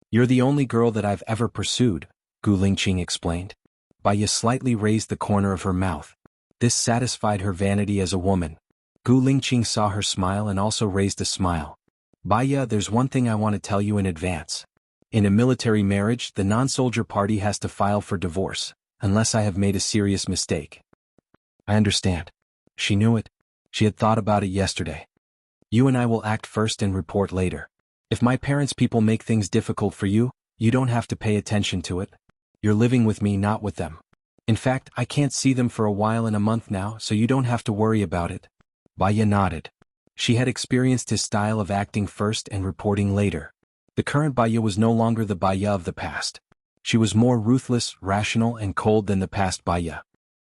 You're the only girl that I've ever pursued, Gu Lingqing explained. Baya slightly raised the corner of her mouth. This satisfied her vanity as a woman. Gu Lingqing saw her smile and also raised a smile. Baya, there's one thing I want to tell you in advance. In a military marriage, the non-soldier party has to file for divorce, unless I have made a serious mistake. I understand. She knew it. She had thought about it yesterday. You and I will act first and report later. If my parents' people make things difficult for you, you don't have to pay attention to it. You're living with me, not with them. In fact, I can't see them for a while in a month now, so you don't have to worry about it. Baya nodded. She had experienced his style of acting first and reporting later. The current Baya was no longer the Baya of the past. She was more ruthless, rational, and cold than the past Baya.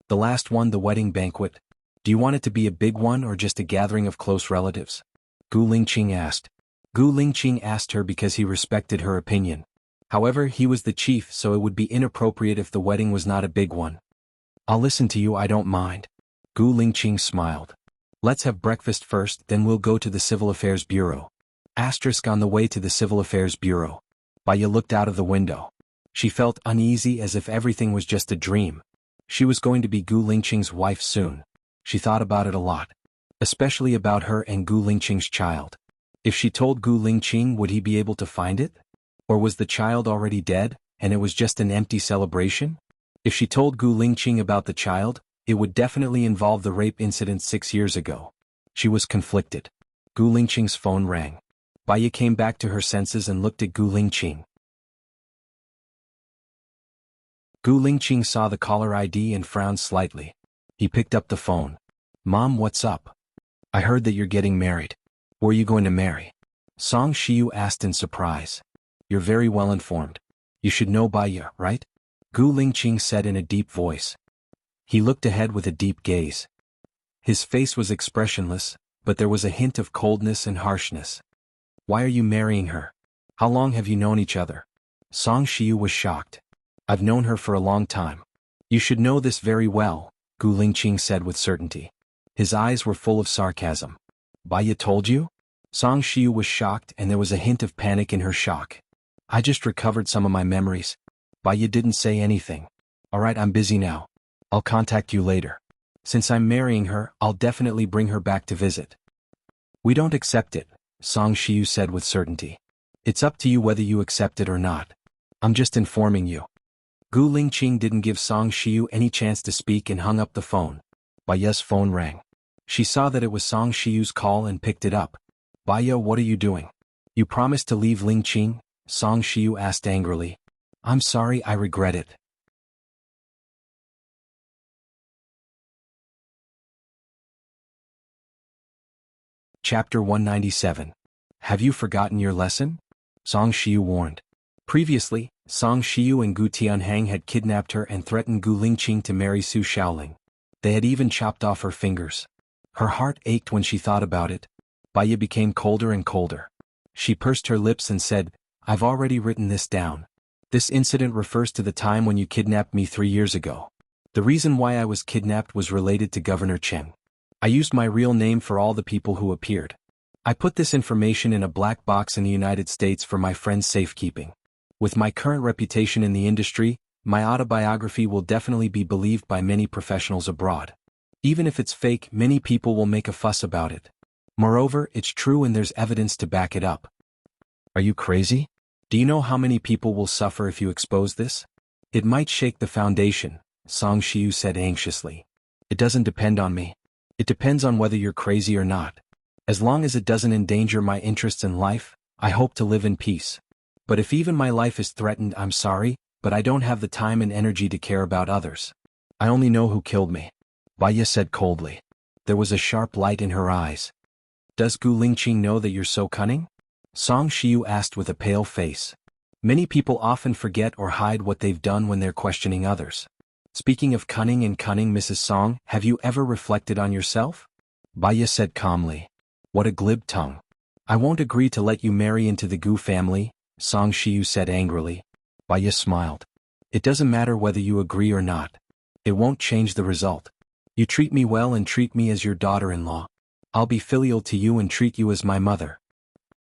The last one, the wedding banquet. Do you want it to be a big one or just a gathering of close relatives? Gu Lingqing asked. Gu Lingqing asked her because he respected her opinion. However, he was the chief, so it would be inappropriate if the wedding was not a big one. I'll listen to you, I don't mind. Gu Lingqing smiled. Let's have breakfast first, then we'll go to the Civil Affairs Bureau. On the way to the Civil Affairs Bureau. Baya looked out of the window. She felt uneasy as if everything was just a dream. She was going to be Gu Lingqing's wife soon. She thought about it a lot. Especially about her and Gu Lingqing's child. If she told Gu Lingqing, would he be able to find it? Or was the child already dead, and it was just an empty celebration? If she told Gu Lingqing about the child, it would definitely involve the rape incident 6 years ago. She was conflicted. Gu Lingqing's phone rang. Baya came back to her senses and looked at Gu Lingqing. Gu Lingqing saw the caller ID and frowned slightly. He picked up the phone. Mom, what's up? I heard that you're getting married. Who are you going to marry? Song Shiyu asked in surprise. You're very well informed. You should know Baya, right? Gu Lingqing said in a deep voice. He looked ahead with a deep gaze. His face was expressionless, but there was a hint of coldness and harshness. Why are you marrying her? How long have you known each other? Song Shiyu was shocked. I've known her for a long time. You should know this very well, Gu Lingqing said with certainty. His eyes were full of sarcasm. Baya told you? Song Shiyu was shocked and there was a hint of panic in her shock. I just recovered some of my memories. Baya didn't say anything. Alright, I'm busy now. I'll contact you later. Since I'm marrying her, I'll definitely bring her back to visit. We don't accept it, Song Shiyu said with certainty. It's up to you whether you accept it or not. I'm just informing you. Gu Lingqing didn't give Song Shiyu any chance to speak and hung up the phone. Baya's phone rang. She saw that it was Song Shiyu's call and picked it up. Baya, what are you doing? You promised to leave Lingqing? Song Shiyu asked angrily. I'm sorry, I regret it. Chapter 197. Have you forgotten your lesson? Song Shiyu warned. Previously, Song Shiyu and Gu Tianhang had kidnapped her and threatened Gu Lingqing to marry Su Shaoling. They had even chopped off her fingers. Her heart ached when she thought about it. Baya became colder and colder. She pursed her lips and said, I've already written this down. This incident refers to the time when you kidnapped me 3 years ago. The reason why I was kidnapped was related to Governor Cheng. I used my real name for all the people who appeared. I put this information in a black box in the United States for my friend's safekeeping. With my current reputation in the industry, my autobiography will definitely be believed by many professionals abroad. Even if it's fake, many people will make a fuss about it. Moreover, it's true and there's evidence to back it up. Are you crazy? Do you know how many people will suffer if you expose this? It might shake the foundation, Song Shiyu said anxiously. It doesn't depend on me. It depends on whether you're crazy or not. As long as it doesn't endanger my interests in life, I hope to live in peace. But if even my life is threatened, I'm sorry, but I don't have the time and energy to care about others. I only know who killed me. Baya said coldly. There was a sharp light in her eyes. Does Gu Lingqing know that you're so cunning? Song Shiyu asked with a pale face. Many people often forget or hide what they've done when they're questioning others. Speaking of cunning and cunning, Mrs. Song, have you ever reflected on yourself? Baya said calmly. What a glib tongue. I won't agree to let you marry into the Gu family, Song Shiyu said angrily. Baya smiled. It doesn't matter whether you agree or not. It won't change the result. You treat me well and treat me as your daughter-in-law. I'll be filial to you and treat you as my mother.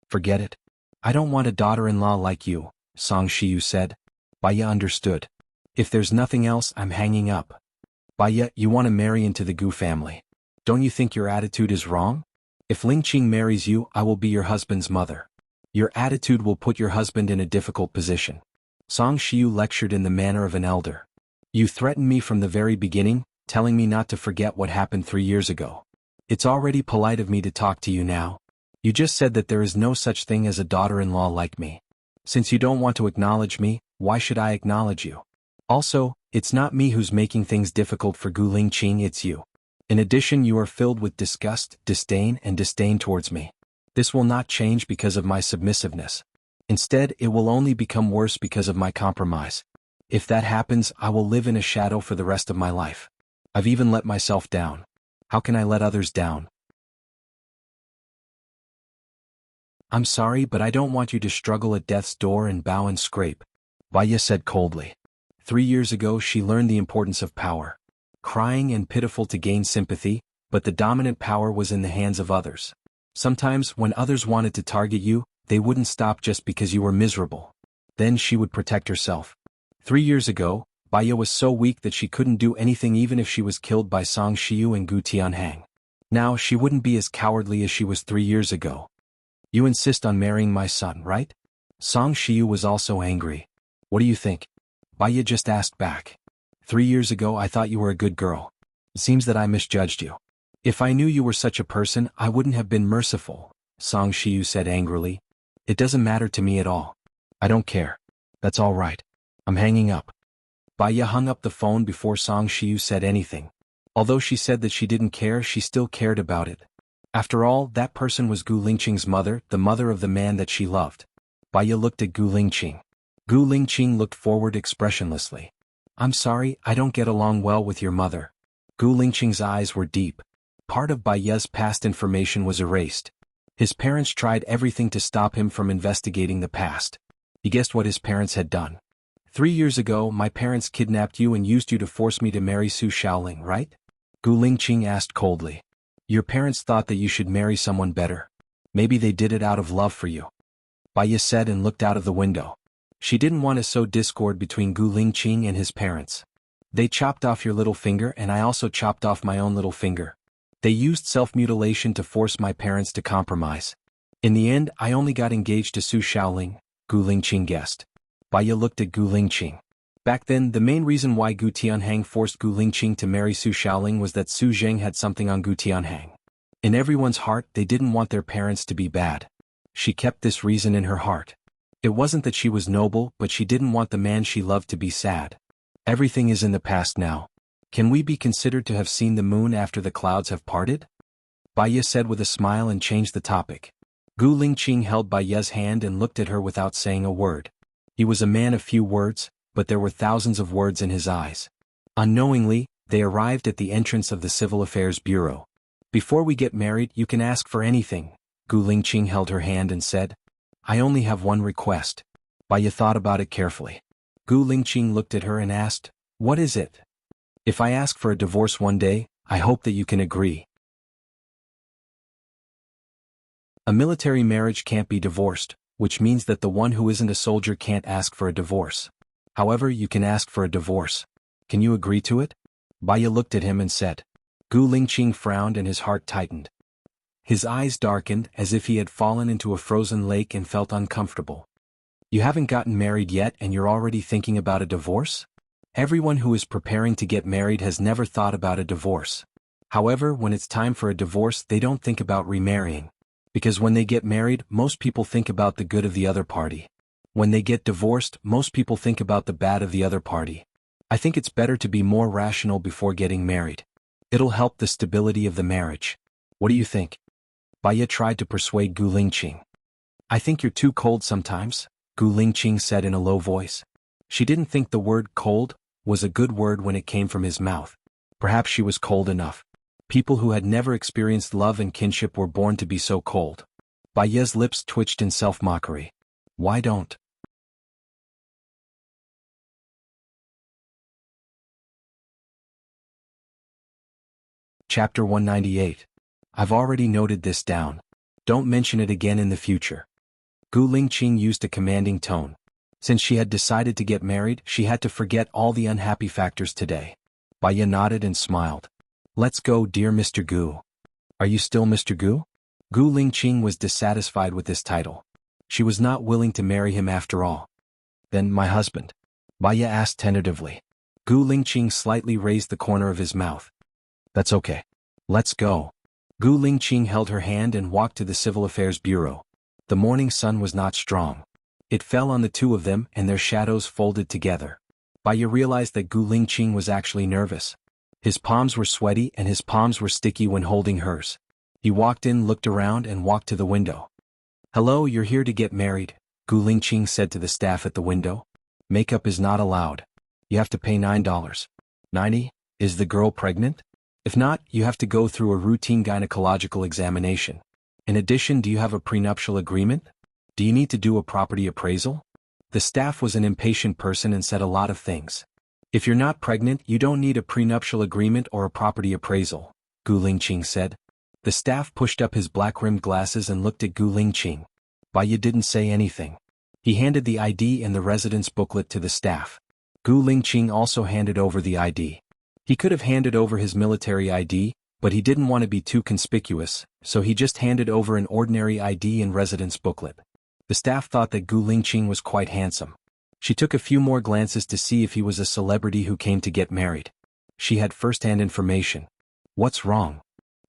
Forget it. I don't want a daughter-in-law like you, Song Shiyu said. Baya understood. If there's nothing else, I'm hanging up. Baya, you want to marry into the Gu family. Don't you think your attitude is wrong? If Lingqing marries you, I will be your husband's mother. Your attitude will put your husband in a difficult position. Song Shiyu lectured in the manner of an elder. You threatened me from the very beginning, telling me not to forget what happened 3 years ago. It's already polite of me to talk to you now. You just said that there is no such thing as a daughter-in-law like me. Since you don't want to acknowledge me, why should I acknowledge you? Also, it's not me who's making things difficult for Gu Lingqing, it's you. In addition, you are filled with disgust, disdain towards me. This will not change because of my submissiveness. Instead, it will only become worse because of my compromise. If that happens, I will live in a shadow for the rest of my life. I've even let myself down. How can I let others down? I'm sorry, but I don't want you to struggle at death's door and bow and scrape, Baya said coldly. 3 years ago she learned the importance of power. Crying and pitiful to gain sympathy, but the dominant power was in the hands of others. Sometimes, when others wanted to target you, they wouldn't stop just because you were miserable. Then she would protect herself. 3 years ago, Baya was so weak that she couldn't do anything even if she was killed by Song Shiyu and Gu Tianhang. Now she wouldn't be as cowardly as she was 3 years ago. You insist on marrying my son, right? Song Shiyu was also angry. What do you think? Baya just asked back. 3 years ago I thought you were a good girl. It seems that I misjudged you. If I knew you were such a person, I wouldn't have been merciful, Song Shiyu said angrily. It doesn't matter to me at all. I don't care. That's all right. I'm hanging up. Baya hung up the phone before Song Shiyu said anything. Although she said that she didn't care, she still cared about it. After all, that person was Gu Lingqing's mother, the mother of the man that she loved. Baya looked at Gu Lingqing. Gu Lingqing looked forward expressionlessly. I'm sorry, I don't get along well with your mother. Gu Lingqing's eyes were deep. Part of Baya's past information was erased. His parents tried everything to stop him from investigating the past. He guessed what his parents had done. 3 years ago, my parents kidnapped you and used you to force me to marry Su Shaoling, right? Gu Lingqing asked coldly. Your parents thought that you should marry someone better. Maybe they did it out of love for you. Baya said and looked out of the window. She didn't want to sow discord between Gu Lingqing and his parents. They chopped off your little finger and I also chopped off my own little finger. They used self-mutilation to force my parents to compromise. In the end, I only got engaged to Su Shaoling, Gu Lingqing guessed. Baya looked at Gu Lingqing. Back then, the main reason why Gu Tianhang forced Gu Lingqing to marry Su Shaoling was that Su Zheng had something on Gu Tianhang. In everyone's heart, they didn't want their parents to be bad. She kept this reason in her heart. It wasn't that she was noble, but she didn't want the man she loved to be sad. Everything is in the past now. Can we be considered to have seen the moon after the clouds have parted? Baya said with a smile and changed the topic. Gu Lingqing held Baya's hand and looked at her without saying a word. He was a man of few words, but there were thousands of words in his eyes. Unknowingly, they arrived at the entrance of the Civil Affairs Bureau. Before we get married, you can ask for anything. Gu Lingqing held her hand and said, I only have one request. Baya thought about it carefully. Gu Lingqing looked at her and asked, What is it? If I ask for a divorce one day, I hope that you can agree. A military marriage can't be divorced, which means that the one who isn't a soldier can't ask for a divorce. However, you can ask for a divorce. Can you agree to it? Baya looked at him and said. Gu Lingqing frowned and his heart tightened. His eyes darkened as if he had fallen into a frozen lake and felt uncomfortable. You haven't gotten married yet and you're already thinking about a divorce? Everyone who is preparing to get married has never thought about a divorce. However, when it's time for a divorce, they don't think about remarrying. Because when they get married, most people think about the good of the other party. When they get divorced, most people think about the bad of the other party. I think it's better to be more rational before getting married. It'll help the stability of the marriage. What do you think? Baya tried to persuade Gu Lingqing. I think you're too cold sometimes, Gu Lingqing said in a low voice. She didn't think the word cold was a good word when it came from his mouth. Perhaps she was cold enough. People who had never experienced love and kinship were born to be so cold. Baya's lips twitched in self-mockery. Why don't? Chapter 198. I've already noted this down. Don't mention it again in the future. Gu Lingqing used a commanding tone. Since she had decided to get married, she had to forget all the unhappy factors today. Baya nodded and smiled. Let's go, dear Mr. Gu. Are you still Mr. Gu? Gu Lingqing was dissatisfied with this title. She was not willing to marry him after all. Then my husband? Baya asked tentatively. Gu Lingqing slightly raised the corner of his mouth. That's okay. Let's go. Gu Lingqing held her hand and walked to the Civil Affairs Bureau. The morning sun was not strong. It fell on the two of them and their shadows folded together. Baya realized that Gu Lingqing was actually nervous. His palms were sweaty and his palms were sticky when holding hers. He walked in, looked around and walked to the window. Hello, you're here to get married, Gu Lingqing said to the staff at the window. Makeup is not allowed. You have to pay $9.90. Is the girl pregnant? If not, you have to go through a routine gynecological examination. In addition, do you have a prenuptial agreement? Do you need to do a property appraisal? The staff was an impatient person and said a lot of things. If you're not pregnant, you don't need a prenuptial agreement or a property appraisal, Gu Lingqing said. The staff pushed up his black-rimmed glasses and looked at Gu Lingqing. Baya didn't say anything. He handed the ID and the residence booklet to the staff. Gu Lingqing also handed over the ID. He could have handed over his military ID, but he didn't want to be too conspicuous, so he just handed over an ordinary ID and residence booklet. The staff thought that Gu Lingqing was quite handsome. She took a few more glances to see if he was a celebrity who came to get married. She had first-hand information. What's wrong?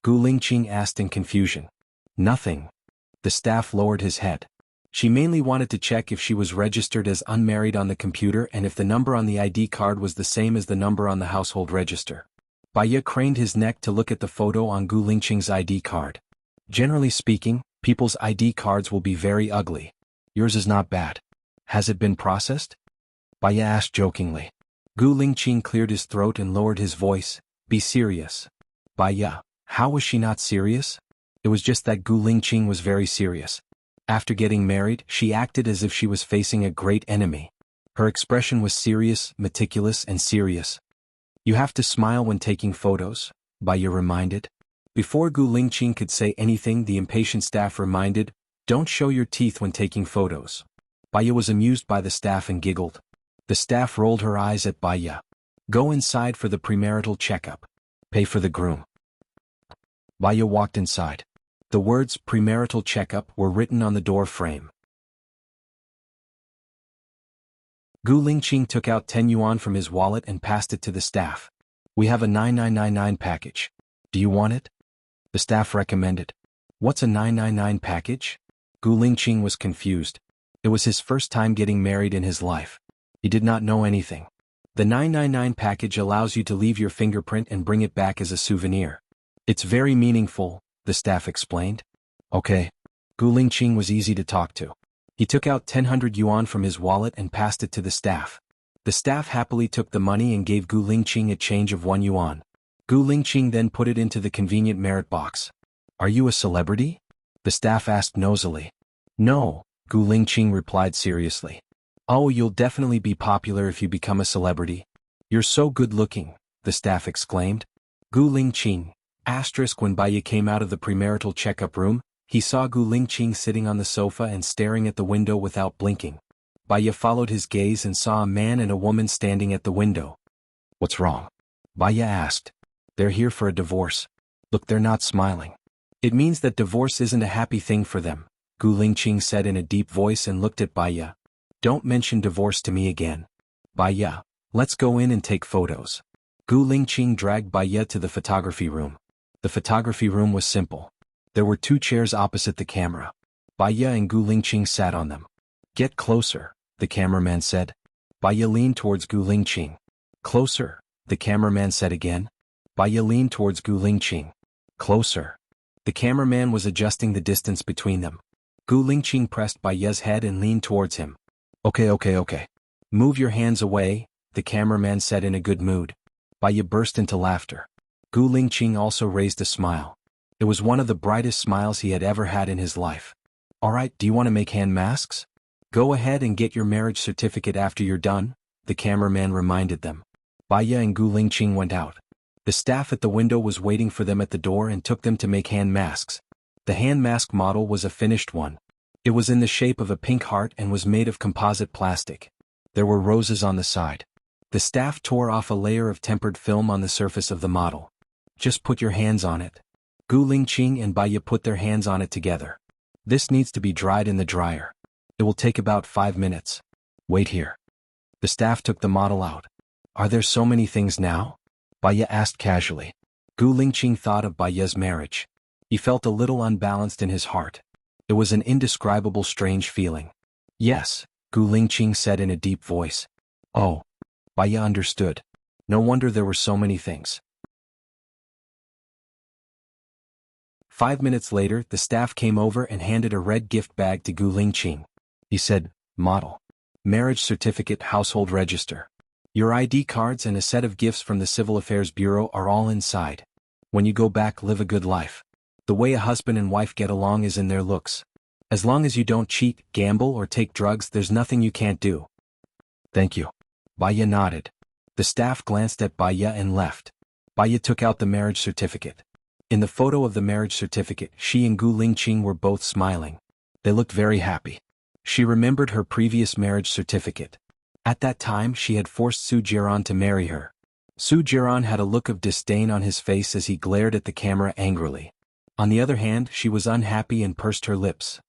Gu Lingqing asked in confusion. Nothing. The staff lowered his head. She mainly wanted to check if she was registered as unmarried on the computer and if the number on the ID card was the same as the number on the household register. Baya craned his neck to look at the photo on Gu Lingqing's ID card. Generally speaking, people's ID cards will be very ugly. Yours is not bad. Has it been processed? Baya asked jokingly. Gu Lingqing cleared his throat and lowered his voice. Be serious. Baya, how was she not serious? It was just that Gu Lingqing was very serious. After getting married, she acted as if she was facing a great enemy. Her expression was serious, meticulous, and serious. You have to smile when taking photos, Baya reminded. Before Gu Lingqing could say anything, the impatient staff reminded, don't show your teeth when taking photos. Baya was amused by the staff and giggled. The staff rolled her eyes at Baya. Go inside for the premarital checkup. Pay for the groom. Baya walked inside. The words premarital checkup were written on the door frame. Gu Lingqing took out 10 yuan from his wallet and passed it to the staff. We have a 9999 package. Do you want it? The staff recommended. What's a 999 package? Gu Lingqing was confused. It was his first time getting married in his life. He did not know anything. The 999 package allows you to leave your fingerprint and bring it back as a souvenir. It's very meaningful, the staff explained. Okay. Gu Lingqing was easy to talk to. He took out 1,000 yuan from his wallet and passed it to the staff. The staff happily took the money and gave Gu Lingqing a change of 1 yuan. Gu Lingqing then put it into the convenient merit box. Are you a celebrity? The staff asked nosily. No, Gu Lingqing replied seriously. Oh, you'll definitely be popular if you become a celebrity. You're so good-looking, the staff exclaimed. Gu Lingqing. When Baya came out of the premarital checkup room, he saw Gu Lingqing sitting on the sofa and staring at the window without blinking. Baya followed his gaze and saw a man and a woman standing at the window. What's wrong? Baya asked. They're here for a divorce. Look, they're not smiling. It means that divorce isn't a happy thing for them, Gu Lingqing said in a deep voice and looked at Baya. Don't mention divorce to me again. Baya, let's go in and take photos. Gu Lingqing dragged Baya to the photography room. The photography room was simple. There were 2 chairs opposite the camera. Baya and Gu Lingqing sat on them. Get closer, the cameraman said. Baya leaned towards Gu Lingqing. Closer, the cameraman said again. Baya leaned towards Gu Lingqing. Closer. The cameraman was adjusting the distance between them. Gu Lingqing pressed Baya's head and leaned towards him. Okay. Move your hands away, the cameraman said in a good mood. Baya burst into laughter. Gu Lingqing also raised a smile. It was one of the brightest smiles he had ever had in his life. Alright, do you want to make hand masks? Go ahead and get your marriage certificate after you're done, the cameraman reminded them. Baya and Gu Lingqing went out. The staff at the window was waiting for them at the door and took them to make hand masks. The hand mask model was a finished one. It was in the shape of a pink heart and was made of composite plastic. There were roses on the side. The staff tore off a layer of tempered film on the surface of the model. Just put your hands on it. Gu Lingqing and Baya put their hands on it together. This needs to be dried in the dryer. It will take about 5 minutes. Wait here. The staff took the model out. Are there so many things now? Baya asked casually. Gu Lingqing thought of Baya's marriage. He felt a little unbalanced in his heart. It was an indescribable strange feeling. Yes, Gu Lingqing said in a deep voice. Oh. Baya understood. No wonder there were so many things. 5 minutes later, the staff came over and handed a red gift bag to Gu Lingqing. He said, model. Marriage certificate, household register. Your ID cards and a set of gifts from the Civil Affairs Bureau are all inside. When you go back, live a good life. The way a husband and wife get along is in their looks. As long as you don't cheat, gamble, or take drugs, there's nothing you can't do. Thank you. Baya nodded. The staff glanced at Baya and left. Baya took out the marriage certificate. In the photo of the marriage certificate, she and Gu Lingqing were both smiling. They looked very happy. She remembered her previous marriage certificate. At that time, she had forced Su Jiran to marry her. Su Jiran had a look of disdain on his face as he glared at the camera angrily. On the other hand, she was unhappy and pursed her lips.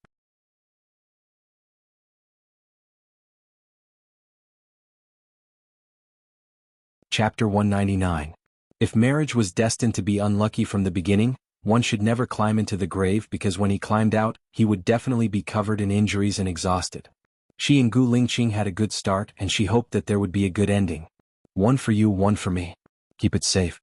Chapter 199. If marriage was destined to be unlucky from the beginning, one should never climb into the grave because when he climbed out, he would definitely be covered in injuries and exhausted. She and Gu Lingqing had a good start and she hoped that there would be a good ending. One for you, one for me. Keep it safe.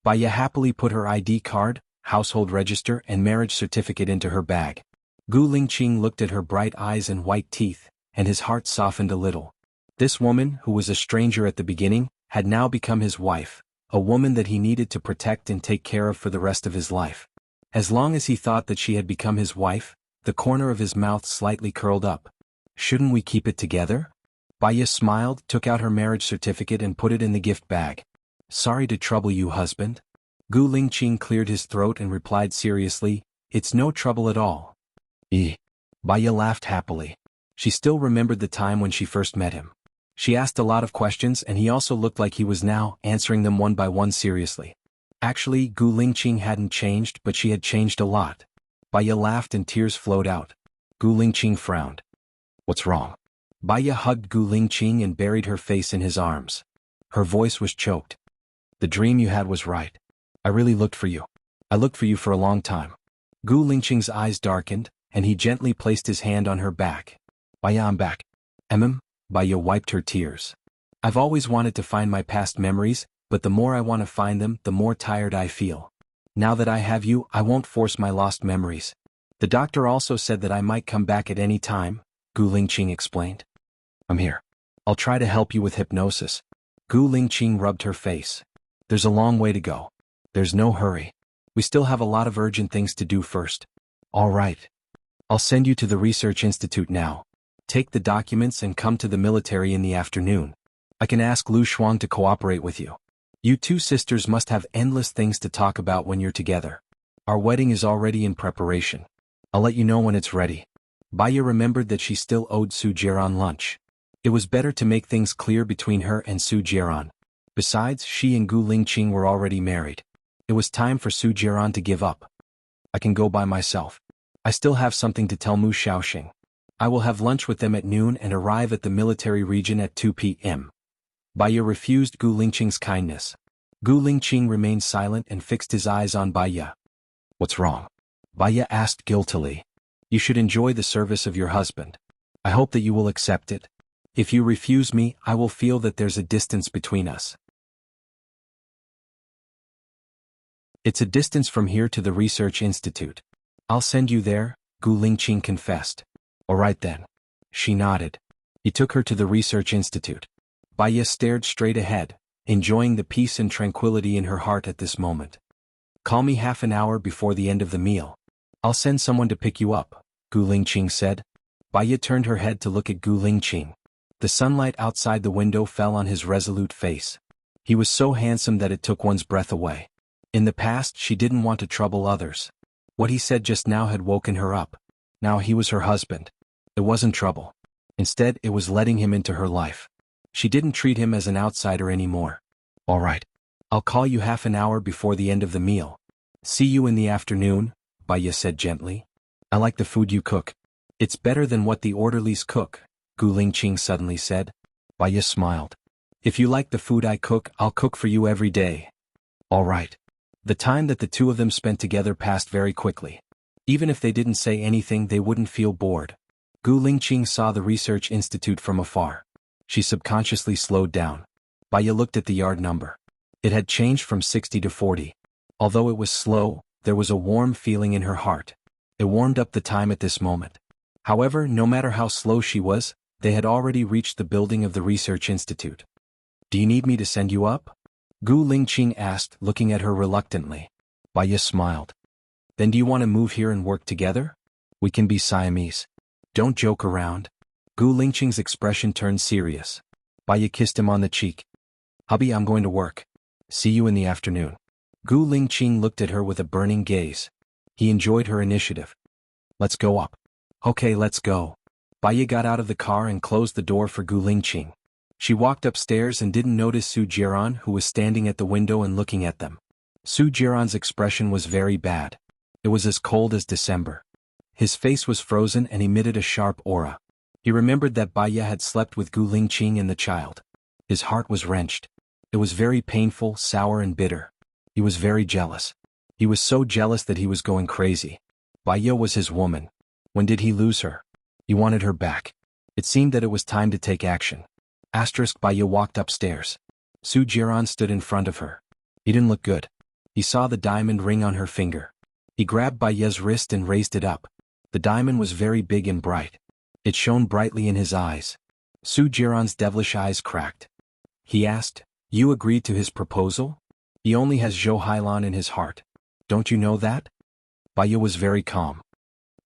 Baya happily put her ID card, household register, and marriage certificate into her bag. Gu Lingqing looked at her bright eyes and white teeth, and his heart softened a little. This woman, who was a stranger at the beginning, had now become his wife, a woman that he needed to protect and take care of for the rest of his life. As long as he thought that she had become his wife, the corner of his mouth slightly curled up. Shouldn't we keep it together? Baya smiled, took out her marriage certificate and put it in the gift bag. Sorry to trouble you, husband. Gu Lingqing cleared his throat and replied seriously, it's no trouble at all. Baya laughed happily. She still remembered the time when she first met him. She asked a lot of questions and he also looked like he was now answering them one by one seriously. Actually, Gu Lingqing hadn't changed, but she had changed a lot. Baya laughed and tears flowed out. Gu Lingqing frowned. What's wrong? Baya hugged Gu Lingqing and buried her face in his arms. Her voice was choked. The dream you had was right. I really looked for you. I looked for you for a long time. Gu Lingqing's eyes darkened, and he gently placed his hand on her back. Baya, I'm back. Baya wiped her tears. I've always wanted to find my past memories, but the more I want to find them, the more tired I feel. Now that I have you, I won't force my lost memories. The doctor also said that I might come back at any time, Gu Lingqing explained. I'm here. I'll try to help you with hypnosis. Gu Lingqing rubbed her face. There's a long way to go. There's no hurry. We still have a lot of urgent things to do first. All right. I'll send you to the research institute now. Take the documents and come to the military in the afternoon. I can ask Lu Shuang to cooperate with you. You two sisters must have endless things to talk about when you're together. Our wedding is already in preparation. I'll let you know when it's ready. Baya remembered that she still owed Su Jiran lunch. It was better to make things clear between her and Su Jiran. Besides, she and Gu Lingqing were already married. It was time for Su Jiran to give up. I can go by myself. I still have something to tell Mu Shaoxing. I will have lunch with them at noon and arrive at the military region at 2 p.m. Baya refused Gu Lingqing's kindness. Gu Lingqing remained silent and fixed his eyes on Baya. What's wrong? Baya asked guiltily. You should enjoy the service of your husband. I hope that you will accept it. If you refuse me, I will feel that there's a distance between us. It's a distance from here to the research institute. I'll send you there, Gu Lingqing confessed. All right then. She nodded. He took her to the research institute. Baya stared straight ahead, enjoying the peace and tranquility in her heart at this moment. Call me half an hour before the end of the meal. I'll send someone to pick you up, Gu Lingqing said. Baya turned her head to look at Gu Lingqing. The sunlight outside the window fell on his resolute face. He was so handsome that it took one's breath away. In the past she didn't want to trouble others. What he said just now had woken her up. Now he was her husband. It wasn't trouble. Instead, it was letting him into her life. She didn't treat him as an outsider anymore. All right. I'll call you half an hour before the end of the meal. See you in the afternoon, Baya said gently. I like the food you cook. It's better than what the orderlies cook, Gu Lingqing suddenly said. Baya smiled. If you like the food I cook, I'll cook for you every day. All right. The time that the two of them spent together passed very quickly. Even if they didn't say anything, they wouldn't feel bored. Gu Lingqing saw the research institute from afar. She subconsciously slowed down. Baya looked at the yard number. It had changed from 60 to 40. Although it was slow, there was a warm feeling in her heart. It warmed up the time at this moment. However, no matter how slow she was, they had already reached the building of the research institute. Do you need me to send you up? Gu Lingqing asked, looking at her reluctantly. Baya smiled. Then do you want to move here and work together? We can be Siamese. Don't joke around. Gu Lingqing's expression turned serious. Baya kissed him on the cheek. Hubby, I'm going to work. See you in the afternoon. Gu Lingqing looked at her with a burning gaze. He enjoyed her initiative. Let's go up. Okay, let's go. Baya got out of the car and closed the door for Gu Lingqing. She walked upstairs and didn't notice Su Jiran, who was standing at the window and looking at them. Su Jiran's expression was very bad. It was as cold as December. His face was frozen and emitted a sharp aura. He remembered that Baya had slept with Gu Lingqing and the child. His heart was wrenched. It was very painful, sour and bitter. He was very jealous. He was so jealous that he was going crazy. Baya was his woman. When did he lose her? He wanted her back. It seemed that it was time to take action. Baya walked upstairs. Su Jiran stood in front of her. He didn't look good. He saw the diamond ring on her finger. He grabbed Baya's wrist and raised it up. The diamond was very big and bright. It shone brightly in his eyes. Su Jiran's devilish eyes cracked. He asked, You agreed to his proposal? He only has Zhou Hailan in his heart. Don't you know that? Baya was very calm.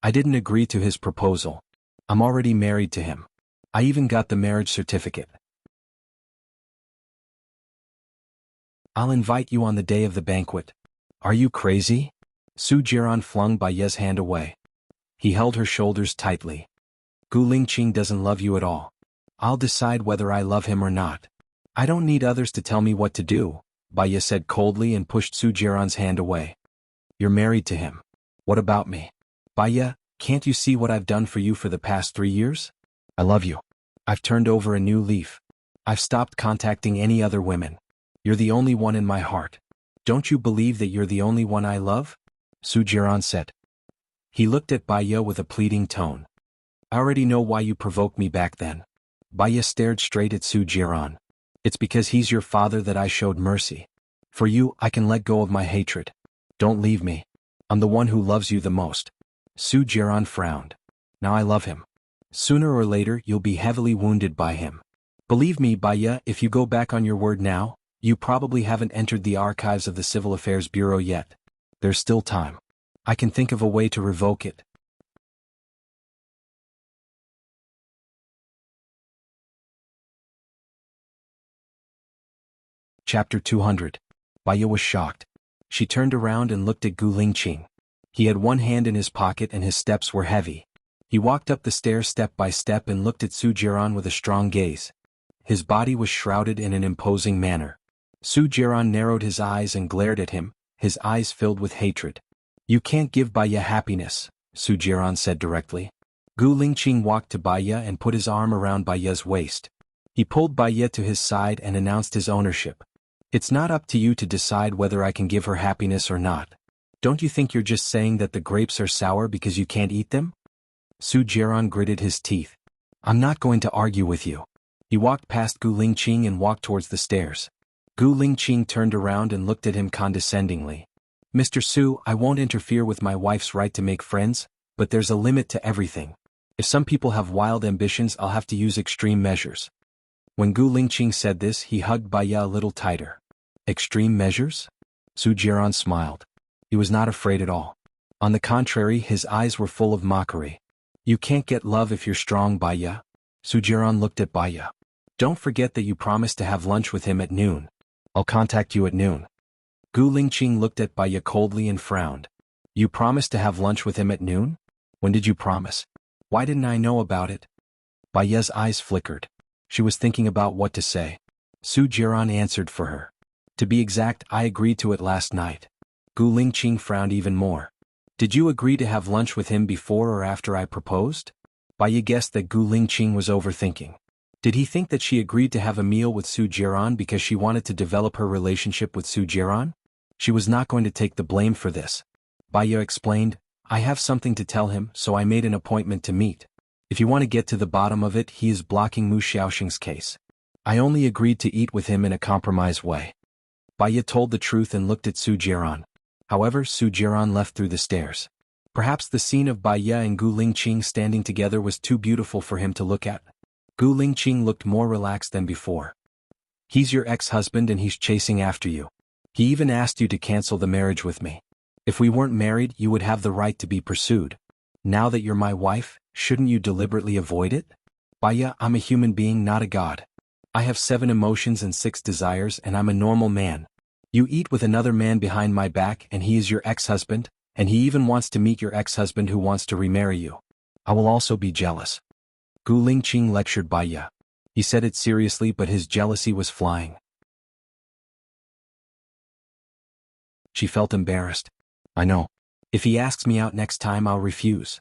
I didn't agree to his proposal. I'm already married to him. I even got the marriage certificate. I'll invite you on the day of the banquet. Are you crazy? Su Jiran flung Baya's hand away. He held her shoulders tightly. Gu Lingqing doesn't love you at all. I'll decide whether I love him or not. I don't need others to tell me what to do, Baya said coldly and pushed Su Jiran's hand away. You're married to him. What about me? Baya, can't you see what I've done for you for the past 3 years? I love you. I've turned over a new leaf. I've stopped contacting any other women. You're the only one in my heart. Don't you believe that you're the only one I love? Su Jiran said. He looked at Baya with a pleading tone. I already know why you provoked me back then. Baya stared straight at Su Jiran. It's because he's your father that I showed mercy. For you, I can let go of my hatred. Don't leave me. I'm the one who loves you the most. Su Jiran frowned. Now I love him. Sooner or later, you'll be heavily wounded by him. Believe me, Baya, if you go back on your word now, you probably haven't entered the archives of the Civil Affairs Bureau yet. There's still time. I can think of a way to revoke it. Chapter 200. Baya was shocked. She turned around and looked at Gu Lingqing. He had one hand in his pocket and his steps were heavy. He walked up the stairs step by step and looked at Su Jiran with a strong gaze. His body was shrouded in an imposing manner. Su Jiran narrowed his eyes and glared at him, his eyes filled with hatred. You can't give Baya happiness, Su Jiran said directly. Gu Lingqing walked to Baya and put his arm around Baya's waist. He pulled Baya to his side and announced his ownership. It's not up to you to decide whether I can give her happiness or not. Don't you think you're just saying that the grapes are sour because you can't eat them? Su Jiaran gritted his teeth. I'm not going to argue with you. He walked past Gu Lingqing and walked towards the stairs. Gu Lingqing turned around and looked at him condescendingly. Mr. Su, I won't interfere with my wife's right to make friends, but there's a limit to everything. If some people have wild ambitions, I'll have to use extreme measures. When Gu Lingqing said this, he hugged Baiya a little tighter. Extreme measures? Su Jiaran smiled. He was not afraid at all. On the contrary, his eyes were full of mockery. You can't get love if you're strong, Baiya. Su Jiaran looked at Baiya. Don't forget that you promised to have lunch with him at noon. I'll contact you at noon. Gu Lingqing looked at Baiya coldly and frowned. You promised to have lunch with him at noon? When did you promise? Why didn't I know about it? Baiya's eyes flickered. She was thinking about what to say. Su Jiaran answered for her. To be exact, I agreed to it last night. Gu Lingqing frowned even more. Did you agree to have lunch with him before or after I proposed? Baiya guessed that Gu Lingqing was overthinking. Did he think that she agreed to have a meal with Su Jiaran because she wanted to develop her relationship with Su Jiaran? She was not going to take the blame for this. Baiya explained, I have something to tell him, so I made an appointment to meet. If you want to get to the bottom of it, he is blocking Mu Xiaoxing's case. I only agreed to eat with him in a compromised way. Baiya told the truth and looked at Su Jiaran. However, Su Jiaran left through the stairs. Perhaps the scene of Baiya and Gu Lingqing standing together was too beautiful for him to look at. Gu Lingqing looked more relaxed than before. He's your ex-husband and he's chasing after you. He even asked you to cancel the marriage with me. If we weren't married, you would have the right to be pursued. Now that you're my wife, shouldn't you deliberately avoid it? Baiya, I'm a human being, not a god. I have 7 emotions and 6 desires and I'm a normal man. You eat with another man behind my back and he is your ex-husband, and he even wants to meet your ex-husband who wants to remarry you. I will also be jealous. Gu Lingqing lectured Baiya. He said it seriously, but his jealousy was flying. She felt embarrassed. I know. If he asks me out next time, I'll refuse.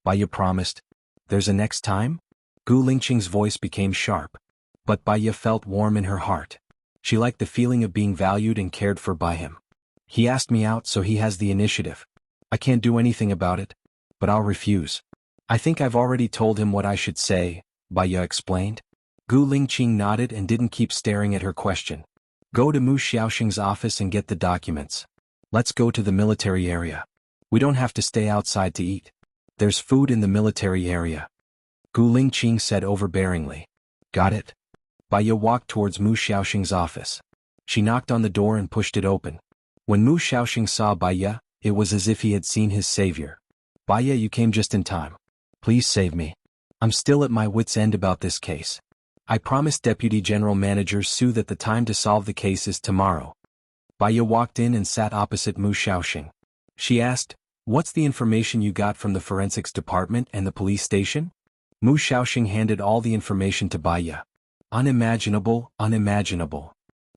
Baiya promised. There's a next time? Gu Lingqing's voice became sharp. But Baiya felt warm in her heart. She liked the feeling of being valued and cared for by him. He asked me out, so he has the initiative. I can't do anything about it, but I'll refuse. I think I've already told him what I should say, Baiya explained. Gu Lingqing nodded and didn't keep staring at her question. Go to Mu Xiaoxing's office and get the documents. Let's go to the military area. We don't have to stay outside to eat. There's food in the military area. Gu Lingqing said overbearingly. Got it? Baiya walked towards Mu Xiaoxing's office. She knocked on the door and pushed it open. When Mu Xiaoxing saw Baiya, it was as if he had seen his savior. Baiya, you came just in time. Please save me. I'm still at my wit's end about this case. I promised Deputy General Manager Su that the time to solve the case is tomorrow. Baiya walked in and sat opposite Mu Xiaoxing. She asked, What's the information you got from the forensics department and the police station? Mu Xiaoxing handed all the information to Baiya. Unimaginable, unimaginable.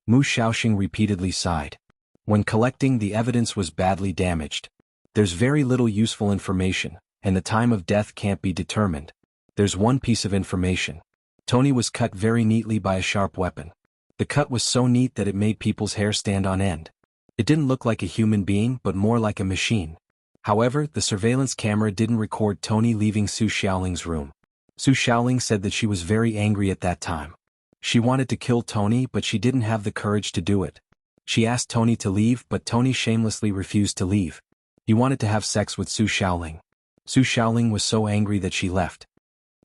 Mu Xiaoxing repeatedly sighed. When collecting, the evidence was badly damaged. There's very little useful information, and the time of death can't be determined. There's one piece of information. Tony was cut very neatly by a sharp weapon. The cut was so neat that it made people's hair stand on end. It didn't look like a human being but more like a machine. However, the surveillance camera didn't record Tony leaving Su Xiaoling's room. Su Xiaoling said that she was very angry at that time. She wanted to kill Tony, but she didn't have the courage to do it. She asked Tony to leave, but Tony shamelessly refused to leave. He wanted to have sex with Su Xiaoling. Su Xiaoling was so angry that she left.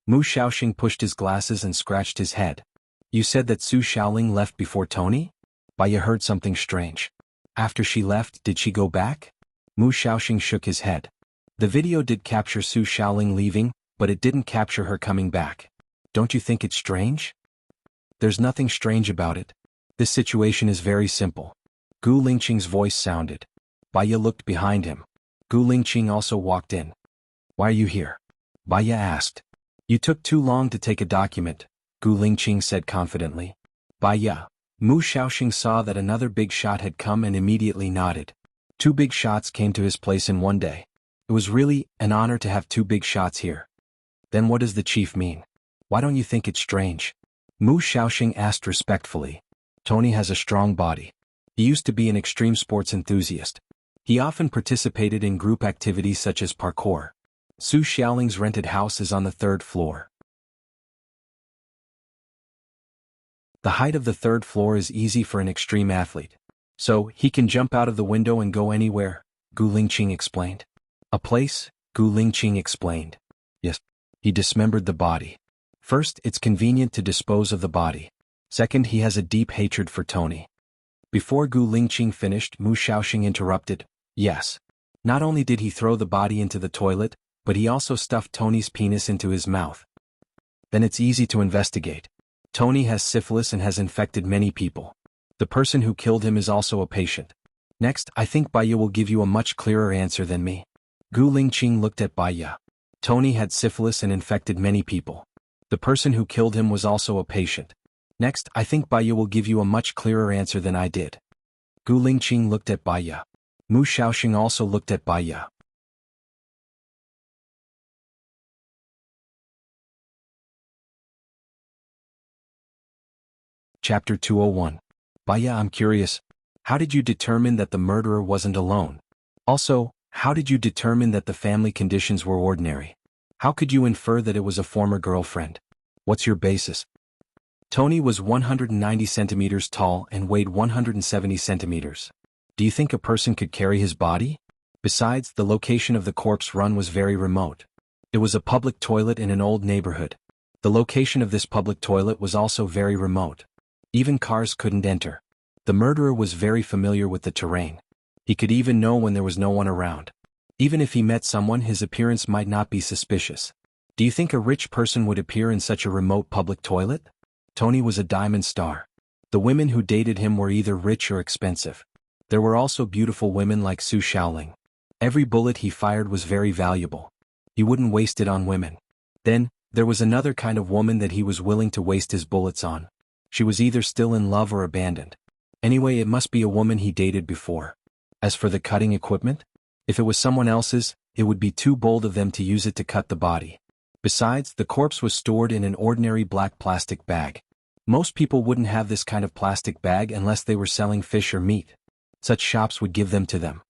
Mu Xiaoxing pushed his glasses and scratched his head. You said that Su Xiaoling left before Tony? Baiya heard something strange. After she left, did she go back? Mu Xiaoxing shook his head. The video did capture Su Xiaoling leaving, but it didn't capture her coming back. Don't you think it's strange? There's nothing strange about it. This situation is very simple. Gu Lingqing's voice sounded. Baiya looked behind him. Gu Lingqing also walked in. Why are you here? Baiya asked. You took too long to take a document, Gu Lingqing said confidently. Baiya. Mu Xiaoxing saw that another big shot had come and immediately nodded. 2 big shots came to his place in one day. It was really an honor to have 2 big shots here. Then what does the chief mean? Why don't you think it's strange? Mu Xiaoxing asked respectfully. Tony has a strong body. He used to be an extreme sports enthusiast. He often participated in group activities such as parkour. Su Xiaoling's rented house is on the 3rd floor. The height of the 3rd floor is easy for an extreme athlete. So, he can jump out of the window and go anywhere, Gu Lingqing explained. A place? Gu Lingqing explained. Yes. He dismembered the body. First, it's convenient to dispose of the body. Second, he has a deep hatred for Tony. Before Gu Lingqing finished, Mu Xiaoxing interrupted. Yes. Not only did he throw the body into the toilet, but he also stuffed Tony's penis into his mouth. Then it's easy to investigate. Tony has syphilis and has infected many people. The person who killed him is also a patient. Next, I think Baiya will give you a much clearer answer than me. Gu Lingqing looked at Baiya. Tony had syphilis and infected many people. The person who killed him was also a patient. Next, I think Baiya will give you a much clearer answer than I did. Gu Lingqing looked at Baiya. Mu Xiaoxing also looked at Baiya. Chapter 201. Baiya, I'm curious. How did you determine that the murderer wasn't alone? Also, how did you determine that the family conditions were ordinary? How could you infer that it was a former girlfriend? What's your basis? Tony was 190 centimeters tall and weighed 170 centimeters. Do you think a person could carry his body? Besides, the location of the corpse run was very remote. It was a public toilet in an old neighborhood. The location of this public toilet was also very remote. Even cars couldn't enter. The murderer was very familiar with the terrain. He could even know when there was no one around. Even if he met someone, his appearance might not be suspicious. Do you think a rich person would appear in such a remote public toilet? Tony was a diamond star. The women who dated him were either rich or expensive. There were also beautiful women like Su Xiaoling. Every bullet he fired was very valuable. He wouldn't waste it on women. Then, there was another kind of woman that he was willing to waste his bullets on. She was either still in love or abandoned. Anyway, it must be a woman he dated before. As for the cutting equipment, if it was someone else's, it would be too bold of them to use it to cut the body. Besides, the corpse was stored in an ordinary black plastic bag. Most people wouldn't have this kind of plastic bag unless they were selling fish or meat. Such shops would give them to them.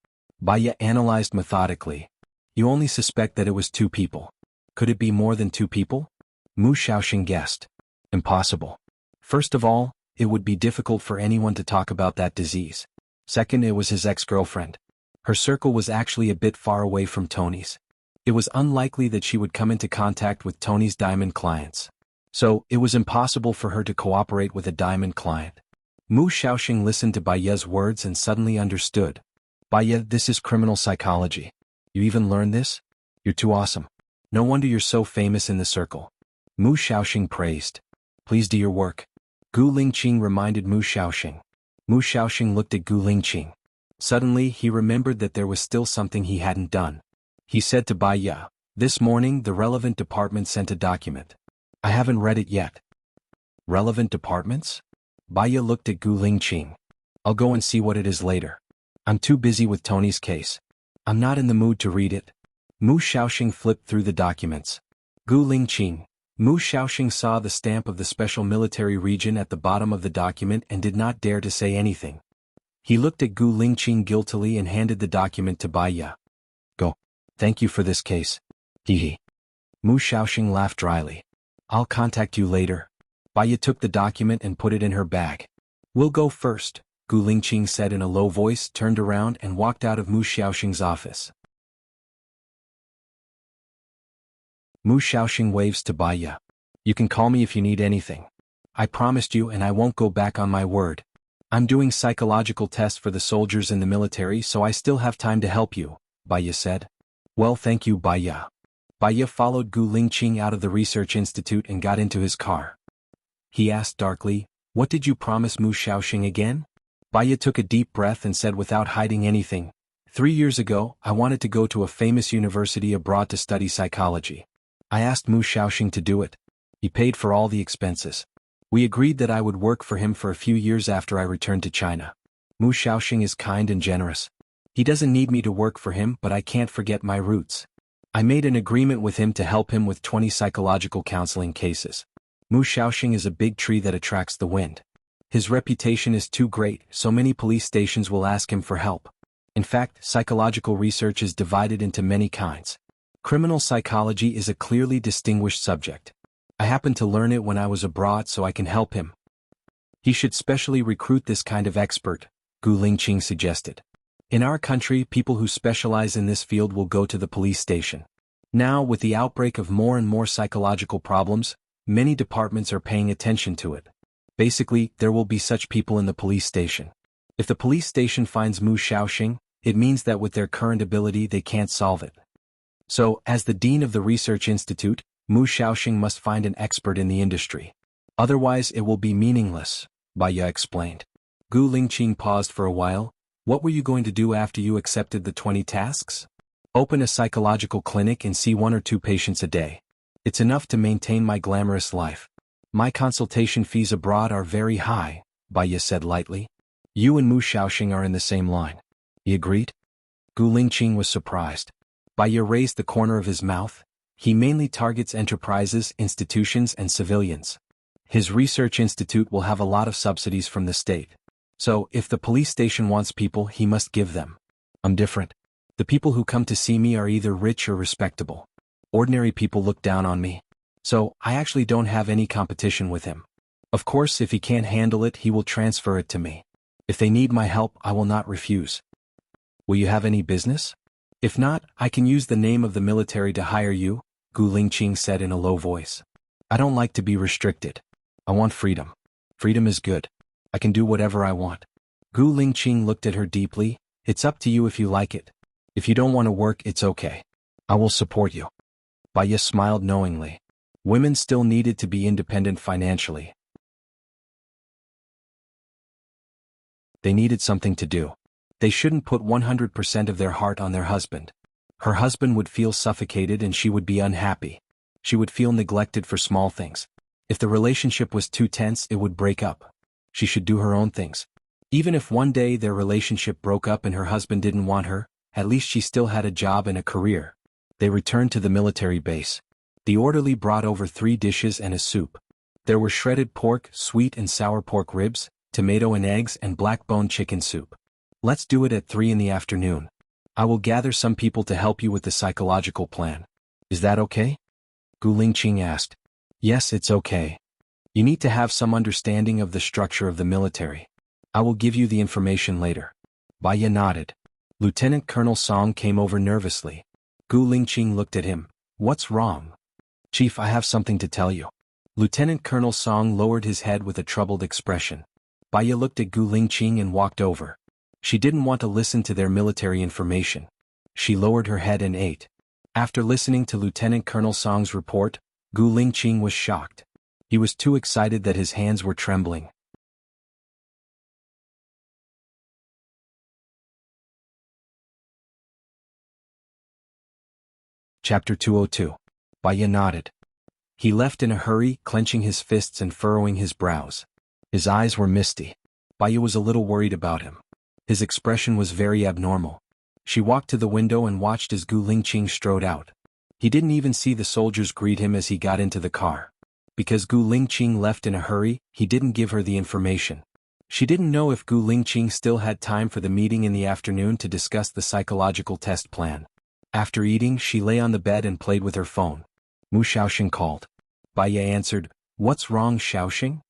Baiya analyzed methodically. You only suspect that it was 2 people. Could it be more than 2 people? Mu Xiaoxing guessed. Impossible. First of all, it would be difficult for anyone to talk about that disease. Second, it was his ex-girlfriend. Her circle was actually a bit far away from Tony's. It was unlikely that she would come into contact with Tony's diamond clients. So, it was impossible for her to cooperate with a diamond client. Mu Xiaoxing listened to Baiya's words and suddenly understood. Baiya, this is criminal psychology. You even learned this? You're too awesome. No wonder you're so famous in the circle. Mu Xiaoxing praised. Please do your work. Gu Lingqing reminded Mu Xiaoxing. Mu Xiaoxing looked at Gu Lingqing. Suddenly, he remembered that there was still something he hadn't done. He said to Baiya, this morning the relevant department sent a document. I haven't read it yet. Relevant departments? Baiya looked at Gu Lingqing. I'll go and see what it is later. I'm too busy with Tony's case. I'm not in the mood to read it. Mu Xiaoxing flipped through the documents. Gu Lingqing. Mu Xiaoxing saw the stamp of the special military region at the bottom of the document and did not dare to say anything. He looked at Gu Lingqing guiltily and handed the document to Baiya. Go. Thank you for this case. Hee. Mu Xiaoxing laughed dryly. I'll contact you later. Baiya took the document and put it in her bag. We'll go first, Gu Lingqing said in a low voice, turned around and walked out of Mu Xiaoxing's office. Mu Xiaoxing waves to Baiya. You can call me if you need anything. I promised you and I won't go back on my word. I'm doing psychological tests for the soldiers in the military, so I still have time to help you, Baiya said. Well, thank you, Baiya. Baiya followed Gu Lingqing out of the research institute and got into his car. He asked darkly, what did you promise Mu Xiaoxing again? Baiya took a deep breath and said without hiding anything, 3 years ago, I wanted to go to a famous university abroad to study psychology. I asked Mu Xiaoxing to do it. He paid for all the expenses. We agreed that I would work for him for a few years after I returned to China. Mu Xiaoxing is kind and generous. He doesn't need me to work for him, but I can't forget my roots. I made an agreement with him to help him with 20 psychological counseling cases. Mu Xiaoxing is a big tree that attracts the wind. His reputation is too great, so many police stations will ask him for help. In fact, psychological research is divided into many kinds. Criminal psychology is a clearly distinguished subject. I happened to learn it when I was abroad, so I can help him. He should specially recruit this kind of expert, Gu Lingqing suggested. In our country, people who specialize in this field will go to the police station. Now, with the outbreak of more and more psychological problems, many departments are paying attention to it. Basically, there will be such people in the police station. If the police station finds Mu Xiaoxing, it means that with their current ability they can't solve it. So, as the dean of the research institute, Mu Xiaoxing must find an expert in the industry. Otherwise it will be meaningless, Baya explained. Gu Lingqing paused for a while. What were you going to do after you accepted the 20 tasks? Open a psychological clinic and see 1 or 2 patients a day. It's enough to maintain my glamorous life. My consultation fees abroad are very high, Baya said lightly. You and Mu Xiaoxing are in the same line. He agreed. Gu Lingqing was surprised. Baya raised the corner of his mouth. He mainly targets enterprises, institutions, and civilians. His research institute will have a lot of subsidies from the state. So, if the police station wants people, he must give them. I'm different. The people who come to see me are either rich or respectable. Ordinary people look down on me. So, I actually don't have any competition with him. Of course, if he can't handle it, he will transfer it to me. If they need my help, I will not refuse. Will you have any business? If not, I can use the name of the military to hire you, Gu Lingqing said in a low voice. I don't like to be restricted. I want freedom. Freedom is good. I can do whatever I want. Gu Lingqing looked at her deeply. It's up to you if you like it. If you don't want to work, it's okay. I will support you. Baya smiled knowingly. Women still needed to be independent financially. They needed something to do. They shouldn't put 100% of their heart on their husband. Her husband would feel suffocated and she would be unhappy. She would feel neglected for small things. If the relationship was too tense, it would break up. She should do her own things. Even if one day their relationship broke up and her husband didn't want her, at least she still had a job and a career. They returned to the military base. The orderly brought over 3 dishes and a soup. There were shredded pork, sweet and sour pork ribs, tomato and eggs, and black-bone chicken soup. Let's do it at 3 in the afternoon. I will gather some people to help you with the psychological plan. Is that okay? Gu Lingqing asked. Yes, it's okay. You need to have some understanding of the structure of the military. I will give you the information later. Baya nodded. Lieutenant Colonel Song came over nervously. Gu Lingqing looked at him. What's wrong? Chief, I have something to tell you. Lieutenant Colonel Song lowered his head with a troubled expression. Baya looked at Gu Lingqing and walked over. She didn't want to listen to their military information. She lowered her head and ate. After listening to Lieutenant Colonel Song's report, Gu Lingqing was shocked. He was too excited that his hands were trembling. Chapter 202. Baya nodded. He left in a hurry, clenching his fists and furrowing his brows. His eyes were misty. Baya was a little worried about him. His expression was very abnormal. She walked to the window and watched as Gu Lingqing strode out. He didn't even see the soldiers greet him as he got into the car. Because Gu Lingqing left in a hurry, he didn't give her the information. She didn't know if Gu Lingqing still had time for the meeting in the afternoon to discuss the psychological test plan. After eating, she lay on the bed and played with her phone. Mu Xiaoxing called. Baya answered. What's wrong, Xiaoxing?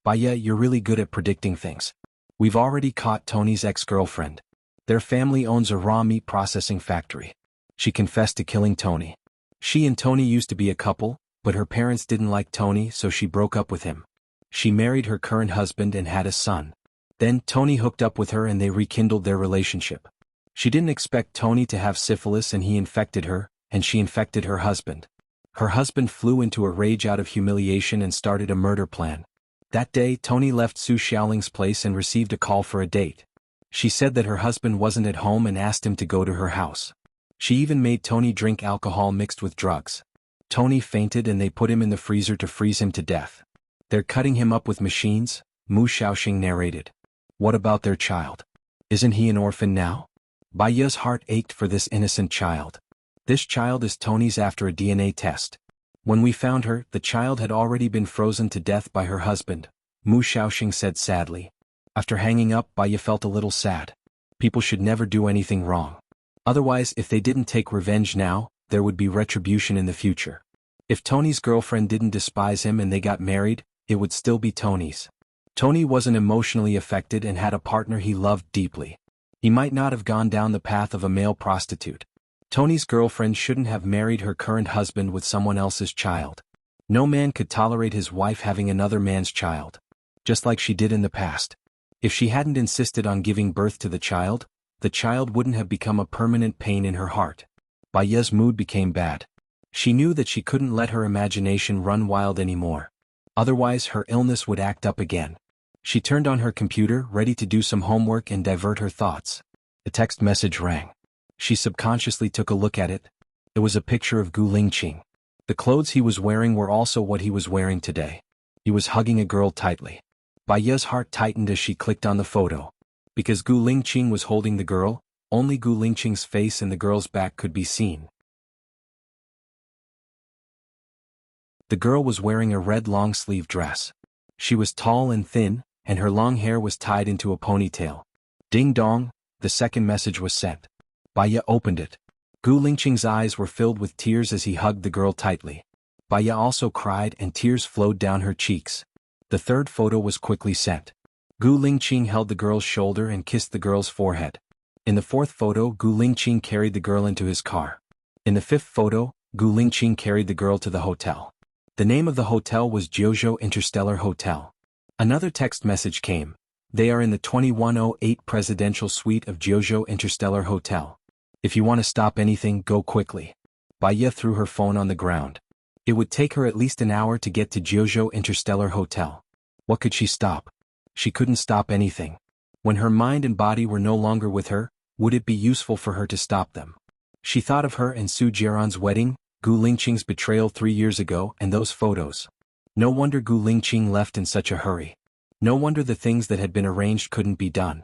Baya, you're really good at predicting things. We've already caught Tony's ex-girlfriend. Their family owns a raw meat processing factory. She confessed to killing Tony. She and Tony used to be a couple, but her parents didn't like Tony, so she broke up with him. She married her current husband and had a son. Then Tony hooked up with her and they rekindled their relationship. She didn't expect Tony to have syphilis and he infected her, and she infected her husband. Her husband flew into a rage out of humiliation and started a murder plan. That day, Tony left Su Xiaoling's place and received a call for a date. She said that her husband wasn't at home and asked him to go to her house. She even made Tony drink alcohol mixed with drugs. Tony fainted and they put him in the freezer to freeze him to death. They're cutting him up with machines, Mu Xiaoxing narrated. What about their child? Isn't he an orphan now? Baya's heart ached for this innocent child. This child is Tony's after a DNA test. When we found her, the child had already been frozen to death by her husband. Mu Shaoxing said sadly. After hanging up, Baiya felt a little sad. People should never do anything wrong. Otherwise, if they didn't take revenge now, there would be retribution in the future. If Tony's girlfriend didn't despise him and they got married, it would still be Tony's. Tony wasn't emotionally affected and had a partner he loved deeply. He might not have gone down the path of a male prostitute. Tony's girlfriend shouldn't have married her current husband with someone else's child. No man could tolerate his wife having another man's child. Just like she did in the past. If she hadn't insisted on giving birth to the child wouldn't have become a permanent pain in her heart. Baiya's mood became bad. She knew that she couldn't let her imagination run wild anymore. Otherwise her illness would act up again. She turned on her computer, ready to do some homework and divert her thoughts. A text message rang. She subconsciously took a look at it. It was a picture of Gu Lingqing. The clothes he was wearing were also what he was wearing today. He was hugging a girl tightly. Baiya's heart tightened as she clicked on the photo. Because Gu Lingqing was holding the girl, only Gu Lingqing's face and the girl's back could be seen. The girl was wearing a red long-sleeve dress. She was tall and thin, and her long hair was tied into a ponytail. Ding dong, the second message was sent. Baiya opened it. Gu Lingqing's eyes were filled with tears as he hugged the girl tightly. Baiya also cried and tears flowed down her cheeks. The third photo was quickly sent. Gu Lingqing held the girl's shoulder and kissed the girl's forehead. In the fourth photo, Gu Lingqing carried the girl into his car. In the fifth photo, Gu Lingqing carried the girl to the hotel. The name of the hotel was Jianghu Interstellar Hotel. Another text message came. They are in the 2108 Presidential Suite of Jianghu Interstellar Hotel. If you want to stop anything, go quickly. Baiya threw her phone on the ground. It would take her at least an hour to get to Jianghu Interstellar Hotel. What could she stop? She couldn't stop anything. When her mind and body were no longer with her, would it be useful for her to stop them? She thought of her and Su Jiaran's wedding, Gu Lingqing's betrayal 3 years ago, and those photos. No wonder Gu Lingqing left in such a hurry. No wonder the things that had been arranged couldn't be done.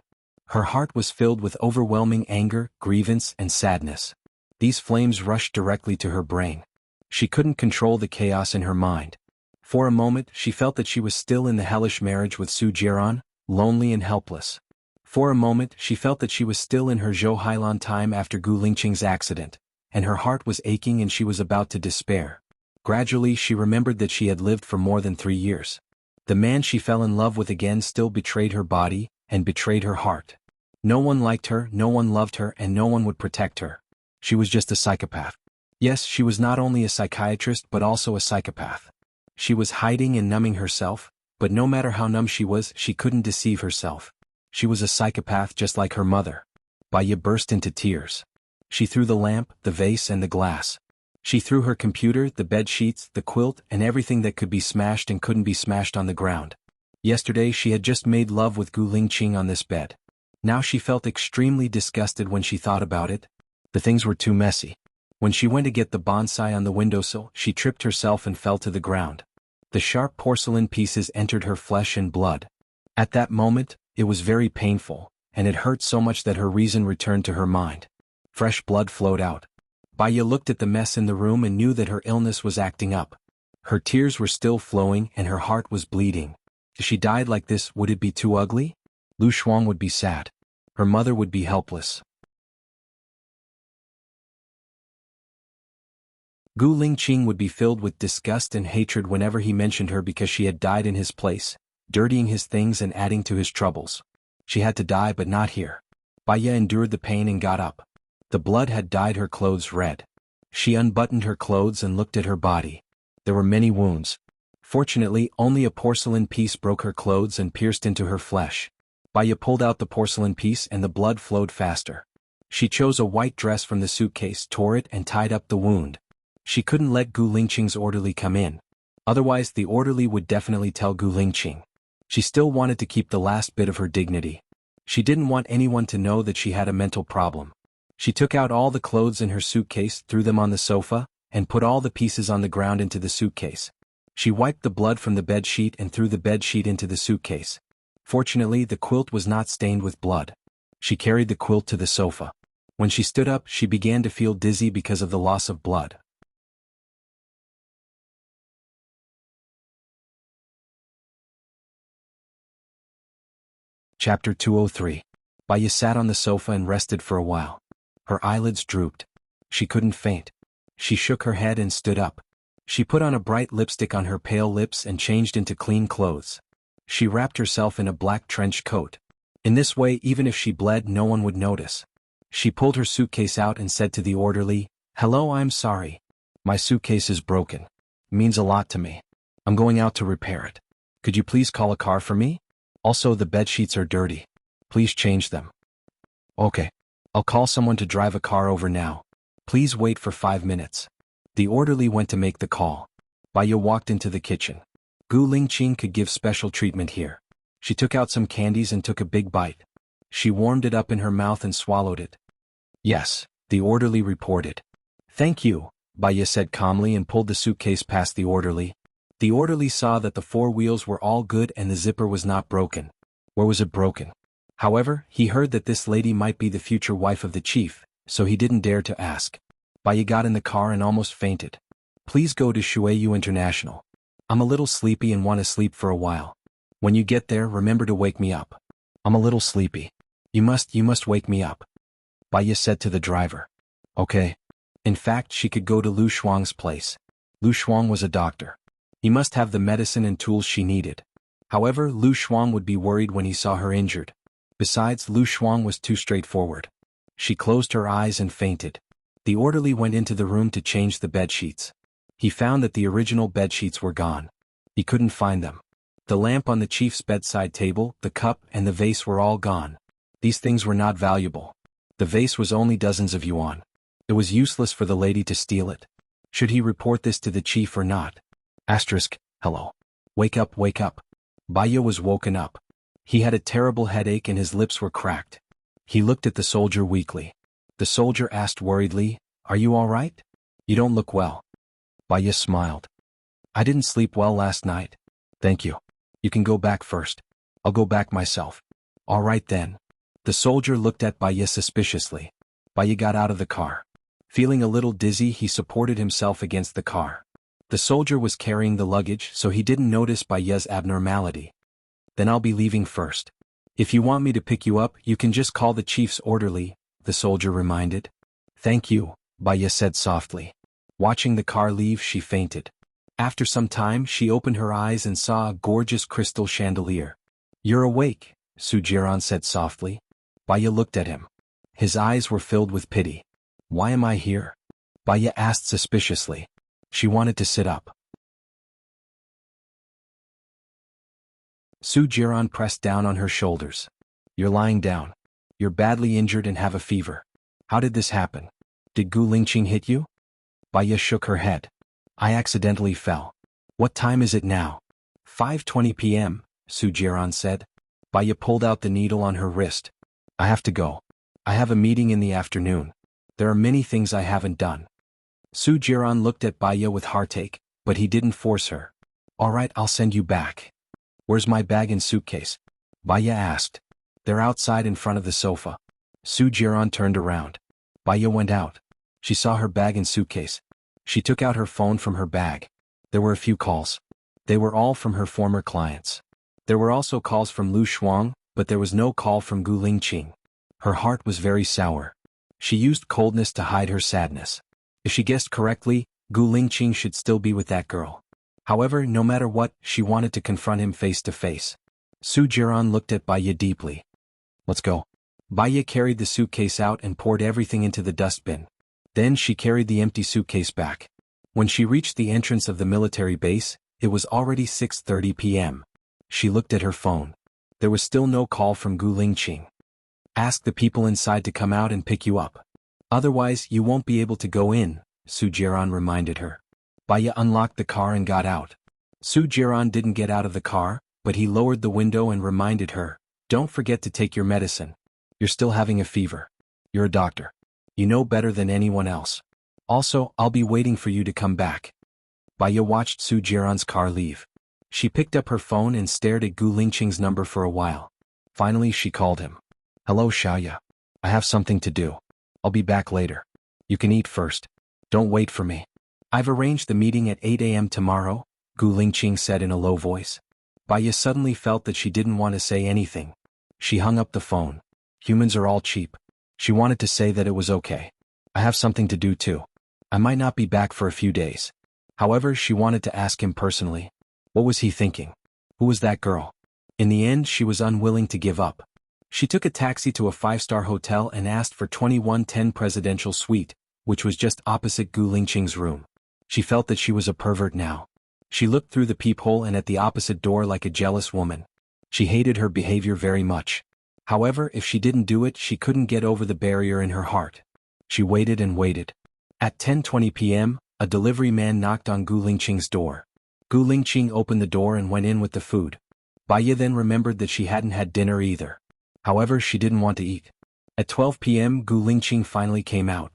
Her heart was filled with overwhelming anger, grievance, and sadness. These flames rushed directly to her brain. She couldn't control the chaos in her mind. For a moment, she felt that she was still in the hellish marriage with Su Jiaran, lonely and helpless. For a moment, she felt that she was still in her Zhou Hailan time after Gu Lingqing's accident, and her heart was aching and she was about to despair. Gradually, she remembered that she had lived for more than 3 years. The man she fell in love with again still betrayed her body, and betrayed her heart. No one liked her, no one loved her, and no one would protect her. She was just a psychopath. Yes, she was not only a psychiatrist but also a psychopath. She was hiding and numbing herself, but no matter how numb she was, she couldn't deceive herself. She was a psychopath just like her mother. Baiya burst into tears. She threw the lamp, the vase, and the glass. She threw her computer, the bed sheets, the quilt, and everything that could be smashed and couldn't be smashed on the ground. Yesterday she had just made love with Gu Lingqing on this bed. Now she felt extremely disgusted when she thought about it. The things were too messy. When she went to get the bonsai on the windowsill, she tripped herself and fell to the ground. The sharp porcelain pieces entered her flesh and blood. At that moment, it was very painful, and it hurt so much that her reason returned to her mind. Fresh blood flowed out. Baiya looked at the mess in the room and knew that her illness was acting up. Her tears were still flowing and her heart was bleeding. If she died like this, would it be too ugly? Lu Shuang would be sad. Her mother would be helpless. Gu Lingqing would be filled with disgust and hatred whenever he mentioned her because she had died in his place, dirtying his things and adding to his troubles. She had to die but not here. Baiya endured the pain and got up. The blood had dyed her clothes red. She unbuttoned her clothes and looked at her body. There were many wounds. Fortunately, only a porcelain piece broke her clothes and pierced into her flesh. Baiya pulled out the porcelain piece and the blood flowed faster. She chose a white dress from the suitcase, tore it and tied up the wound. She couldn't let Gu Lingqing's orderly come in. Otherwise the orderly would definitely tell Gu Lingqing. She still wanted to keep the last bit of her dignity. She didn't want anyone to know that she had a mental problem. She took out all the clothes in her suitcase, threw them on the sofa, and put all the pieces on the ground into the suitcase. She wiped the blood from the bed sheet and threw the bed sheet into the suitcase. Fortunately, the quilt was not stained with blood. She carried the quilt to the sofa. When she stood up, she began to feel dizzy because of the loss of blood. Chapter 203. Baya sat on the sofa and rested for a while. Her eyelids drooped. She couldn't faint. She shook her head and stood up. She put on a bright lipstick on her pale lips and changed into clean clothes. She wrapped herself in a black trench coat. In this way, even if she bled, no one would notice. She pulled her suitcase out and said to the orderly, "Hello, I'm sorry. My suitcase is broken. Means a lot to me. I'm going out to repair it. Could you please call a car for me? Also, the bedsheets are dirty. Please change them." "Okay. I'll call someone to drive a car over now. Please wait for 5 minutes." The orderly went to make the call. Baya walked into the kitchen. Gu Lingqing could give special treatment here. She took out some candies and took a big bite. She warmed it up in her mouth and swallowed it. "Yes," the orderly reported. "Thank you," Baya said calmly and pulled the suitcase past the orderly. The orderly saw that the 4 wheels were all good and the zipper was not broken. Where was it broken? However, he heard that this lady might be the future wife of the chief, so he didn't dare to ask. Baya got in the car and almost fainted. "Please go to Shuiyu International. I'm a little sleepy and want to sleep for a while. When you get there, remember to wake me up. I'm a little sleepy. You must wake me up," Baya said to the driver. "Okay." In fact, she could go to Lu Shuang's place. Lu Shuang was a doctor. He must have the medicine and tools she needed. However, Lu Shuang would be worried when he saw her injured. Besides, Lu Shuang was too straightforward. She closed her eyes and fainted. The orderly went into the room to change the bedsheets. He found that the original bedsheets were gone. He couldn't find them. The lamp on the chief's bedside table, the cup, and the vase were all gone. These things were not valuable. The vase was only dozens of yuan. It was useless for the lady to steal it. Should he report this to the chief or not? Hello. Wake up, wake up. Baya was woken up. He had a terrible headache and his lips were cracked. He looked at the soldier weakly. The soldier asked worriedly, "Are you all right? You don't look well." Baya smiled. "I didn't sleep well last night. Thank you. You can go back first. I'll go back myself." "All right then." The soldier looked at Baya suspiciously. Baya got out of the car. Feeling a little dizzy, he supported himself against the car. The soldier was carrying the luggage, so he didn't notice Baya's abnormality. "Then I'll be leaving first. If you want me to pick you up, you can just call the chief's orderly," the soldier reminded. "Thank you," Baya said softly. Watching the car leave, she fainted. After some time, she opened her eyes and saw a gorgeous crystal chandelier. "You're awake," Su Jiran said softly. Baya looked at him. His eyes were filled with pity. "Why am I here?" Baya asked suspiciously. She wanted to sit up. Su Jiran pressed down on her shoulders. "You're lying down. You're badly injured and have a fever. How did this happen? Did Gu Lingqing hit you?" Baya shook her head. "I accidentally fell." "What time is it now?" 5:20 p.m., Su Jiran said. Baya pulled out the needle on her wrist. "I have to go. I have a meeting in the afternoon. There are many things I haven't done." Su Jiran looked at Baya with heartache, but he didn't force her. "All right, I'll send you back." "Where's my bag and suitcase?" Baya asked. "They're outside in front of the sofa." Su Jiran turned around. Baya went out. She saw her bag and suitcase. She took out her phone from her bag. There were a few calls. They were all from her former clients. There were also calls from Lu Shuang, but there was no call from Gu Lingqing. Her heart was very sour. She used coldness to hide her sadness. If she guessed correctly, Gu Lingqing should still be with that girl. However, no matter what, she wanted to confront him face to face. Su Jiran looked at Baya deeply. "Let's go." Baya carried the suitcase out and poured everything into the dustbin. Then she carried the empty suitcase back. When she reached the entrance of the military base, it was already 6:30 p.m. She looked at her phone. There was still no call from Gu Lingqing. "Ask the people inside to come out and pick you up. Otherwise, you won't be able to go in," Su Jiran reminded her. Baya unlocked the car and got out. Su Jiran didn't get out of the car, but he lowered the window and reminded her, "Don't forget to take your medicine. You're still having a fever. You're a doctor. You know better than anyone else. Also, I'll be waiting for you to come back." Baya watched Su Jiran's car leave. She picked up her phone and stared at Gu Lingqing's number for a while. Finally, she called him. "Hello, Xiaoya. I have something to do. I'll be back later. You can eat first. Don't wait for me." "I've arranged the meeting at 8 a.m. tomorrow," Gu Lingqing said in a low voice. Baya suddenly felt that she didn't want to say anything. She hung up the phone. Humans are all cheap. She wanted to say that it was okay. I have something to do too. I might not be back for a few days. However, she wanted to ask him personally. What was he thinking? Who was that girl? In the end, she was unwilling to give up. She took a taxi to a 5-star hotel and asked for 2110 Presidential Suite, which was just opposite Gu Lingqing's room. She felt that she was a pervert now. She looked through the peephole and at the opposite door like a jealous woman. She hated her behavior very much. However, if she didn't do it, she couldn't get over the barrier in her heart. She waited and waited. At 10:20 p.m., a delivery man knocked on Gu Lingqing's door. Gu Lingqing opened the door and went in with the food. Baya then remembered that she hadn't had dinner either. However, she didn't want to eat. At 12 p.m., Gu Lingqing finally came out.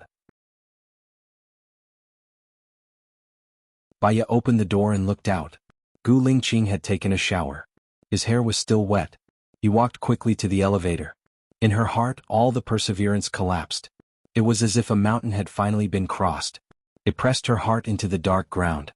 Baya opened the door and looked out. Gu Lingqing had taken a shower. His hair was still wet. He walked quickly to the elevator. In her heart, all the perseverance collapsed. It was as if a mountain had finally been crossed. It pressed her heart into the dark ground.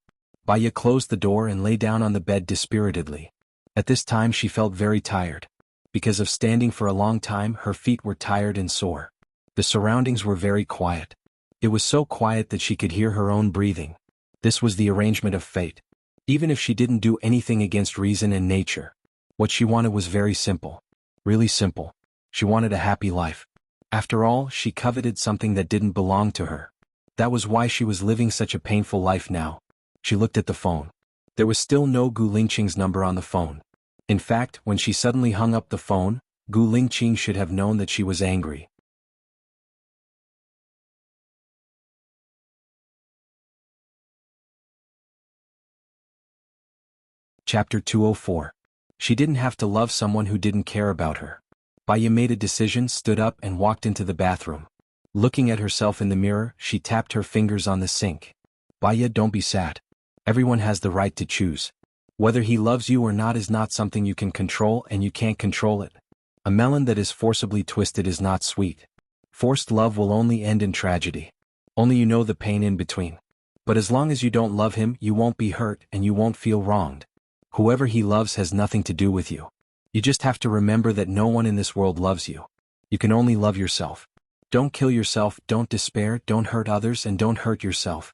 Baya closed the door and lay down on the bed dispiritedly. At this time she felt very tired. Because of standing for a long time, her feet were tired and sore. The surroundings were very quiet. It was so quiet that she could hear her own breathing. This was the arrangement of fate. Even if she didn't do anything against reason and nature. What she wanted was very simple. Really simple. She wanted a happy life. After all, she coveted something that didn't belong to her. That was why she was living such a painful life now. She looked at the phone. There was still no Gu Lingqing's number on the phone. In fact, when she suddenly hung up the phone, Gu Lingqing should have known that she was angry. Chapter 204. She didn't have to love someone who didn't care about her. Baya made a decision, stood up and walked into the bathroom. Looking at herself in the mirror, she tapped her fingers on the sink. Baya, don't be sad. Everyone has the right to choose. Whether he loves you or not is not something you can control, and you can't control it. A melon that is forcibly twisted is not sweet. Forced love will only end in tragedy. Only you know the pain in between. But as long as you don't love him, you won't be hurt and you won't feel wronged. Whoever he loves has nothing to do with you. You just have to remember that no one in this world loves you. You can only love yourself. Don't kill yourself, don't despair, don't hurt others, and don't hurt yourself.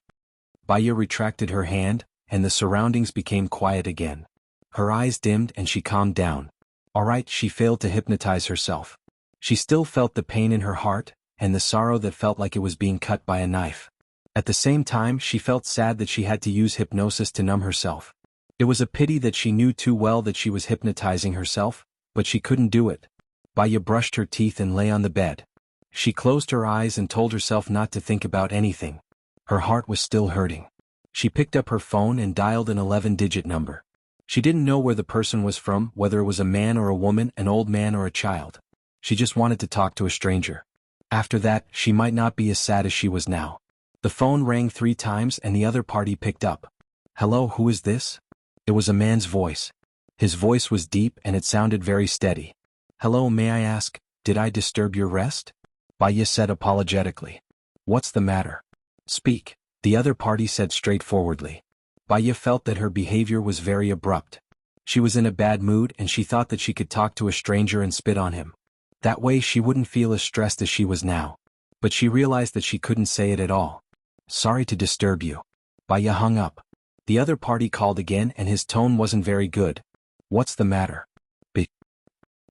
Baya retracted her hand, and the surroundings became quiet again. Her eyes dimmed and she calmed down. Alright, she failed to hypnotize herself. She still felt the pain in her heart, and the sorrow that felt like it was being cut by a knife. At the same time, she felt sad that she had to use hypnosis to numb herself. It was a pity that she knew too well that she was hypnotizing herself, but she couldn't do it. Baya brushed her teeth and lay on the bed. She closed her eyes and told herself not to think about anything. Her heart was still hurting. She picked up her phone and dialed an 11-digit number. She didn't know where the person was from, whether it was a man or a woman, an old man or a child. She just wanted to talk to a stranger. After that, she might not be as sad as she was now. The phone rang 3 times and the other party picked up. Hello, who is this? It was a man's voice. His voice was deep and it sounded very steady. Hello, may I ask, did I disturb your rest? Baya said apologetically. What's the matter? Speak, the other party said straightforwardly. Baya felt that her behavior was very abrupt. She was in a bad mood and she thought that she could talk to a stranger and spit on him. That way she wouldn't feel as stressed as she was now. But she realized that she couldn't say it at all. Sorry to disturb you. Baya hung up. The other party called again and his tone wasn't very good. What's the matter?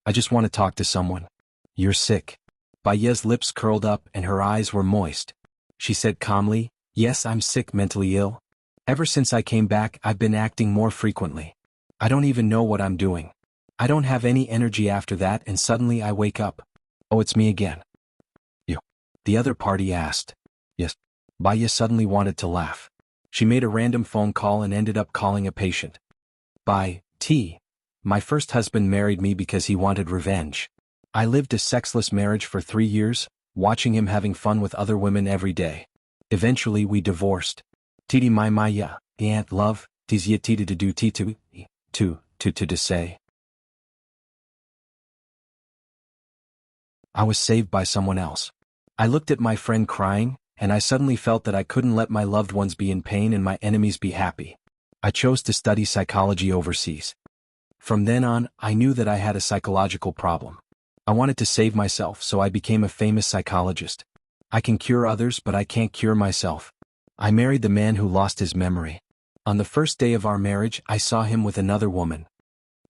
I just want to talk to someone. You're sick. Baya's lips curled up and her eyes were moist. She said calmly, yes, I'm sick, mentally ill. Ever since I came back, I've been acting more frequently. I don't even know what I'm doing. I don't have any energy after that and suddenly I wake up. Oh, it's me again. You? The other party asked. Yes. Baya suddenly wanted to laugh. She made a random phone call and ended up calling a patient. My first husband married me because he wanted revenge. I lived a sexless marriage for 3 years, watching him having fun with other women every day. Eventually we divorced. Titi my maya, aunt love, tis ye titi to do to say. I was saved by someone else. I looked at my friend crying, and I suddenly felt that I couldn't let my loved ones be in pain and my enemies be happy. I chose to study psychology overseas. From then on, I knew that I had a psychological problem. I wanted to save myself, so I became a famous psychologist. I can cure others, but I can't cure myself. I married the man who lost his memory. On the first day of our marriage, I saw him with another woman.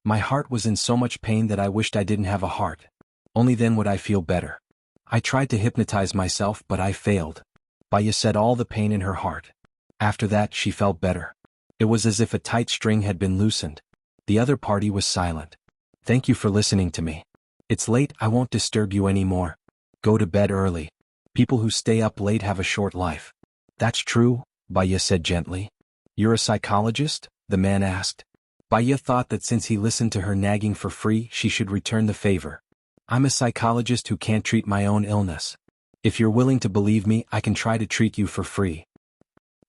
My heart was in so much pain that I wished I didn't have a heart. Only then would I feel better. I tried to hypnotize myself, but I failed. Baya said all the pain in her heart. After that, she felt better. It was as if a tight string had been loosened. The other party was silent. Thank you for listening to me. It's late, I won't disturb you anymore. Go to bed early. People who stay up late have a short life. That's true, Baya said gently. You're a psychologist? The man asked. Baya thought that since he listened to her nagging for free, she should return the favor. I'm a psychologist who can't treat my own illness. If you're willing to believe me, I can try to treat you for free.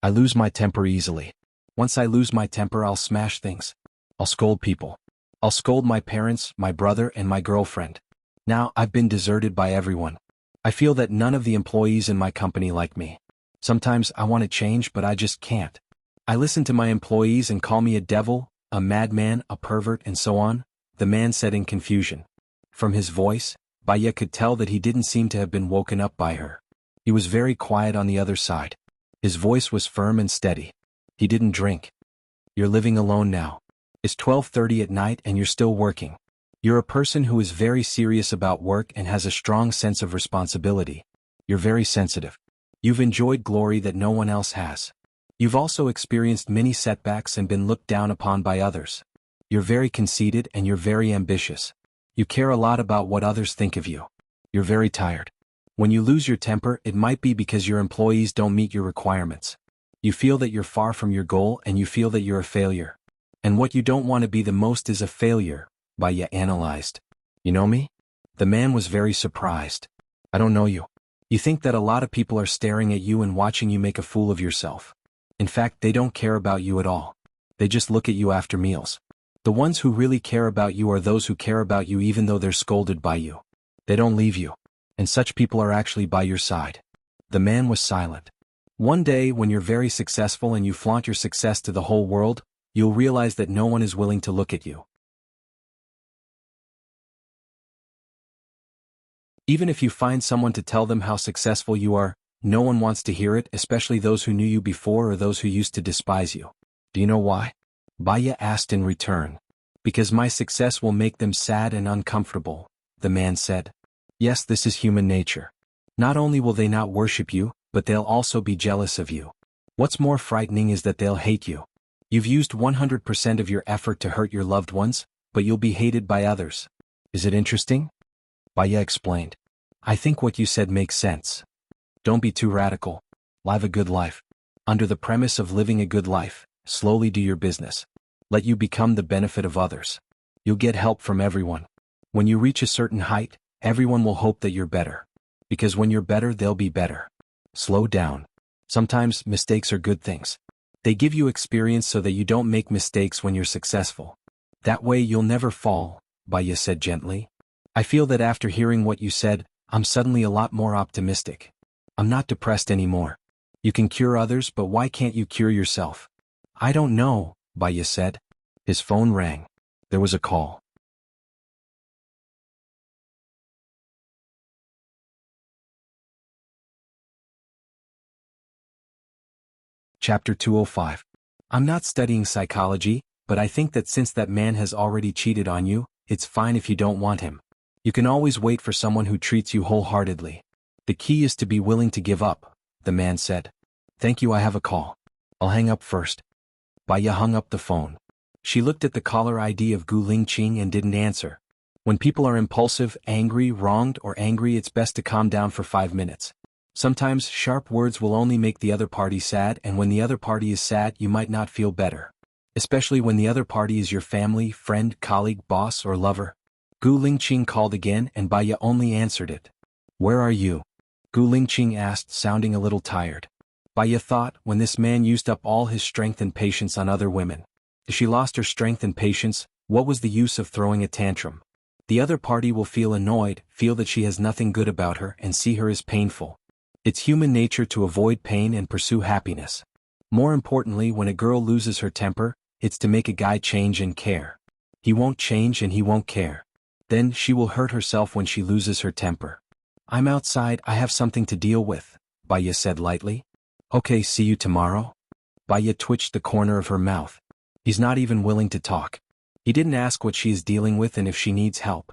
I lose my temper easily. Once I lose my temper, I'll smash things. I'll scold people. I'll scold my parents, my brother, and my girlfriend. Now, I've been deserted by everyone. I feel that none of the employees in my company like me. Sometimes I want to change, but I just can't. I listen to my employees and call me a devil, a madman, a pervert, and so on, the man said in confusion. From his voice, Baya could tell that he didn't seem to have been woken up by her. He was very quiet on the other side. His voice was firm and steady. He didn't drink. You're living alone now. It's 12:30 at night and you're still working. You're a person who is very serious about work and has a strong sense of responsibility. You're very sensitive. You've enjoyed glory that no one else has. You've also experienced many setbacks and been looked down upon by others. You're very conceited and you're very ambitious. You care a lot about what others think of you. You're very tired. When you lose your temper, it might be because your employees don't meet your requirements. You feel that you're far from your goal and you feel that you're a failure. And what you don't want to be the most is a failure, Baya analyzed. You know me? The man was very surprised. I don't know you. You think that a lot of people are staring at you and watching you make a fool of yourself. In fact, they don't care about you at all. They just look at you after meals. The ones who really care about you are those who care about you even though they're scolded by you. They don't leave you. And such people are actually by your side. The man was silent. One day, when you're very successful and you flaunt your success to the whole world, you'll realize that no one is willing to look at you. Even if you find someone to tell them how successful you are, no one wants to hear it, especially those who knew you before or those who used to despise you. Do you know why? Baya asked in return. Because my success will make them sad and uncomfortable, the man said. Yes, this is human nature. Not only will they not worship you, but they'll also be jealous of you. What's more frightening is that they'll hate you. You've used 100% of your effort to hurt your loved ones, but you'll be hated by others. Is it interesting? Baya explained. I think what you said makes sense. Don't be too radical. Live a good life. Under the premise of living a good life, slowly do your business. Let you become the benefit of others. You'll get help from everyone. When you reach a certain height, everyone will hope that you're better. Because when you're better, they'll be better. Slow down. Sometimes mistakes are good things. They give you experience so that you don't make mistakes when you're successful. That way you'll never fall, Baya said gently. I feel that after hearing what you said, I'm suddenly a lot more optimistic. I'm not depressed anymore. You can cure others, but why can't you cure yourself? I don't know, Baya said. His phone rang. There was a call. Chapter 205. I'm not studying psychology, but I think that since that man has already cheated on you, it's fine if you don't want him. You can always wait for someone who treats you wholeheartedly. The key is to be willing to give up, the man said. Thank you, I have a call. I'll hang up first. Baya hung up the phone. She looked at the caller ID of Gu Lingqing and didn't answer. When people are impulsive, angry, wronged, or angry, it's best to calm down for 5 minutes. Sometimes sharp words will only make the other party sad, and when the other party is sad, you might not feel better. Especially when the other party is your family, friend, colleague, boss, or lover. Gu Lingqing called again and Baya only answered it. Where are you? Gu Lingqing asked, sounding a little tired. Baya thought, when this man used up all his strength and patience on other women. If she lost her strength and patience, what was the use of throwing a tantrum? The other party will feel annoyed, feel that she has nothing good about her, and see her as painful. It's human nature to avoid pain and pursue happiness. More importantly, when a girl loses her temper, it's to make a guy change and care. He won't change and he won't care. Then she will hurt herself when she loses her temper. I'm outside, I have something to deal with, Baya said lightly. Okay, see you tomorrow? Baya twitched the corner of her mouth. He's not even willing to talk. He didn't ask what she is dealing with and if she needs help.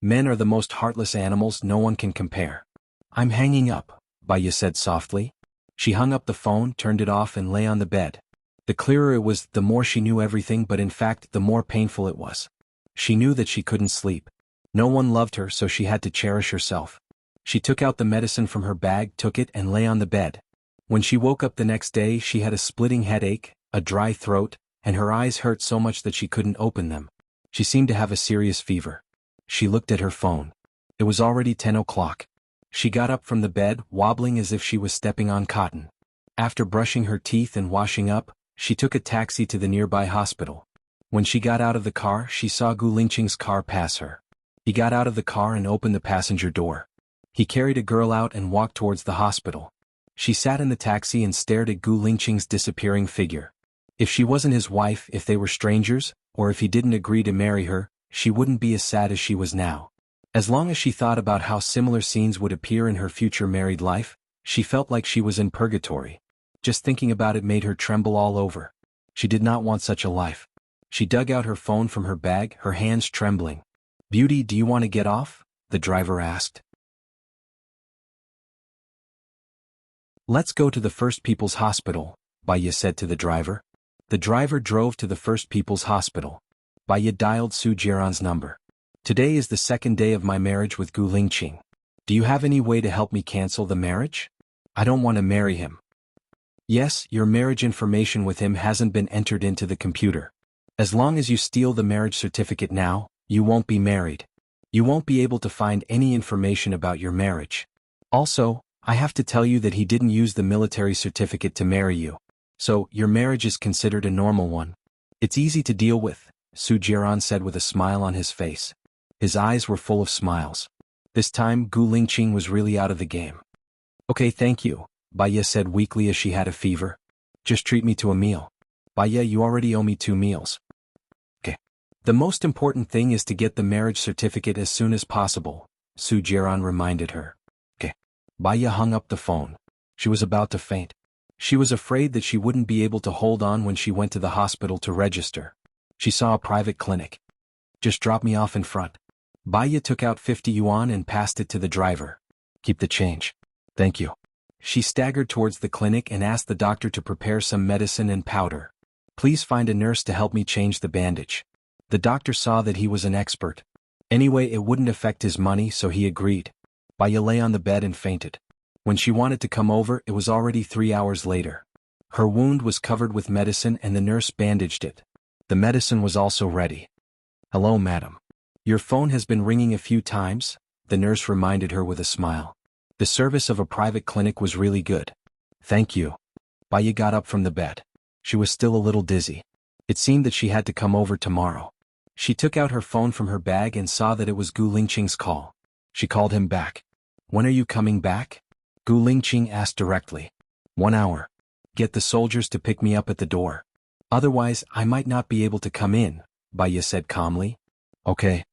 Men are the most heartless animals, no one can compare. I'm hanging up, Baya said softly. She hung up the phone, turned it off and lay on the bed. The clearer it was, the more she knew everything, but in fact the more painful it was. She knew that she couldn't sleep. No one loved her, so she had to cherish herself. She took out the medicine from her bag, took it and lay on the bed. When she woke up the next day, she had a splitting headache, a dry throat, and her eyes hurt so much that she couldn't open them. She seemed to have a serious fever. She looked at her phone. It was already 10 o'clock. She got up from the bed, wobbling as if she was stepping on cotton. After brushing her teeth and washing up, she took a taxi to the nearby hospital. When she got out of the car, she saw Gu Lingqing's car pass her. He got out of the car and opened the passenger door. He carried a girl out and walked towards the hospital. She sat in the taxi and stared at Gu Lingqing's disappearing figure. If she wasn't his wife, if they were strangers, or if he didn't agree to marry her, she wouldn't be as sad as she was now. As long as she thought about how similar scenes would appear in her future married life, she felt like she was in purgatory. Just thinking about it made her tremble all over. She did not want such a life. She dug out her phone from her bag, her hands trembling. "Beauty, do you want to get off?" the driver asked. "Let's go to the First People's Hospital," Baya said to the driver. The driver drove to the First People's Hospital. Baya dialed Su Jiran's number. "Today is the second day of my marriage with Gu Lingqing. Do you have any way to help me cancel the marriage? I don't want to marry him." "Yes, your marriage information with him hasn't been entered into the computer. As long as you steal the marriage certificate now, you won't be married. You won't be able to find any information about your marriage. Also, I have to tell you that he didn't use the military certificate to marry you. So, your marriage is considered a normal one. It's easy to deal with," Su Jiran said with a smile on his face. His eyes were full of smiles. This time, Gu Lingqing was really out of the game. "Okay, thank you," Baya said weakly as she had a fever. "Just treat me to a meal." "Baya, you already owe me 2 meals." "Okay. The most important thing is to get the marriage certificate as soon as possible," Su Jiran reminded her. "Okay." Baya hung up the phone. She was about to faint. She was afraid that she wouldn't be able to hold on when she went to the hospital to register. She saw a private clinic. "Just drop me off in front." Baya took out 50 yuan and passed it to the driver. "Keep the change." "Thank you." She staggered towards the clinic and asked the doctor to prepare some medicine and powder. "Please find a nurse to help me change the bandage." The doctor saw that he was an expert. Anyway, it wouldn't affect his money, so he agreed. Baya lay on the bed and fainted. When she wanted to come over, it was already 3 hours later. Her wound was covered with medicine and the nurse bandaged it. The medicine was also ready. "Hello, madam. Your phone has been ringing a few times," the nurse reminded her with a smile. The service of a private clinic was really good. "Thank you." Baya got up from the bed. She was still a little dizzy. It seemed that she had to come over tomorrow. She took out her phone from her bag and saw that it was Gu Lingqing's call. She called him back. "When are you coming back?" Gu Lingqing asked directly. 1 hour. Get the soldiers to pick me up at the door. Otherwise, I might not be able to come in, Baya said calmly. Okay.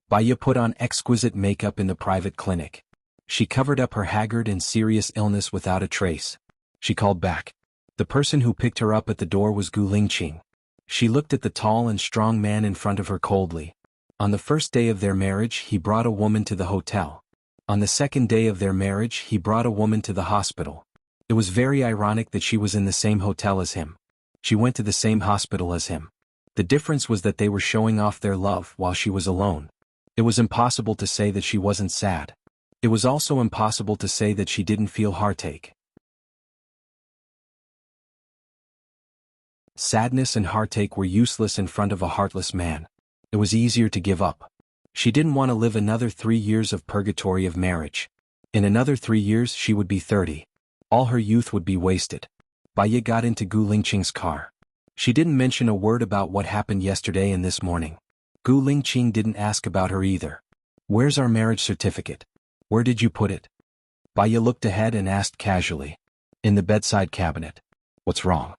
Baya put on exquisite makeup in the private clinic. She covered up her haggard and serious illness without a trace. She called back. The person who picked her up at the door was Gu Lingqing. She looked at the tall and strong man in front of her coldly. On the first day of their marriage, he brought a woman to the hotel. On the second day of their marriage, he brought a woman to the hospital. It was very ironic that she was in the same hotel as him. She went to the same hospital as him. The difference was that they were showing off their love while she was alone. It was impossible to say that she wasn't sad. It was also impossible to say that she didn't feel heartache. Sadness and heartache were useless in front of a heartless man. It was easier to give up. She didn't want to live another 3 years of purgatory of marriage. In another 3 years she would be 30. All her youth would be wasted. Baya got into Gu Lingqing's car. She didn't mention a word about what happened yesterday and this morning. Gu Lingqing didn't ask about her either. Where's our marriage certificate? Where did you put it? Baya looked ahead and asked casually. In the bedside cabinet. What's wrong?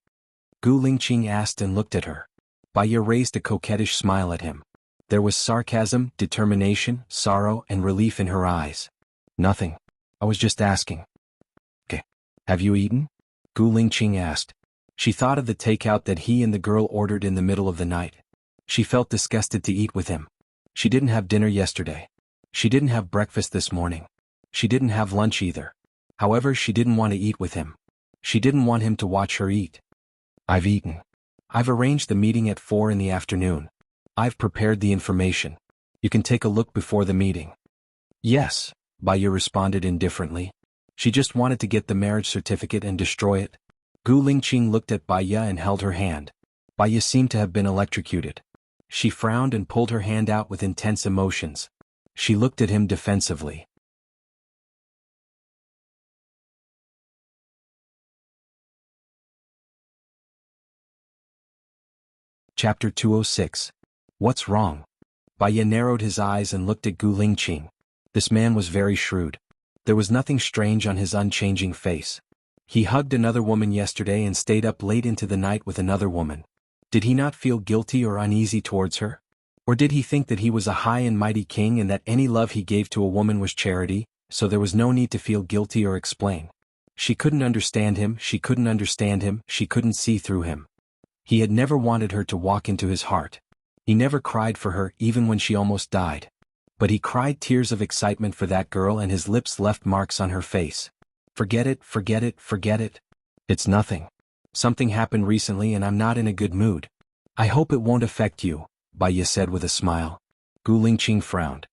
Gu Lingqing asked and looked at her. Baya raised a coquettish smile at him. There was sarcasm, determination, sorrow, and relief in her eyes. Nothing. I was just asking. Okay. Have you eaten? Gu Lingqing asked. She thought of the takeout that he and the girl ordered in the middle of the night. She felt disgusted to eat with him. She didn't have dinner yesterday. She didn't have breakfast this morning. She didn't have lunch either. However, she didn't want to eat with him. She didn't want him to watch her eat. I've eaten. I've arranged the meeting at 4 in the afternoon. I've prepared the information. You can take a look before the meeting. Yes, Baiya responded indifferently. She just wanted to get the marriage certificate and destroy it. Gu Lingqing looked at Baiya and held her hand. Baiya seemed to have been electrocuted. She frowned and pulled her hand out with intense emotions. She looked at him defensively. Chapter 206. What's wrong? Baiya narrowed his eyes and looked at Gu Lingqing. This man was very shrewd. There was nothing strange on his unchanging face. He hugged another woman yesterday and stayed up late into the night with another woman. Did he not feel guilty or uneasy towards her? Or did he think that he was a high and mighty king and that any love he gave to a woman was charity, so there was no need to feel guilty or explain? She couldn't understand him, she couldn't understand him, she couldn't see through him. He had never wanted her to walk into his heart. He never cried for her even when she almost died. But he cried tears of excitement for that girl and his lips left marks on her face. Forget it, forget it, forget it. It's nothing. Something happened recently and I'm not in a good mood. I hope it won't affect you, Baiya said with a smile. Gu Lingqing frowned.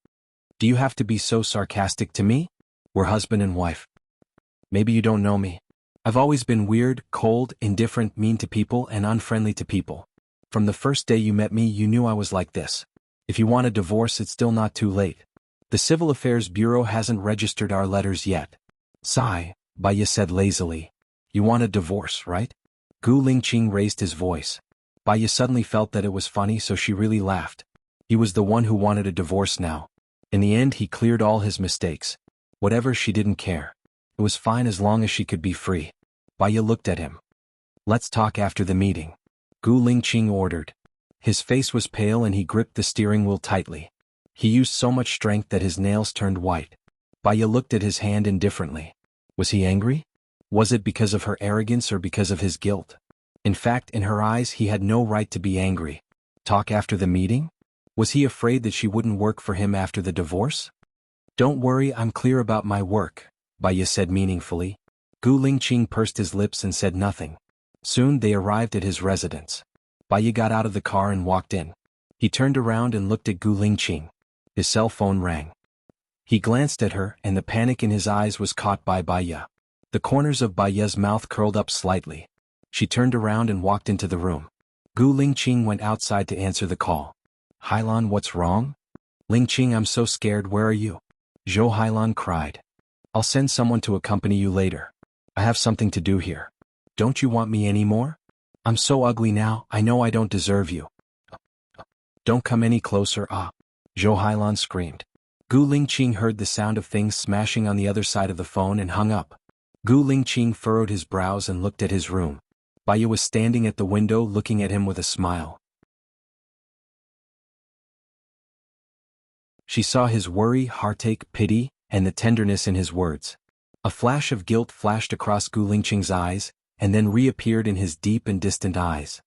Do you have to be so sarcastic to me? We're husband and wife. Maybe you don't know me. I've always been weird, cold, indifferent, mean to people and unfriendly to people. From the first day you met me you knew I was like this. If you want a divorce it's still not too late. The Civil Affairs Bureau hasn't registered our letters yet. Sigh, Baiya said lazily. You want a divorce, right? Gu Lingqing raised his voice. Baiya suddenly felt that it was funny so she really laughed. He was the one who wanted a divorce now. In the end he cleared all his mistakes. Whatever, she didn't care. It was fine as long as she could be free. Baiya looked at him. Let's talk after the meeting. Gu Lingqing ordered. His face was pale and he gripped the steering wheel tightly. He used so much strength that his nails turned white. Baiya looked at his hand indifferently. Was he angry? Was it because of her arrogance or because of his guilt? In fact, in her eyes he had no right to be angry. Talk after the meeting? Was he afraid that she wouldn't work for him after the divorce? Don't worry, I'm clear about my work, Baiya said meaningfully. Gu Lingqing pursed his lips and said nothing. Soon they arrived at his residence. Baiya got out of the car and walked in. He turned around and looked at Gu Lingqing. His cell phone rang. He glanced at her and the panic in his eyes was caught by Baiya. The corners of Baiya's mouth curled up slightly. She turned around and walked into the room. Gu Lingqing went outside to answer the call. Hailan, what's wrong? Lingqing, I'm so scared, where are you? Zhou Hailan cried. I'll send someone to accompany you later. I have something to do here. Don't you want me anymore? I'm so ugly now, I know I don't deserve you. Don't come any closer, ah! Zhou Hailan screamed. Gu Lingqing heard the sound of things smashing on the other side of the phone and hung up. Gu Lingqing furrowed his brows and looked at his room. Baiya was standing at the window looking at him with a smile. She saw his worry, heartache, pity, and the tenderness in his words. A flash of guilt flashed across Gu Lingqing's eyes, and then reappeared in his deep and distant eyes.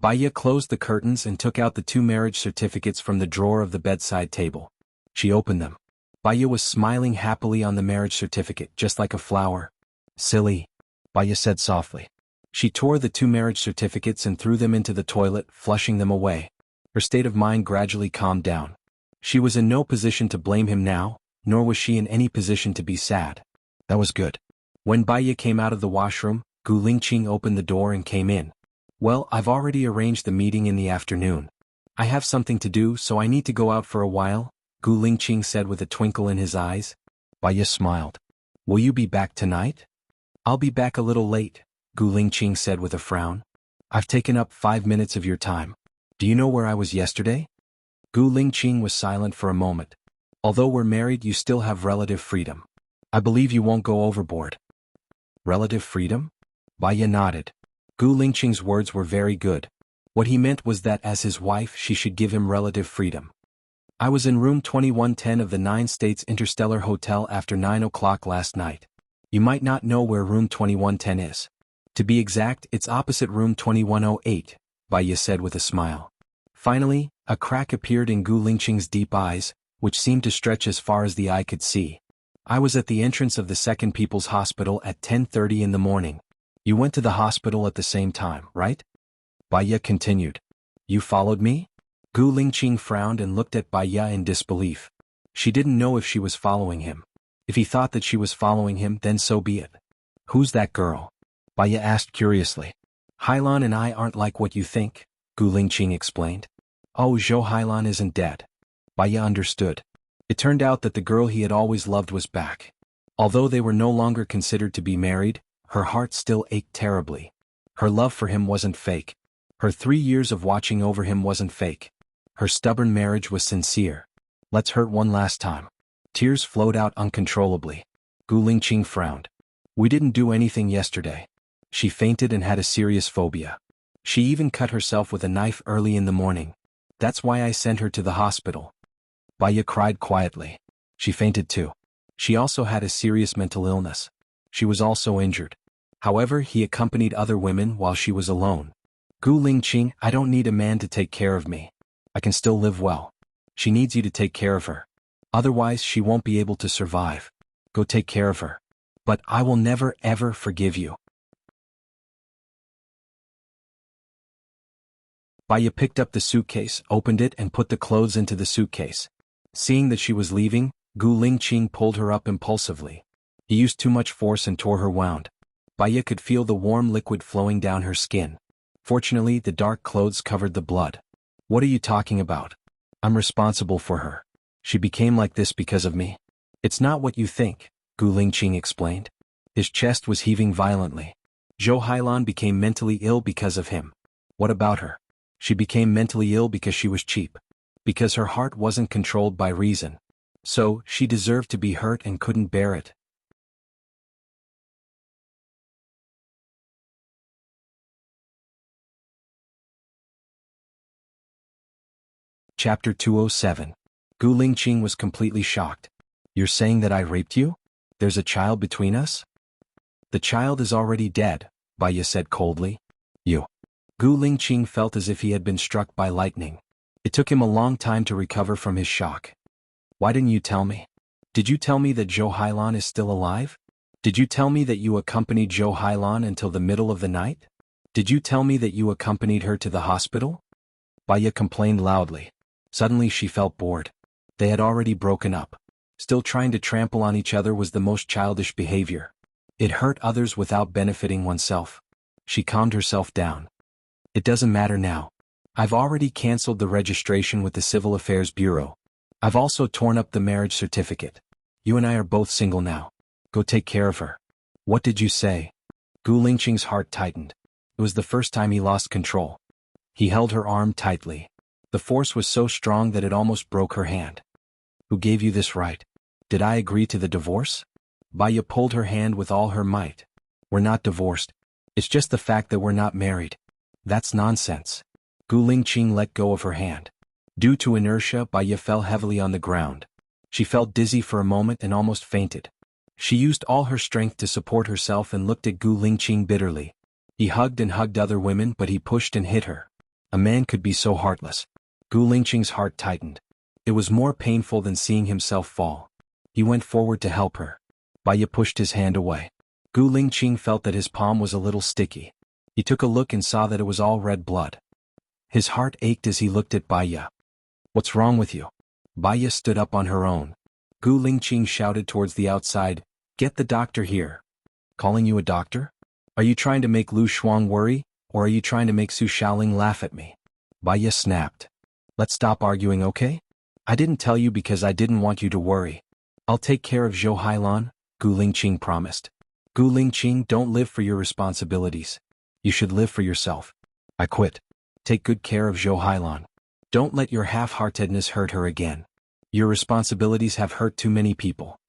Baiya closed the curtains and took out the 2 marriage certificates from the drawer of the bedside table. She opened them. Baiya was smiling happily on the marriage certificate, just like a flower. Silly, Baiya said softly. She tore the 2 marriage certificates and threw them into the toilet, flushing them away. Her state of mind gradually calmed down. She was in no position to blame him now, nor was she in any position to be sad. That was good. When Baiya came out of the washroom, Gu Lingqing opened the door and came in. Well, I've already arranged the meeting in the afternoon. I have something to do, so I need to go out for a while, Gu Lingqing said with a twinkle in his eyes. Baiya smiled. Will you be back tonight? I'll be back a little late, Gu Lingqing said with a frown. I've taken up 5 minutes of your time. Do you know where I was yesterday? Gu Lingqing was silent for a moment. Although we're married, you still have relative freedom. I believe you won't go overboard. Relative freedom? Baiya nodded. Gu Lingqing's words were very good. What he meant was that as his wife she should give him relative freedom. I was in room 2110 of the 9 States Interstellar Hotel after 9 o'clock last night. You might not know where room 2110 is. To be exact, it's opposite room 2108, Baiya said with a smile. Finally, a crack appeared in Gu Lingqing's deep eyes, which seemed to stretch as far as the eye could see. I was at the entrance of the Second People's Hospital at 10:30 in the morning. You went to the hospital at the same time, right? Baiya continued. You followed me? Gu Lingqing frowned and looked at Baiya in disbelief. She didn't know if she was following him. If he thought that she was following him, then so be it. Who's that girl? Baiya asked curiously. Hailan and I aren't like what you think, Gu Lingqing explained. Oh, Zhou Hailan isn't dead. Baiya understood. It turned out that the girl he had always loved was back. Although they were no longer considered to be married, her heart still ached terribly. Her love for him wasn't fake. Her 3 years of watching over him wasn't fake. Her stubborn marriage was sincere. Let's hurt one last time. Tears flowed out uncontrollably. Gu Lingqing frowned. We didn't do anything yesterday. She fainted and had a serious phobia. She even cut herself with a knife early in the morning. That's why I sent her to the hospital. Baiya cried quietly. She fainted too. She also had a serious mental illness. She was also injured. However, he accompanied other women while she was alone. Gu Lingqing, I don't need a man to take care of me. I can still live well. She needs you to take care of her. Otherwise, she won't be able to survive. Go take care of her. But I will never ever forgive you. Baiya picked up the suitcase, opened it and put the clothes into the suitcase. Seeing that she was leaving, Gu Lingqing pulled her up impulsively. He used too much force and tore her wound. Baiya could feel the warm liquid flowing down her skin. Fortunately, the dark clothes covered the blood. What are you talking about? I'm responsible for her. She became like this because of me. It's not what you think, Gu Lingqing explained. His chest was heaving violently. Zhou Hailan became mentally ill because of him. What about her? She became mentally ill because she was cheap. Because her heart wasn't controlled by reason. So, she deserved to be hurt and couldn't bear it. Chapter 207. Gu Lingqing was completely shocked. You're saying that I raped you? There's a child between us? The child is already dead, Baiya said coldly. You. Gu Lingqing felt as if he had been struck by lightning. It took him a long time to recover from his shock. Why didn't you tell me? Did you tell me that Zhou Hailan is still alive? Did you tell me that you accompanied Zhou Hailan until the middle of the night? Did you tell me that you accompanied her to the hospital? Baiya complained loudly. Suddenly she felt bored. They had already broken up. Still trying to trample on each other was the most childish behavior. It hurt others without benefiting oneself. She calmed herself down. It doesn't matter now. I've already cancelled the registration with the Civil Affairs Bureau. I've also torn up the marriage certificate. You and I are both single now. Go take care of her. What did you say? Gu Lingqing's heart tightened. It was the first time he lost control. He held her arm tightly. The force was so strong that it almost broke her hand. Who gave you this right? Did I agree to the divorce? Baiya pulled her hand with all her might. We're not divorced. It's just the fact that we're not married. That's nonsense. Gu Lingqing let go of her hand. Due to inertia, Baiya fell heavily on the ground. She felt dizzy for a moment and almost fainted. She used all her strength to support herself and looked at Gu Lingqing bitterly. He hugged and hugged other women, but he pushed and hit her. A man could be so heartless. Gu Lingqing's heart tightened. It was more painful than seeing himself fall. He went forward to help her. Baiya pushed his hand away. Gu Lingqing felt that his palm was a little sticky. He took a look and saw that it was all red blood. His heart ached as he looked at Baiya. What's wrong with you? Baiya stood up on her own. Gu Lingqing shouted towards the outside, Get the doctor here. Calling you a doctor? Are you trying to make Lu Shuang worry, or are you trying to make Su Shaoling laugh at me? Baiya snapped. Let's stop arguing, okay? I didn't tell you because I didn't want you to worry. I'll take care of Zhou Hailan, Gu Lingqing promised. Gu Lingqing, don't live for your responsibilities. You should live for yourself. I quit. Take good care of Zhou Hailan. Don't let your half-heartedness hurt her again. Your responsibilities have hurt too many people.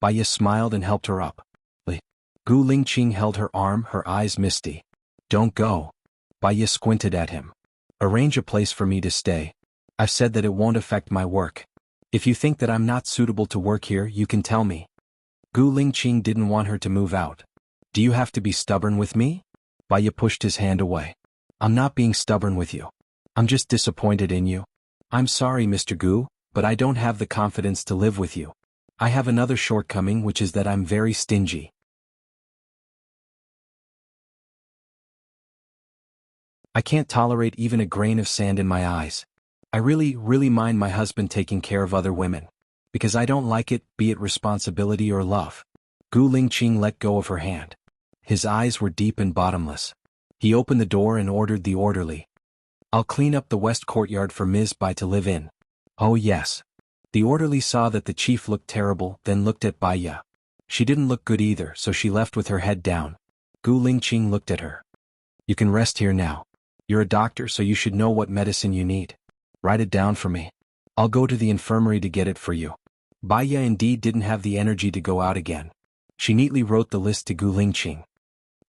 Baiya smiled and helped her up. Gu Lingqing held her arm, her eyes misty. Don't go. Baiya squinted at him. Arrange a place for me to stay. I've said that it won't affect my work. If you think that I'm not suitable to work here, you can tell me. Gu Lingqing didn't want her to move out. Do you have to be stubborn with me? Baya pushed his hand away. I'm not being stubborn with you. I'm just disappointed in you. I'm sorry, Mr. Gu, but I don't have the confidence to live with you. I have another shortcoming, which is that I'm very stingy. I can't tolerate even a grain of sand in my eyes. I really mind my husband taking care of other women. Because I don't like it, be it responsibility or love. Gu Lingqing let go of her hand. His eyes were deep and bottomless. He opened the door and ordered the orderly. I'll clean up the west courtyard for Ms. Bai to live in. Oh yes. The orderly saw that the chief looked terrible, then looked at Baya. She didn't look good either, so she left with her head down. Gu Lingqing looked at her. You can rest here now. You're a doctor, so you should know what medicine you need. Write it down for me. I'll go to the infirmary to get it for you. Baya indeed didn't have the energy to go out again. She neatly wrote the list to Gu Lingqing.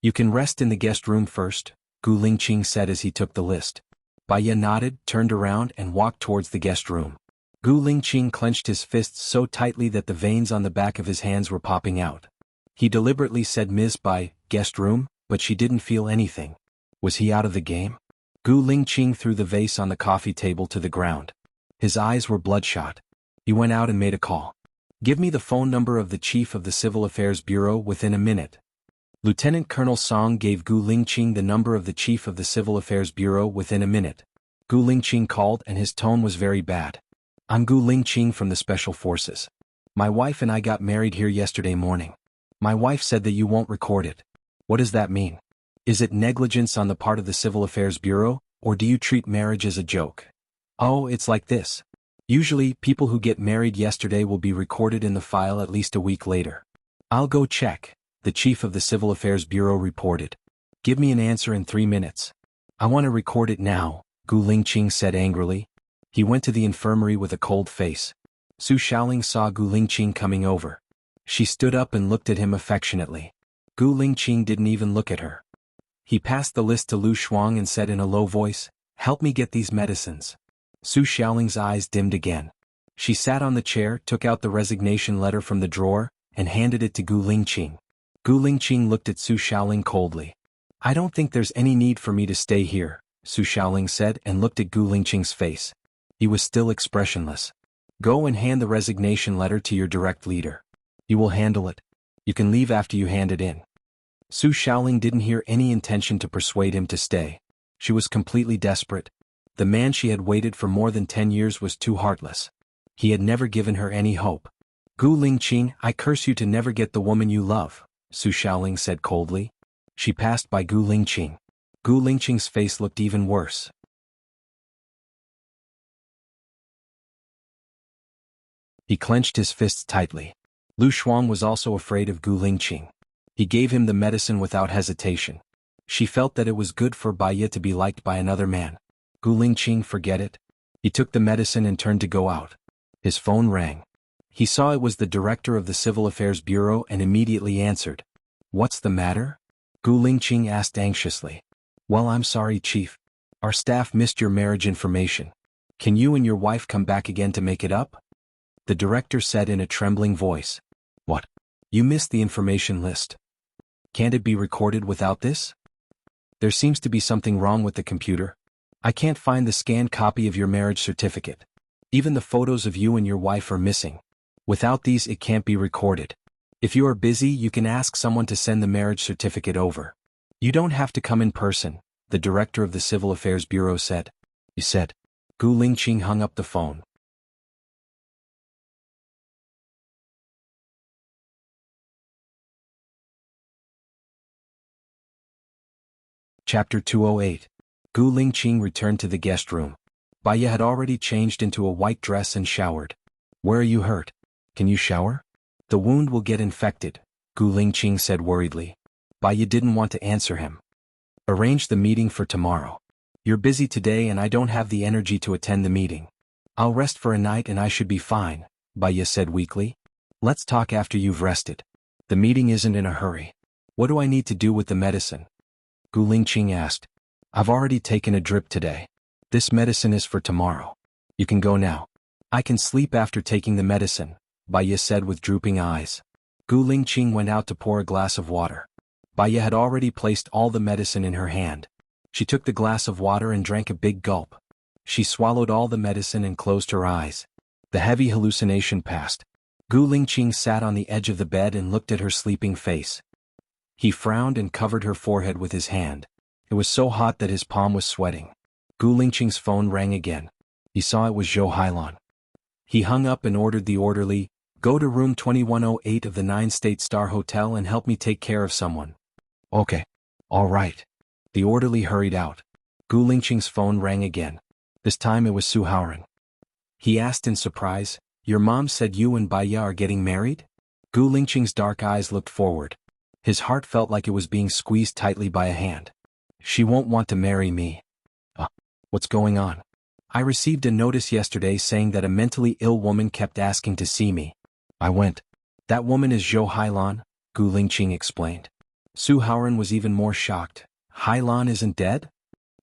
You can rest in the guest room first, Gu Lingqing said as he took the list. Baya nodded, turned around and walked towards the guest room. Gu Lingqing clenched his fists so tightly that the veins on the back of his hands were popping out. He deliberately said Ms. Bai, guest room, but she didn't feel anything. Was he out of the game? Gu Lingqing threw the vase on the coffee table to the ground. His eyes were bloodshot. He went out and made a call. Give me the phone number of the chief of the Civil Affairs Bureau within a minute. Lieutenant Colonel Song gave Gu Lingqing the number of the chief of the Civil Affairs Bureau within a minute. Gu Lingqing called and his tone was very bad. I'm Gu Lingqing from the Special Forces. My wife and I got married here yesterday morning. My wife said that you won't record it. What does that mean? Is it negligence on the part of the Civil Affairs Bureau, or do you treat marriage as a joke? Oh, it's like this. Usually, people who get married yesterday will be recorded in the file at least a week later. I'll go check, the chief of the Civil Affairs Bureau reported. Give me an answer in 3 minutes. I want to record it now, Gu Lingqing said angrily. He went to the infirmary with a cold face. Su Xiaoling saw Gu Lingqing coming over. She stood up and looked at him affectionately. Gu Lingqing didn't even look at her. He passed the list to Lu Shuang and said in a low voice, "Help me get these medicines." Su Xiaoling's eyes dimmed again. She sat on the chair, took out the resignation letter from the drawer, and handed it to Gu Lingqing. Gu Lingqing looked at Su Xiaoling coldly. I don't think there's any need for me to stay here, Su Xiaoling said and looked at Gu Lingqing's face. He was still expressionless. Go and hand the resignation letter to your direct leader. You will handle it. You can leave after you hand it in. Su Xiaoling didn't hear any intention to persuade him to stay. She was completely desperate. The man she had waited for more than 10 years was too heartless. He had never given her any hope. Gu Lingqing, I curse you to never get the woman you love, Su Xiaoling said coldly. She passed by Gu Lingqing. Gu Lingqing's face looked even worse. He clenched his fists tightly. Lu Shuang was also afraid of Gu Lingqing. He gave him the medicine without hesitation. She felt that it was good for Baya to be liked by another man. Gu Lingqing, forget it. He took the medicine and turned to go out. His phone rang. He saw it was the director of the Civil Affairs Bureau and immediately answered. What's the matter? Gu Lingqing asked anxiously. Well, I'm sorry, Chief. Our staff missed your marriage information. Can you and your wife come back again to make it up? The director said in a trembling voice. What? You missed the information list. Can't it be recorded without this? There seems to be something wrong with the computer. I can't find the scanned copy of your marriage certificate. Even the photos of you and your wife are missing. Without these, it can't be recorded. If you are busy, you can ask someone to send the marriage certificate over. You don't have to come in person, the director of the Civil Affairs Bureau said. He said. Gu Lingqing hung up the phone. Chapter 208. Gu Lingqing returned to the guest room. Baya had already changed into a white dress and showered. Where are you hurt? Can you shower? The wound will get infected, Gu Lingqing said worriedly. Baya didn't want to answer him. Arrange the meeting for tomorrow. You're busy today and I don't have the energy to attend the meeting. I'll rest for a night and I should be fine, Baya said weakly. Let's talk after you've rested. The meeting isn't in a hurry. What do I need to do with the medicine? Gu Lingqing asked. I've already taken a drip today. This medicine is for tomorrow. You can go now. I can sleep after taking the medicine, Baya said with drooping eyes. Gu Lingqing went out to pour a glass of water. Baya had already placed all the medicine in her hand. She took the glass of water and drank a big gulp. She swallowed all the medicine and closed her eyes. The heavy hallucination passed. Gu Lingqing sat on the edge of the bed and looked at her sleeping face. He frowned and covered her forehead with his hand. It was so hot that his palm was sweating. Gu Lingqing's phone rang again. He saw it was Zhou Hailan. He hung up and ordered the orderly, "Go to room 2108 of the 9-State Star Hotel and help me take care of someone." "Okay. All right." The orderly hurried out. Gu Lingqing's phone rang again. This time it was Su Haoran. He asked in surprise, "Your mom said you and Baya are getting married?" Gu Lingqing's dark eyes looked forward. His heart felt like it was being squeezed tightly by a hand. "She won't want to marry me." What's going on?" "I received a notice yesterday saying that a mentally ill woman kept asking to see me. I went." "That woman is Zhou Hailan," Gu Lingqing explained. Su Haoran was even more shocked. "Hailan isn't dead?"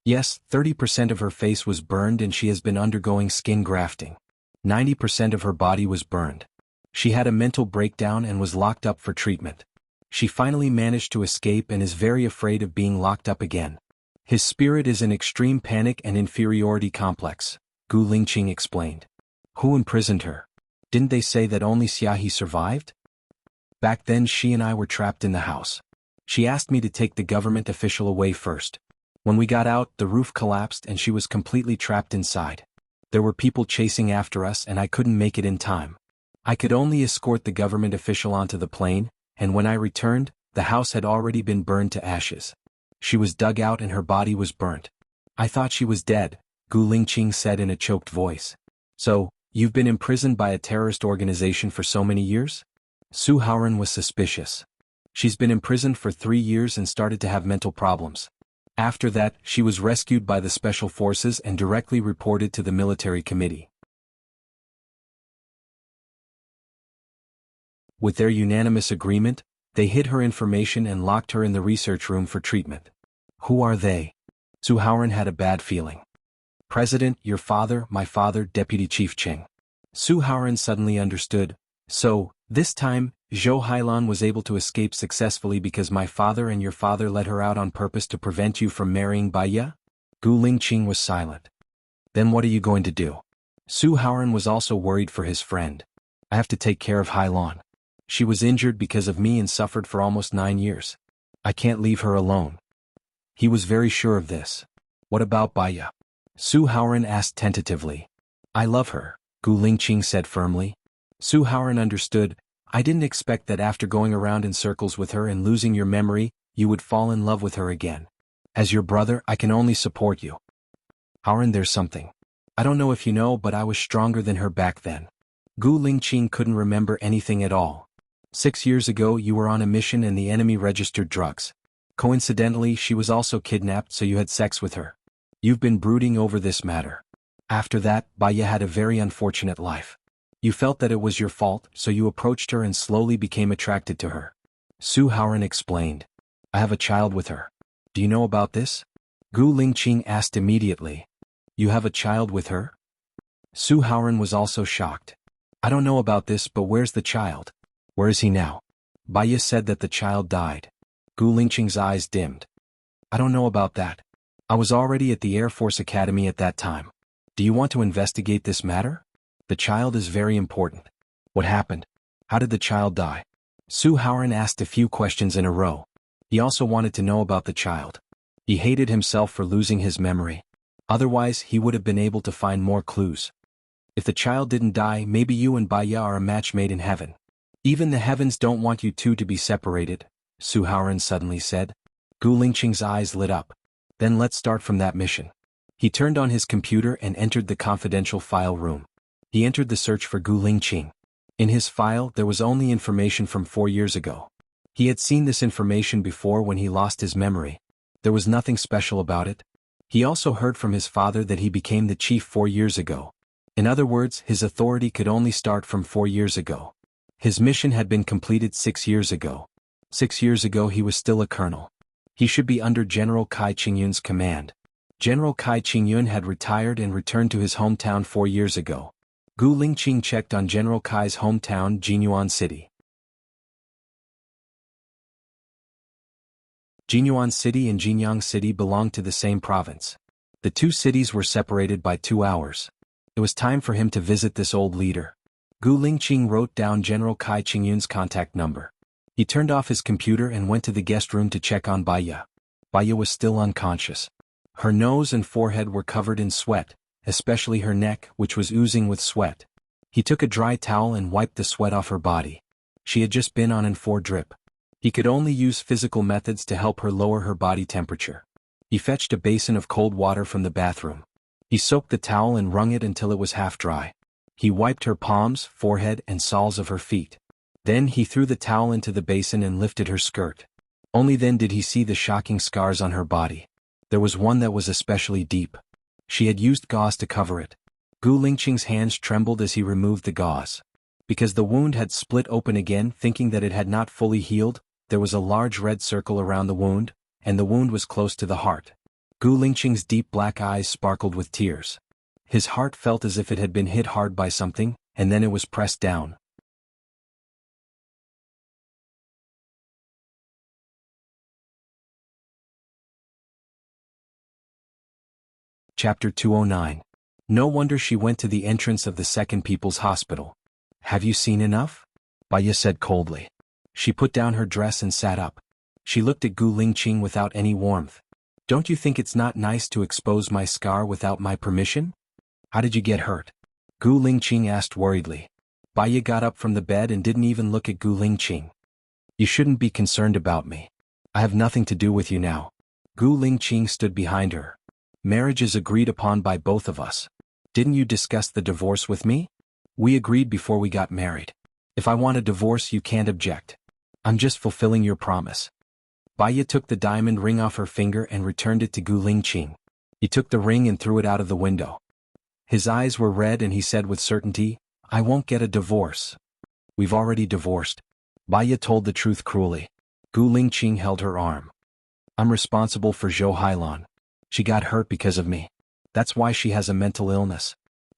"Yes, 30% of her face was burned and she has been undergoing skin grafting. 90% of her body was burned. She had a mental breakdown and was locked up for treatment. She finally managed to escape and is very afraid of being locked up again. His spirit is in extreme panic and inferiority complex," Gu Lingqing explained. "Who imprisoned her? Didn't they say that only Xiaohe survived?" "Back then she and I were trapped in the house. She asked me to take the government official away first. When we got out, the roof collapsed and she was completely trapped inside. There were people chasing after us and I couldn't make it in time. I could only escort the government official onto the plane, and when I returned, the house had already been burned to ashes. She was dug out and her body was burnt. I thought she was dead," Gu Lingqing said in a choked voice. "So, you've been imprisoned by a terrorist organization for so many years?" Su Haoran was suspicious. "She's been imprisoned for 3 years and started to have mental problems. After that, she was rescued by the special forces and directly reported to the military committee. With their unanimous agreement, they hid her information and locked her in the research room for treatment." "Who are they?" Su Haoran had a bad feeling. "President, your father, my father, Deputy Chief Cheng." Su Haoran suddenly understood. "So, this time, Zhou Hailan was able to escape successfully because my father and your father let her out on purpose to prevent you from marrying Baya?" Gu Lingqing was silent. "Then what are you going to do?" Su Haoran was also worried for his friend. "I have to take care of Hailan. She was injured because of me and suffered for almost 9 years. I can't leave her alone." He was very sure of this. "What about Baya?" Su Haoran asked tentatively. "I love her," Gu Lingqing said firmly. Su Haoran understood. "I didn't expect that after going around in circles with her and losing your memory, you would fall in love with her again. As your brother, I can only support you." "Haoran, there's something. I don't know if you know, but I was stronger than her back then." Gu Lingqing couldn't remember anything at all. 6 years ago you were on a mission and the enemy registered drugs. Coincidentally, she was also kidnapped, so you had sex with her. You've been brooding over this matter. After that, Baya had a very unfortunate life. You felt that it was your fault, so you approached her and slowly became attracted to her." Su Haoran explained. "I have a child with her. Do you know about this?" Gu Lingqing asked immediately. "You have a child with her?" Su Haoran was also shocked. "I don't know about this, but where's the child? Where is he now?" Baya said that the child died. Gu Lingqing's eyes dimmed. "I don't know about that. I was already at the Air Force Academy at that time. Do you want to investigate this matter? The child is very important. What happened? How did the child die?" Su Haoran asked a few questions in a row. He also wanted to know about the child. He hated himself for losing his memory. Otherwise, he would have been able to find more clues. "If the child didn't die, maybe you and Baya are a match made in heaven. Even the heavens don't want you two to be separated," Su Haoran suddenly said. Gu Lingqing's eyes lit up. "Then let's start from that mission." He turned on his computer and entered the confidential file room. He entered the search for Gu Lingqing. In his file, there was only information from 4 years ago. He had seen this information before when he lost his memory. There was nothing special about it. He also heard from his father that he became the chief 4 years ago. In other words, his authority could only start from 4 years ago. His mission had been completed 6 years ago. 6 years ago he was still a colonel. He should be under General Kai Qingyun's command. General Kai Qingyun had retired and returned to his hometown 4 years ago. Gu Lingqing checked on General Kai's hometown, Jinyuan City. Jinyuan City and Jinyang City belonged to the same province. The two cities were separated by 2 hours. It was time for him to visit this old leader. Gu Lingqing wrote down General Kai Qingyun's contact number. He turned off his computer and went to the guest room to check on Baiya. Baiya was still unconscious. Her nose and forehead were covered in sweat, especially her neck, which was oozing with sweat. He took a dry towel and wiped the sweat off her body. She had just been on an 4 drip. He could only use physical methods to help her lower her body temperature. He fetched a basin of cold water from the bathroom. He soaked the towel and wrung it until it was half dry. He wiped her palms, forehead, and soles of her feet. Then he threw the towel into the basin and lifted her skirt. Only then did he see the shocking scars on her body. There was one that was especially deep. She had used gauze to cover it. Gu Lingqing's hands trembled as he removed the gauze. Because the wound had split open again, thinking that it had not fully healed, there was a large red circle around the wound, and the wound was close to the heart. Gu Lingqing's deep black eyes sparkled with tears. His heart felt as if it had been hit hard by something, and then it was pressed down. Chapter 209. No wonder she went to the entrance of the Second People's Hospital. Have you seen enough? Baiya said coldly. She put down her dress and sat up. She looked at Gu Lingqing without any warmth. Don't you think it's not nice to expose my scar without my permission? How did you get hurt? Gu Lingqing asked worriedly. Baiya got up from the bed and didn't even look at Gu Lingqing. You shouldn't be concerned about me. I have nothing to do with you now. Gu Lingqing stood behind her. Marriage is agreed upon by both of us. Didn't you discuss the divorce with me? We agreed before we got married. If I want a divorce, you can't object. I'm just fulfilling your promise. Baiya took the diamond ring off her finger and returned it to Gu Lingqing. He took the ring and threw it out of the window. His eyes were red and he said with certainty, I won't get a divorce. We've already divorced. Baiya told the truth cruelly. Gu Lingqing held her arm. I'm responsible for Zhou Hailan. She got hurt because of me. That's why she has a mental illness.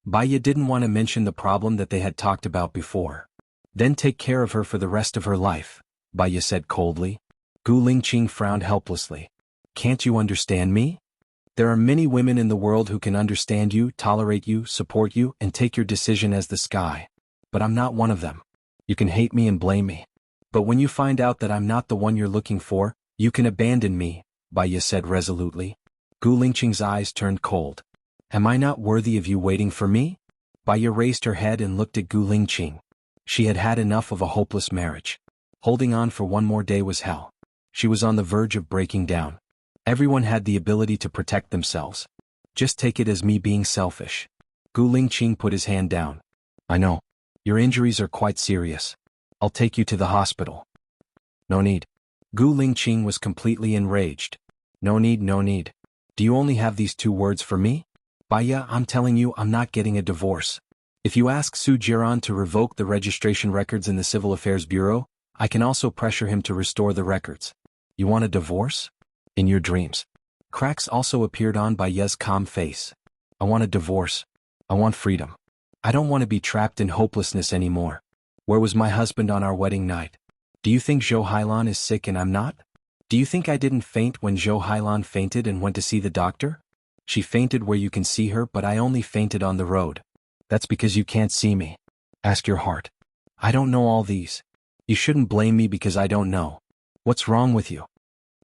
Baiya didn't want to mention the problem that they had talked about before. Then take care of her for the rest of her life, Baiya said coldly. Gu Lingqing frowned helplessly. Can't you understand me? There are many women in the world who can understand you, tolerate you, support you, and take your decision as the sky. But I'm not one of them. You can hate me and blame me. But when you find out that I'm not the one you're looking for, you can abandon me, Baiya said resolutely. Gu Lingqing's eyes turned cold. Am I not worthy of you waiting for me? Baiya raised her head and looked at Gu Lingqing. She had had enough of a hopeless marriage. Holding on for one more day was hell. She was on the verge of breaking down. Everyone had the ability to protect themselves. Just take it as me being selfish. Gu Lingqing put his hand down. I know. Your injuries are quite serious. I'll take you to the hospital. No need. Gu Lingqing was completely enraged. No need, no need. Do you only have these 2 words for me? Baiya, I'm telling you I'm not getting a divorce. If you ask Su Jiran to revoke the registration records in the Civil Affairs Bureau, I can also pressure him to restore the records. You want a divorce? In your dreams. Cracks also appeared on Baiya's calm face. I want a divorce. I want freedom. I don't want to be trapped in hopelessness anymore. Where was my husband on our wedding night? Do you think Zhou Hailan is sick and I'm not? Do you think I didn't faint when Zhou Hailan fainted and went to see the doctor? She fainted where you can see her, but I only fainted on the road. That's because you can't see me. Ask your heart. I don't know all these. You shouldn't blame me because I don't know. What's wrong with you?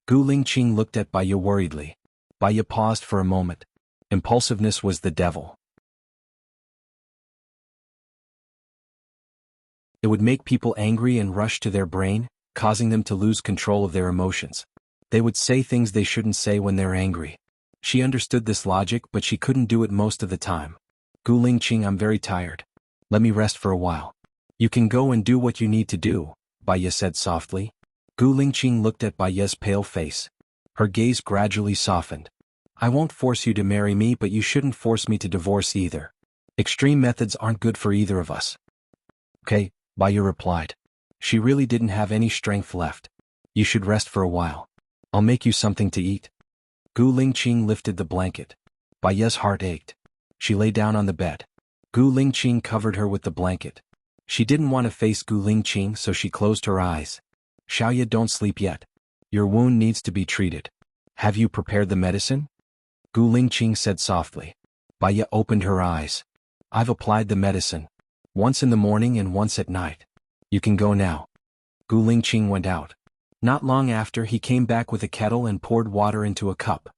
Gu Lingqing looked at Baiya worriedly. Baiya paused for a moment. Impulsiveness was the devil. It would make people angry and rush to their brain, causing them to lose control of their emotions. They would say things they shouldn't say when they're angry. She understood this logic, but she couldn't do it most of the time. Gu Lingqing, I'm very tired. Let me rest for a while. You can go and do what you need to do, Baiya said softly. Gu Lingqing looked at Baiya's pale face. Her gaze gradually softened. I won't force you to marry me, but you shouldn't force me to divorce either. Extreme methods aren't good for either of us. Okay, Baiya replied. She really didn't have any strength left. You should rest for a while. I'll make you something to eat. Gu Lingqing lifted the blanket. Bai Ye's heart ached. She lay down on the bed. Gu Lingqing covered her with the blanket. She didn't want to face Gu Lingqing, so she closed her eyes. Xiaoye, don't sleep yet. Your wound needs to be treated. Have you prepared the medicine? Gu Lingqing said softly. Bai Ye opened her eyes. I've applied the medicine. Once in the morning and once at night. You can go now. Gu Lingqing went out. Not long after, he came back with a kettle and poured water into a cup.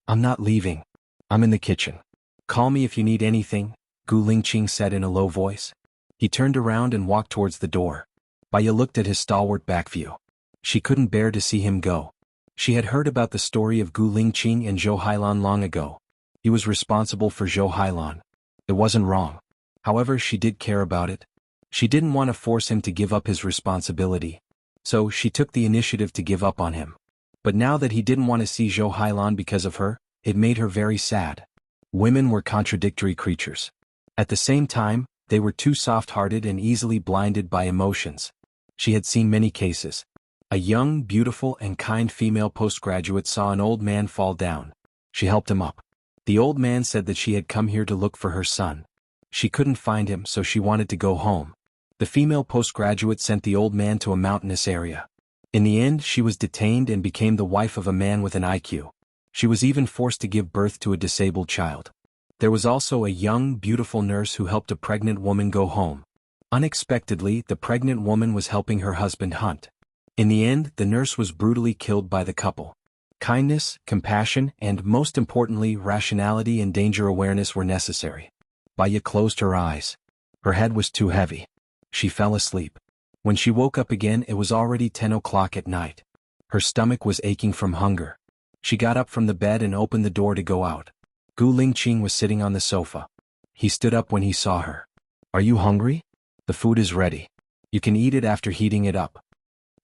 I'm not leaving. I'm in the kitchen. Call me if you need anything, Gu Lingqing said in a low voice. He turned around and walked towards the door. Bai Ye looked at his stalwart back view. She couldn't bear to see him go. She had heard about the story of Gu Lingqing and Zhou Hailan long ago. He was responsible for Zhou Hailan. It wasn't wrong. However, she did care about it. She didn't want to force him to give up his responsibility. So she took the initiative to give up on him. But now that he didn't want to see Zhou Hailan because of her, it made her very sad. Women were contradictory creatures. At the same time, they were too soft-hearted and easily blinded by emotions. She had seen many cases. A young, beautiful, and kind female postgraduate saw an old man fall down. She helped him up. The old man said that she had come here to look for her son. She couldn't find him, so she wanted to go home. The female postgraduate sent the old man to a mountainous area. In the end, she was detained and became the wife of a man with an IQ. She was even forced to give birth to a disabled child. There was also a young, beautiful nurse who helped a pregnant woman go home. Unexpectedly, the pregnant woman was helping her husband hunt. In the end, the nurse was brutally killed by the couple. Kindness, compassion, and most importantly, rationality and danger awareness were necessary. Bai Ye closed her eyes. Her head was too heavy. She fell asleep. When she woke up again, it was already 10 o'clock at night. Her stomach was aching from hunger. She got up from the bed and opened the door to go out. Gu Lingqing was sitting on the sofa. He stood up when he saw her. Are you hungry? The food is ready. You can eat it after heating it up.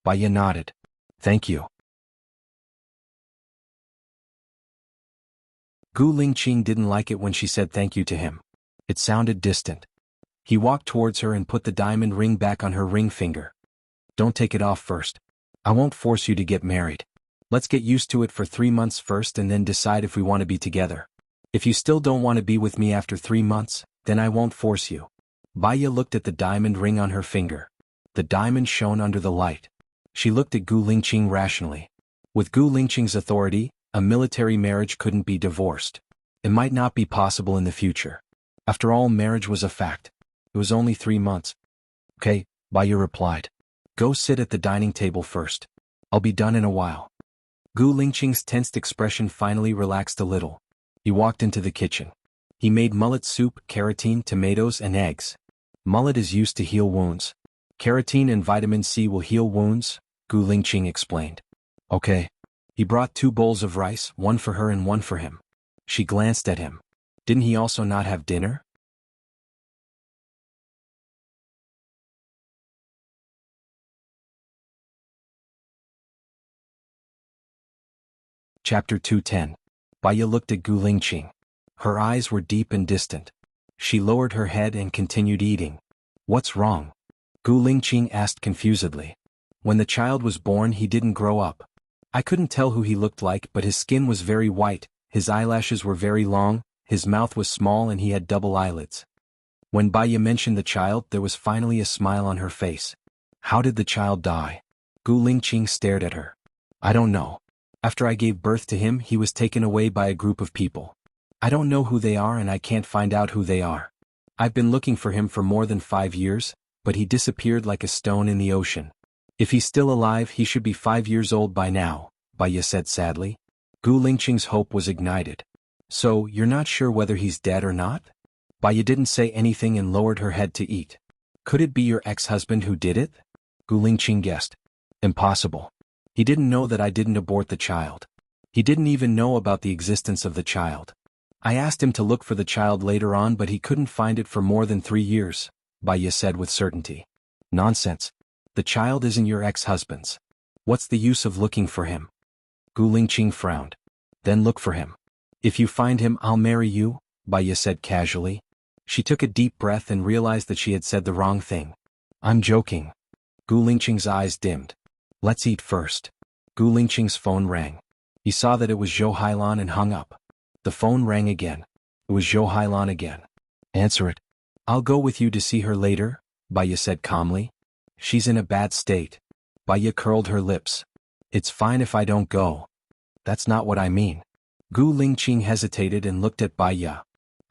Bai Ye nodded. Thank you. Gu Lingqing didn't like it when she said thank you to him. It sounded distant. He walked towards her and put the diamond ring back on her ring finger. Don't take it off first. I won't force you to get married. Let's get used to it for 3 months first and then decide if we want to be together. If you still don't want to be with me after 3 months, then I won't force you. Bai Ye looked at the diamond ring on her finger. The diamond shone under the light. She looked at Gu Lingqing rationally. With Gu Lingqing's authority, a military marriage couldn't be divorced. It might not be possible in the future. After all, marriage was a fact. It was only 3 months. Okay, Bai Ye replied. Go sit at the dining table first. I'll be done in a while. Gu Lingqing's tensed expression finally relaxed a little. He walked into the kitchen. He made mullet soup, carotene, tomatoes, and eggs. Mullet is used to heal wounds. Carotene and vitamin C will heal wounds, Gu Lingqing explained. Okay. He brought 2 bowls of rice, one for her and one for him. She glanced at him. Didn't he also not have dinner? Chapter 210. Bai Ye looked at Gu Lingqing. Her eyes were deep and distant. She lowered her head and continued eating. What's wrong? Gu Lingqing asked confusedly. When the child was born, he didn't grow up. I couldn't tell who he looked like, but his skin was very white, his eyelashes were very long, his mouth was small, and he had double eyelids. When Bai Ye mentioned the child, there was finally a smile on her face. How did the child die? Gu Lingqing stared at her. I don't know. After I gave birth to him, he was taken away by a group of people. I don't know who they are and I can't find out who they are. I've been looking for him for more than 5 years, but he disappeared like a stone in the ocean. If he's still alive, he should be 5 years old by now, Bai Ye said sadly. Gu Lingqing's hope was ignited. So, you're not sure whether he's dead or not? Bai Ye didn't say anything and lowered her head to eat. Could it be your ex-husband who did it? Gu Lingqing guessed. Impossible. He didn't know that I didn't abort the child. He didn't even know about the existence of the child. I asked him to look for the child later on, but he couldn't find it for more than 3 years, Bai Ye said with certainty. Nonsense. The child isn't your ex-husband's. What's the use of looking for him? Gu Lingqing frowned. Then look for him. If you find him, I'll marry you, Bai Ye said casually. She took a deep breath and realized that she had said the wrong thing. I'm joking. Gu Lingqing's eyes dimmed. Let's eat first. Gu Lingqing's phone rang. He saw that it was Zhou Hailan and hung up. The phone rang again. It was Zhou Hailan again. Answer it. I'll go with you to see her later, Baya said calmly. She's in a bad state. Baya curled her lips. It's fine if I don't go. That's not what I mean. Gu Lingqing hesitated and looked at Baya.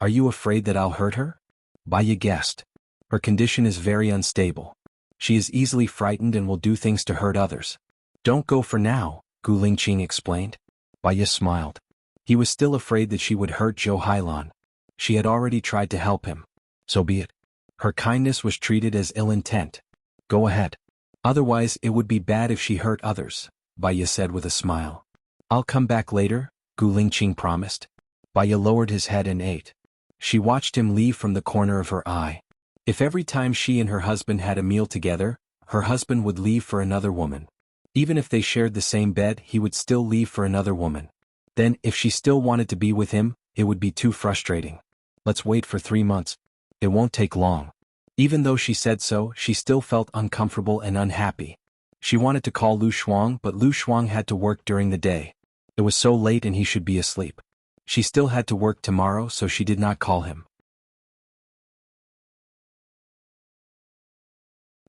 Are you afraid that I'll hurt her? Baya guessed. Her condition is very unstable. She is easily frightened and will do things to hurt others. Don't go for now, Gu Lingqing explained. Baya smiled. He was still afraid that she would hurt Zhou Hailan. She had already tried to help him. So be it. Her kindness was treated as ill intent. Go ahead. Otherwise it would be bad if she hurt others, Baya said with a smile. I'll come back later, Gu Lingqing promised. Baya lowered his head and ate. She watched him leave from the corner of her eye. If every time she and her husband had a meal together, her husband would leave for another woman. Even if they shared the same bed, he would still leave for another woman. Then, if she still wanted to be with him, it would be too frustrating. Let's wait for 3 months. It won't take long. Even though she said so, she still felt uncomfortable and unhappy. She wanted to call Lu Shuang, but Lu Shuang had to work during the day. It was so late and he should be asleep. She still had to work tomorrow, so she did not call him.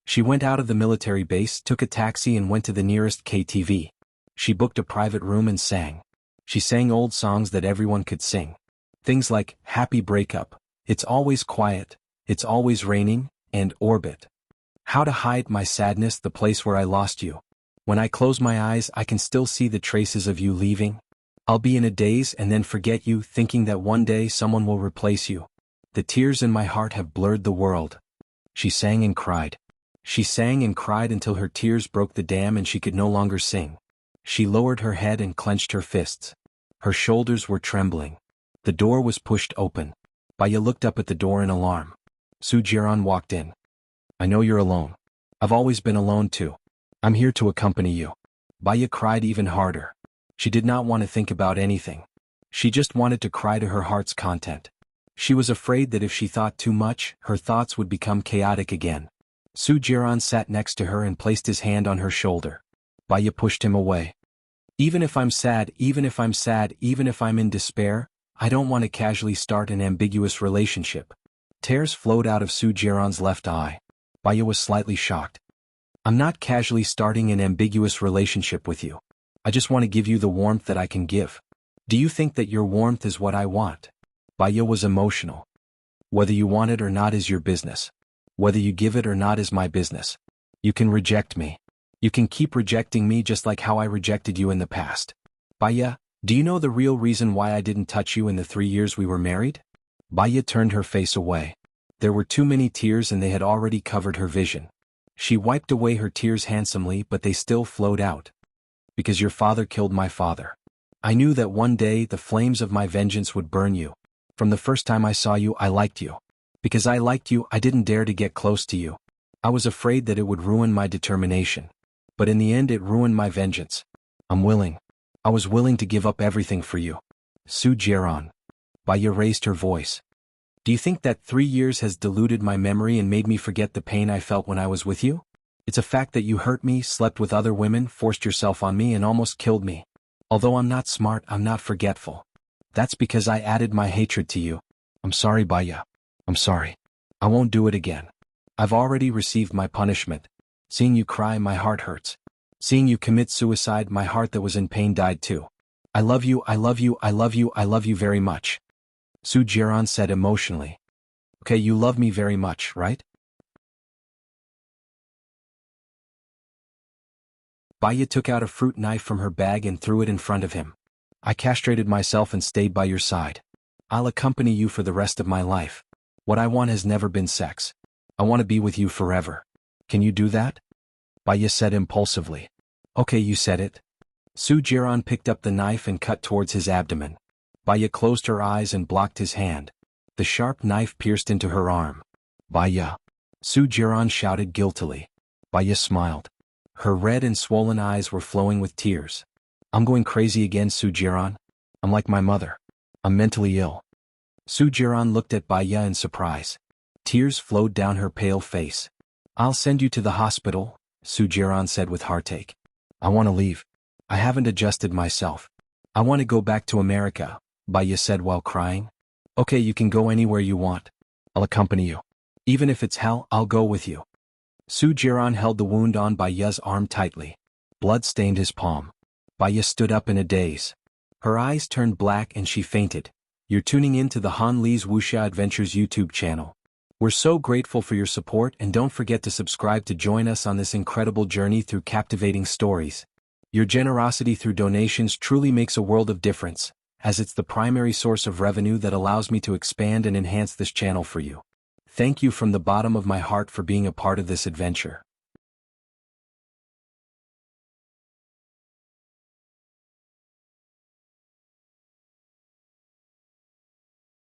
She went out of the military base, took a taxi and went to the nearest KTV. She booked a private room and sang. She sang old songs that everyone could sing. Things like, Happy Breakup, It's Always Quiet, It's Always Raining, and Orbit. How to Hide My Sadness, The Place Where I Lost You. When I close my eyes I can still see the traces of you leaving. I'll be in a daze and then forget you, thinking that one day someone will replace you. The tears in my heart have blurred the world. She sang and cried. She sang and cried until her tears broke the dam and she could no longer sing. She lowered her head and clenched her fists. Her shoulders were trembling. The door was pushed open. Baya looked up at the door in alarm. Su Jiran walked in. I know you're alone. I've always been alone too. I'm here to accompany you. Baya cried even harder. She did not want to think about anything. She just wanted to cry to her heart's content. She was afraid that if she thought too much, her thoughts would become chaotic again. Su Jiran sat next to her and placed his hand on her shoulder. Baya pushed him away. Even if I'm sad, even if I'm sad, even if I'm in despair, I don't want to casually start an ambiguous relationship. Tears flowed out of Su Jiran's left eye. Baya was slightly shocked. I'm not casually starting an ambiguous relationship with you. I just want to give you the warmth that I can give. Do you think that your warmth is what I want? Baya was emotional. Whether you want it or not is your business. Whether you give it or not is my business. You can reject me. You can keep rejecting me just like how I rejected you in the past. Baya, do you know the real reason why I didn't touch you in the 3 years we were married? Baya turned her face away. There were too many tears and they had already covered her vision. She wiped away her tears handsomely, but they still flowed out. Because your father killed my father. I knew that one day the flames of my vengeance would burn you. From the first time I saw you, I liked you. Because I liked you, I didn't dare to get close to you. I was afraid that it would ruin my determination. But in the end it ruined my vengeance. I'm willing. I was willing to give up everything for you. Su Jiran. Baya raised her voice. Do you think that 3 years has diluted my memory and made me forget the pain I felt when I was with you? It's a fact that you hurt me, slept with other women, forced yourself on me and almost killed me. Although I'm not smart, I'm not forgetful. That's because I added my hatred to you. I'm sorry, Baya. I'm sorry. I won't do it again. I've already received my punishment. Seeing you cry, my heart hurts. Seeing you commit suicide, my heart that was in pain died too. I love you, I love you, I love you, I love you very much. Su Jiran said emotionally. Okay, you love me very much, right? Baya took out a fruit knife from her bag and threw it in front of him. I castrated myself and stayed by your side. I'll accompany you for the rest of my life. What I want has never been sex. I want to be with you forever. Can you do that? Baya said impulsively. Okay, you said it. Su Jiran picked up the knife and cut towards his abdomen. Baya closed her eyes and blocked his hand. The sharp knife pierced into her arm. Baya. Su Jiran shouted guiltily. Baya smiled. Her red and swollen eyes were flowing with tears. I'm going crazy again, Su Jiran. I'm like my mother. I'm mentally ill. Su Jiran looked at Baya in surprise. Tears flowed down her pale face. I'll send you to the hospital, Su Jiran said with heartache. I want to leave. I haven't adjusted myself. I want to go back to America, Baya said while crying. Okay, you can go anywhere you want. I'll accompany you. Even if it's hell, I'll go with you. Su Jiran held the wound on Baya's arm tightly. Blood stained his palm. Baya stood up in a daze. Her eyes turned black and she fainted. You're tuning in to the Han Li's Wuxia Adventures YouTube channel. We're so grateful for your support, and don't forget to subscribe to join us on this incredible journey through captivating stories. Your generosity through donations truly makes a world of difference, as it's the primary source of revenue that allows me to expand and enhance this channel for you. Thank you from the bottom of my heart for being a part of this adventure.